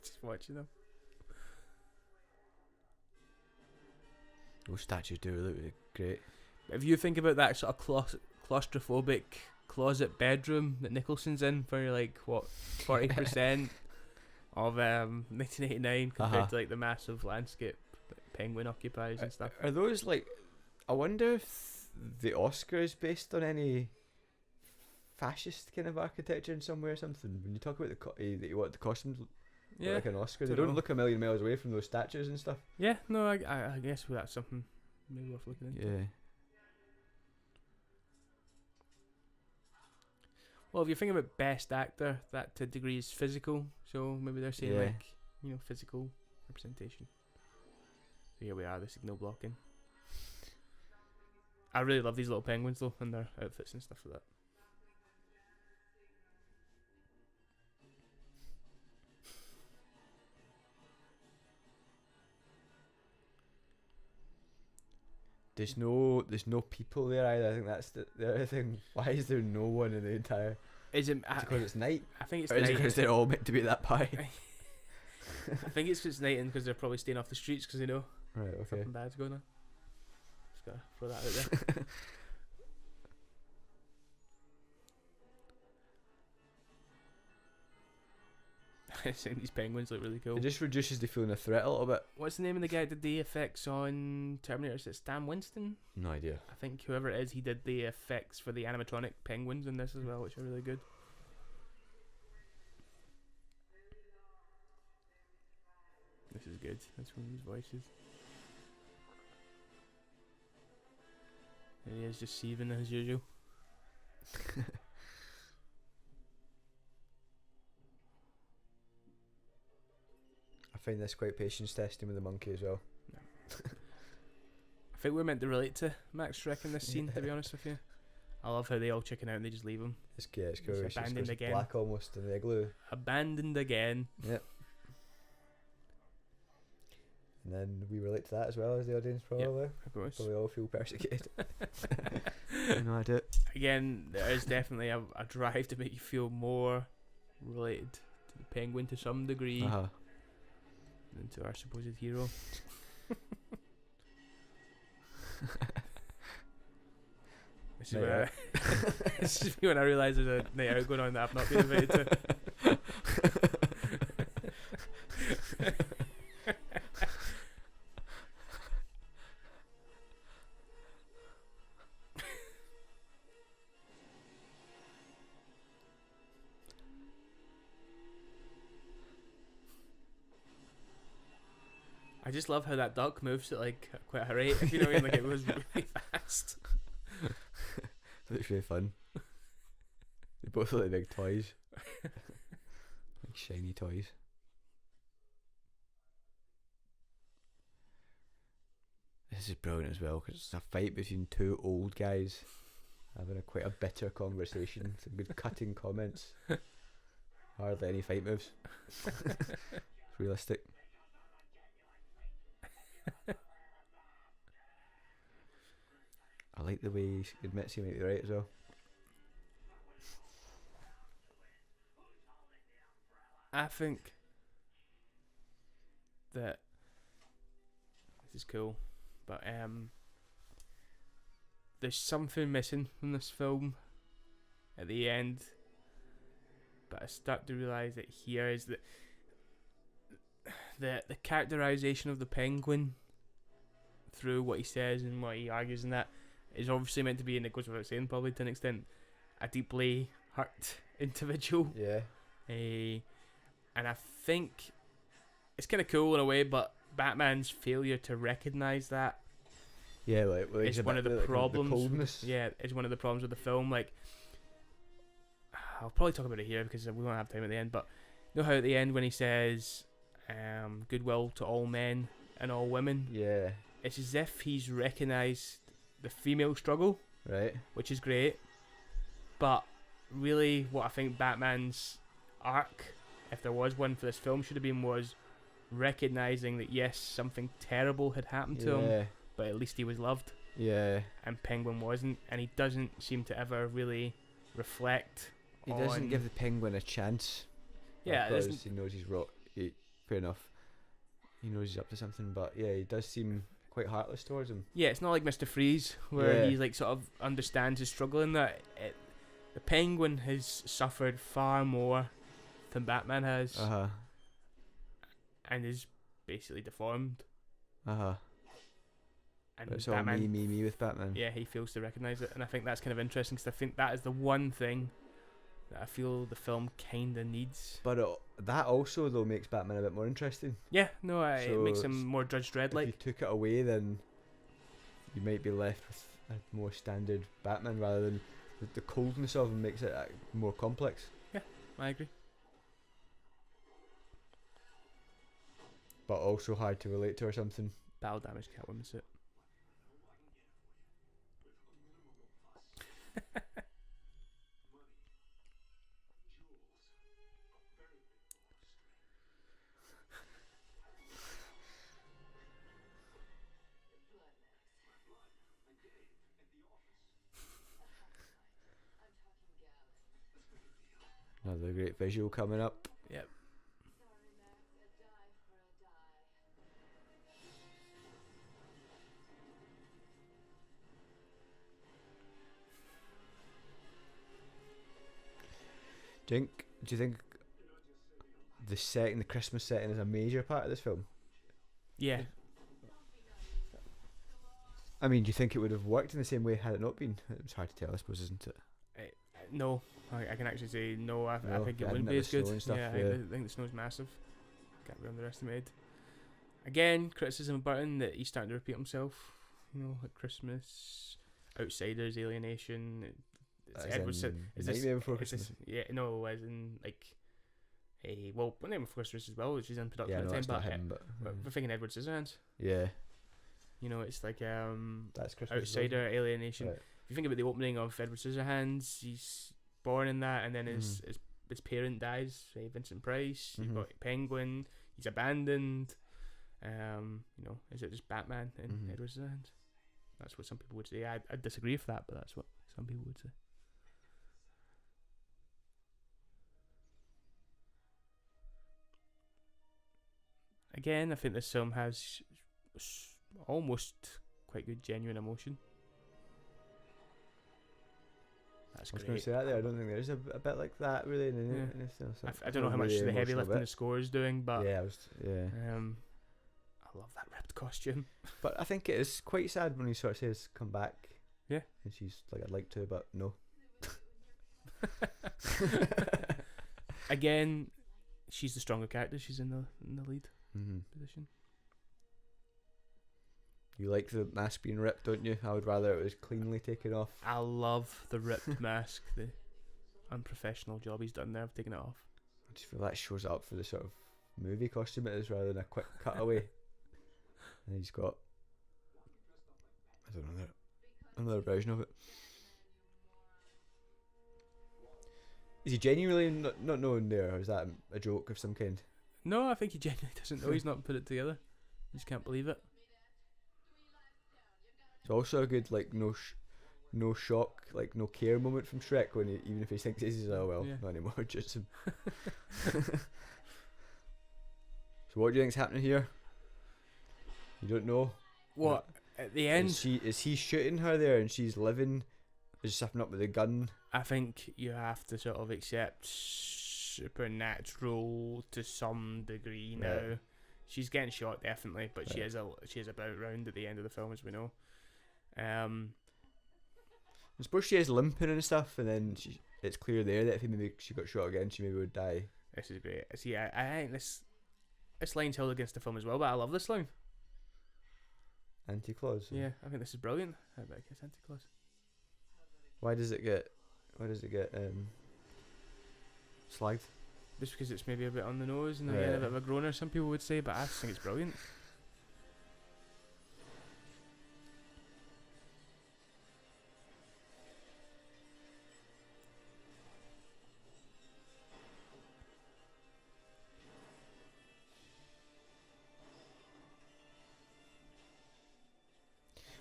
Just watching them. Those statues do look great. If you think about that sort of claustrophobic closet bedroom that Nicholson's in for like what 40% of 1989 compared to like the massive landscape that Penguin occupies and stuff. Are those like? I wonder if the Oscar is based on any fascist kind of architecture in some way or something. When you talk about that you want the costumes look like an Oscar, they don't look a million miles away from those statues and stuff. Yeah, no, I guess that's something maybe worth looking into. Yeah. Well, if you're thinking about best actor, that to a degree is physical. So maybe they're saying like, physical representation. So here we are, the signal blocking. I really love these little penguins though, and their outfits and stuff like that. There's no people there either. I think that's the other thing. Why is there no one in the entire? Is it because it's night? I think it's night. Or is it because they're all meant to be that pie? I think it's because it's night and because they're probably staying off the streets because they know something bad's going on. Just gotta throw that out there. These penguins look really cool. It just reduces the feeling of threat a little bit. What's the name of the guy that did the effects on Terminator? Is it Stan Winston? No idea. I think whoever it is, he did the effects for the animatronic penguins in this as well, which are really good. This is good. That's one of his voices. And he is just seething as usual. I find this quite patience testing with the monkey as well. I think we're meant to relate to Max Schreck in this scene, to be honest with you. I love how they all chicken out and they just leave him. It's cool. It's abandoned again. Black almost in the igloo. Abandoned again. Yep. And then we relate to that as well as the audience, probably. Yep, of course. Probably all feel persecuted. No, I do. Again, there is definitely a drive to make you feel more related to the penguin to some degree than to our supposed hero. This is when I realise there's a night out going on that I've not been invited to. I just love how that duck moves at like quite a rate, if you know what I mean, like it was really fast. Looks really fun. They both look like big toys. Like shiny toys. This is brilliant as well because it's a fight between two old guys having quite a bitter conversation. Some good cutting comments. Hardly any fight moves. It's realistic. I like the way he admits he might be right as well. I think that this is cool, but there's something missing from this film at the end. But I start to realise that here is that the characterization of the penguin through what he says and what he argues and that is obviously meant to be, and it goes without saying probably to an extent, a deeply hurt individual. Yeah. And I think it's kind of cool in a way, but Batman's failure to recognise that is one of the problems. The coldness. Yeah, is one of the problems with the film. Like, I'll probably talk about it here because we won't have time at the end, but you know how at the end when he says goodwill to all men and all women? Yeah. It's as if he's recognised the female struggle, right? Which is great, but really, what I think Batman's arc, if there was one for this film, should have been was recognising that yes, something terrible had happened to him, but at least he was loved. Yeah. And Penguin wasn't, and he doesn't seem to ever really reflect. He doesn't give the Penguin a chance. Yeah, because he knows he's wrong. Fair enough. He knows he's up to something, but yeah, he does seem quite heartless towards him. Yeah, it's not like Mr. Freeze where he like sort of understands his struggle in that. The Penguin has suffered far more than Batman has, and is basically deformed. And It's all Batman, me with Batman. yeah, he fails to recognise it, and I think that's kind of interesting because I think that is the one thing that I feel the film kind of needs. But that also though makes Batman a bit more interesting. Yeah, no, it So makes him more Judge Dredd If like. you took it away, then you might be left with a more standard Batman rather than the coldness of him makes it more complex. I agree. But also hard to relate to or something. Battle damage Catwoman suit. Another great visual coming up. Yep. Do you think the Christmas setting is a major part of this film? Yeah. I mean, do you think it would have worked in the same way had it not been? It's hard to tell, I suppose, isn't it? No, I can actually say no. I No, think it adding wouldn't it be with as good. snow and stuff, Yeah, yeah. I think the snow's massive. Can't be underestimated. Again, criticism of Burton that he's starting to repeat himself. You know, like Christmas, Outsiders, Alienation. Nightmare Before Christmas. Yeah, no, as in like Nightmare Before Christmas as well, which is in production Yeah, at no, the that's time. not But him, but we're thinking Edward Scissorhands. yeah, You know, it's like that's Christmas. Outsider, Alienation. Right. If you think about the opening of Edward Scissorhands, he's born in that, and then his parent dies, Vincent Price. You've got Penguin. He's abandoned. You know, is it just Batman in Edward Scissorhands? That's what some people would say. I disagree with that, but that's what some people would say. Again, I think this film has almost quite good genuine emotion. That's I was great. going to say that there. I don't think there is a bit like that really in anything else. I don't know how much Really the heavy emotional lifting bit. the score is doing, but yeah, I love that ripped costume. but I think it is quite sad when he sort of says, "Come back." Yeah. And she's like, "I'd like to, but no." Again, she's the stronger character. She's in the lead position. You like the mask being ripped, don't you? I would rather it was cleanly taken off. I love the ripped mask. The unprofessional job he's done there of taking it off. I just feel that shows up for the sort of movie costume it is rather than a quick cutaway. And he's got, I don't know, another version of it. Is he genuinely not known there, or is that a joke of some kind? No, I think he genuinely doesn't know. He's not put it together. He just can't believe it. It's also a good like no shock, like no care moment from Shrek when even if he thinks he's not anymore, just him. So what do you think's happening here? You don't know. What at the end? Is he shooting her there and she's living, just stepping up with a gun? I think you have to sort of accept supernatural to some degree now. Right. She's getting shot definitely, but Right. she is about round at the end of the film, as we know. I suppose she is limping and stuff, and then it's clear there that if maybe she got shot again, she maybe would die. This is great. See, I think this line's held against the film as well, but I love this line. Anti-clause. Yeah, I think this is brilliant. I bet it's anti-clause. Why does it get slagged? Just because it's maybe a bit on the nose and Right. again a bit of a groaner, some people would say, but I think it's brilliant.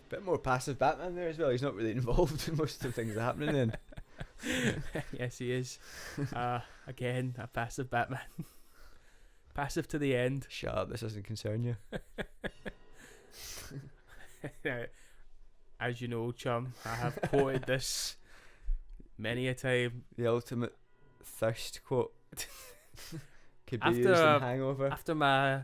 Bit more passive Batman there as well. He's not really involved in most of the things that are happening then. Yes, he is. Again, a passive Batman. Passive to the end. Shut up, this doesn't concern you. As you know, chum, I have quoted this many a time. The ultimate thirst quote. Could be After used in Hangover. After my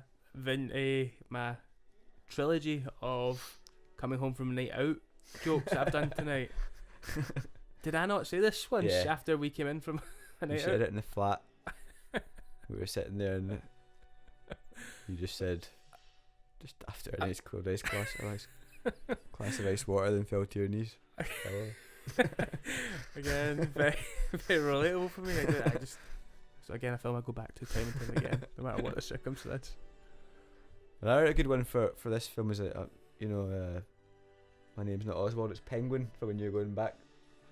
trilogy of coming home from a night out jokes that I've done tonight. Did I not say this once after we came in from a night You out? said it in the flat. We were sitting there and you just said, just after a nice cold ice glass of ice water, then fell to your knees. Again, very, very relatable for me. So again, I feel I go back to time and time again, no matter what the circumstance. Another good one for this film is that, my name's not Oswald, it's Penguin, for when you're going back.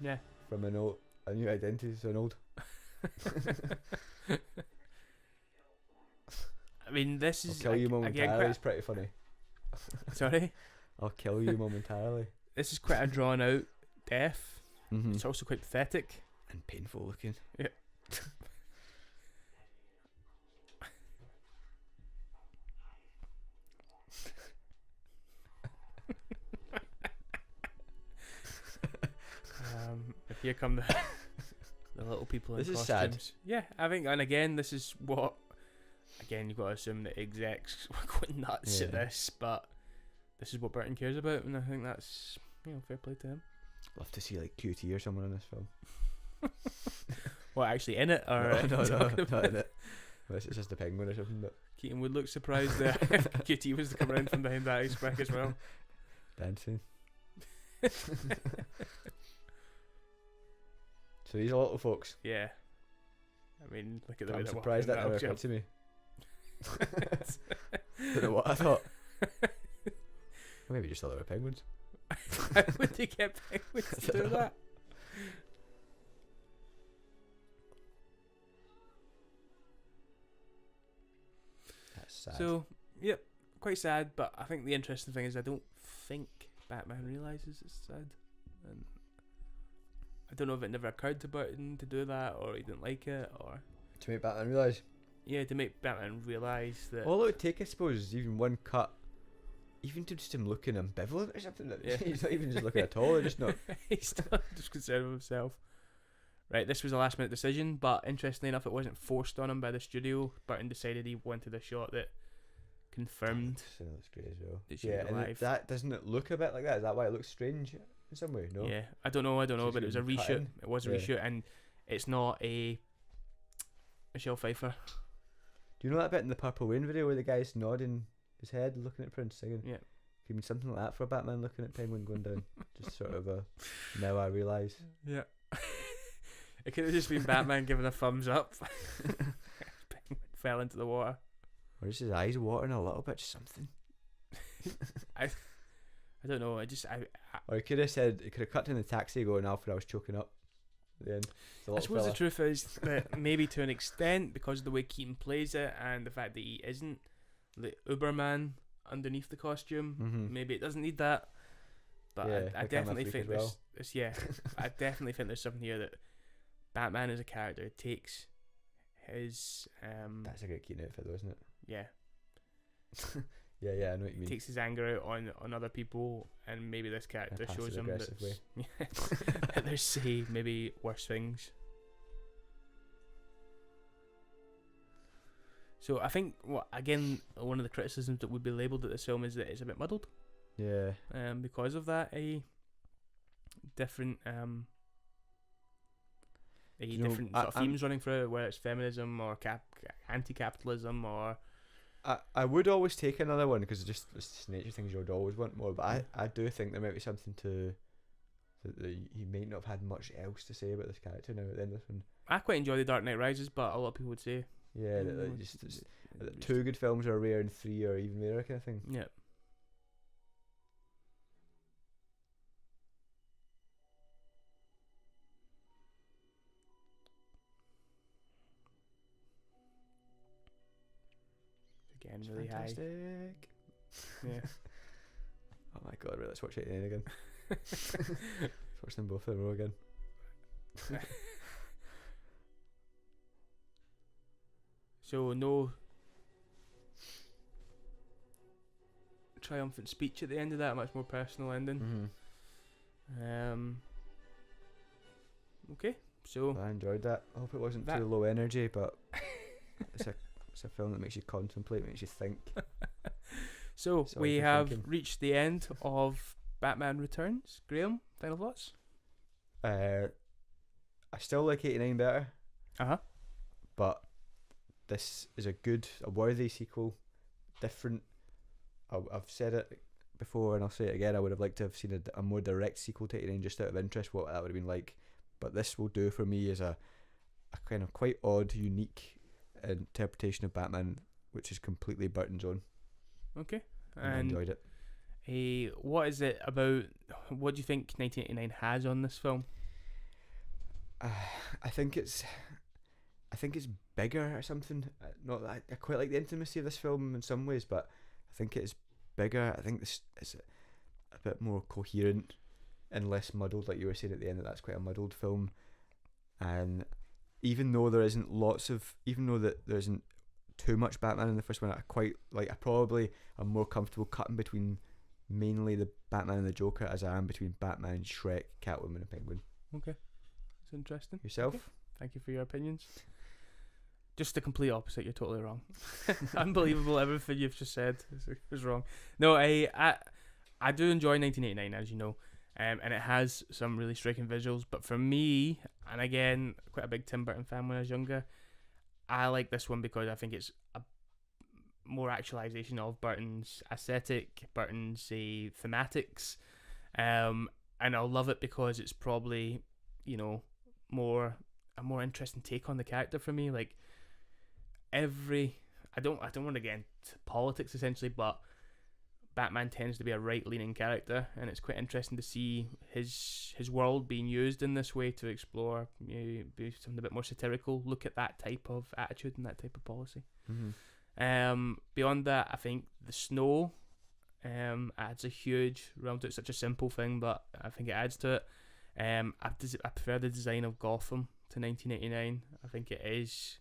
Yeah. From a new identity to an old. I mean, this is... I'll kill you momentarily, again, it's pretty funny. Sorry? I'll kill you momentarily. This is quite a drawn out death. Mm-hmm. It's also quite pathetic. And painful looking. Yeah. Here come the little people in this costumes. Is sad. Yeah, I think, and again, this is what... Again, you've got to assume that execs were going nuts at this, but this is what Burton cares about, and I think that's, fair play to him. Love to see like QT or someone in this film. What, actually in it? Or no, not in it. Unless it's just a penguin or something. But Keaton would look surprised there if QT was to come around from behind that ice pack as well. Dancing. So these are little folks. Yeah. I mean, look at the way I'm they're surprised walking, that never that'll occurred to me. Don't know what I thought. Maybe just thought they were penguins. How would they get penguins to do that? That's sad. So, yep, quite sad, but I think the interesting thing is I don't think Batman realises it's sad. And I don't know if it never occurred to Burton to do that, or he didn't like it, or... To make Batman realise? Yeah, to make Batman realise that... All it would take, I suppose, is even one cut, even to just him looking ambivalent or something. He's not even just looking at all, they're just not... He's still just concerned with himself. Right, this was a last minute decision, but interestingly enough, it wasn't forced on him by the studio. Burton decided he wanted a shot that confirmed That looks great as well. that she was and alive. that doesn't it look a bit like that? Is that why it looks strange in some way? No. Yeah, I don't know, She's but it was a getting cut reshoot. in. It was a Yeah. reshoot, and it's not a Michelle Pfeiffer. Do you know that bit in the Purple Rain video where the guy's nodding his head, looking at Prince, singing? Yeah. Could mean something like that for a Batman looking at Penguin going down. Just sort of a, now I realise. Yeah. It could have just been Batman giving a thumbs up. Penguin fell into the water. Or just his eyes watering a little bit, just something. I don't know. Or he could have said, he could have cut to in the taxi going, Alfred, I was choking up at the end. I suppose the truth is that maybe to an extent, because of the way Keaton plays it and the fact that he isn't the Uberman underneath the costume, maybe it doesn't need that. But yeah, I definitely think well. I definitely think there's something here that Batman as a character takes his That's a great Keaton outfit though, isn't it? yeah yeah, I know what you mean. takes his anger out on other people, and maybe this character shows him that way. that there's say maybe worse things. So I think again one of the criticisms that would be labelled at this film is that it's a bit muddled. Yeah. Because of that, different different sort of themes running through it, whether it's feminism or anti-capitalism or... I would always take another one because it's just nature things you would always want more, but I do think there might be something to that he might not have had much else to say about this character now at the end of this one. I quite enjoy The Dark Knight Rises, but a lot of people would say that two good films are rare and three are even rarer kind of thing. Yeah. Again, really Fantastic. High. Yeah. Oh my god, right, let's watch it again. Let's watch them both in a row again. So no triumphant speech at the end of that, a much more personal ending. Okay, so I enjoyed that. I hope it wasn't too low energy, but it's a film that makes you contemplate, makes you think. So Sorry we for have thinking. reached the end of Batman Returns. Graeme, final thoughts? I still like 89 better, but this is a worthy sequel. Different. I've said it before and I'll say it again. I would have liked to have seen a more direct sequel to 89 just out of interest, what that would have been like. But this will do for me as a kind of quite odd, unique interpretation of Batman, which is completely Burton's own. Okay. And I enjoyed it. What is it about? What do you think 1989 has on this film? I think it's bigger or something. Not that I quite like the intimacy of this film in some ways, but I think it's bigger. I think this is a bit more coherent and less muddled, like you were saying at the end. That's quite a muddled film, and even though there isn't too much Batman in the first one, I probably am more comfortable cutting between mainly the Batman and the Joker as I am between Batman, Shrek, Catwoman and Penguin. Okay, that's interesting. Yourself? Okay. Thank you for your opinions. Just the complete opposite. You're totally wrong. Unbelievable. Everything you've just said is wrong. No, I do enjoy 1989, as you know, and it has some really striking visuals. But for me, and again, quite a big Tim Burton fan when I was younger, I like this one because I think it's a more actualization of Burton's aesthetic, Burton's thematics, and I'll love it because it's probably, you know, a more interesting take on the character for me. Like I don't want to get into politics essentially, but Batman tends to be a right-leaning character, and it's quite interesting to see his world being used in this way to explore, be something a bit more satirical, look at that type of attitude and that type of policy. Mm-hmm. Beyond that, I think the snow adds a huge realm to it. It's such a simple thing, but I think it adds to it. I prefer the design of Gotham to 1989. I think it is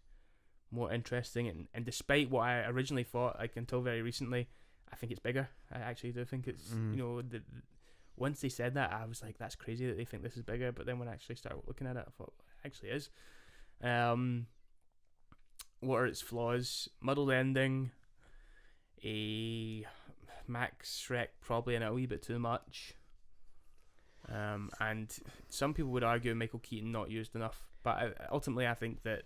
more interesting, and despite what I originally thought, like until very recently, I think it's bigger. I actually do think it's, you know, once they said that, I was like, that's crazy that they think this is bigger. But then when I actually started looking at it, I thought, it actually is. What are its flaws? Muddled ending. Max Shrek probably in a wee bit too much. And some people would argue Michael Keaton not used enough. But ultimately, I think that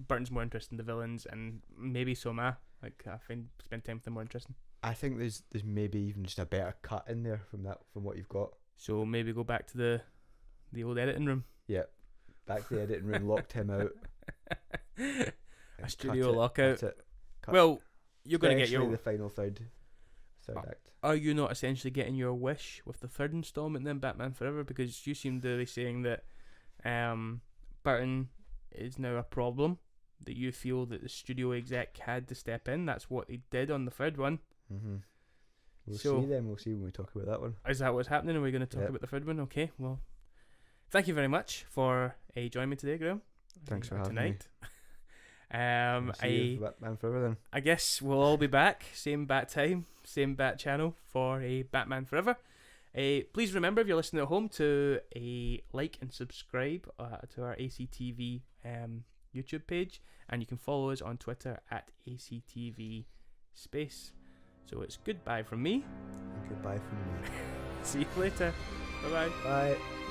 Burton's more interested in the villains, and maybe so am I. Like, I find spend time with them more interesting. I think there's maybe even just a better cut in there from what you've got. So maybe go back to the old editing room. Yeah, back to the editing room, locked him out. A studio lockout. Cut. Well, you're going to get the final third act. Are you not essentially getting your wish with the third installment then, Batman Forever? Because you seem to be saying that Burton is now a problem, that you feel that the studio exec had to step in. That's what they did on the third one. Mm-hmm. We'll see when we talk about that one. Is that what's happening? Are we going to talk about the third one? Okay, well, thank you very much for joining me today, Graeme. Thanks for having me. Batman Forever then. I guess we'll all be back, same bat time, same bat channel for a Batman Forever. Please remember, if you're listening at home, to like and subscribe to our ACTV YouTube page, and you can follow us on Twitter at ACTV space. So it's goodbye from me. And goodbye from me. See you later. Bye-bye. Bye.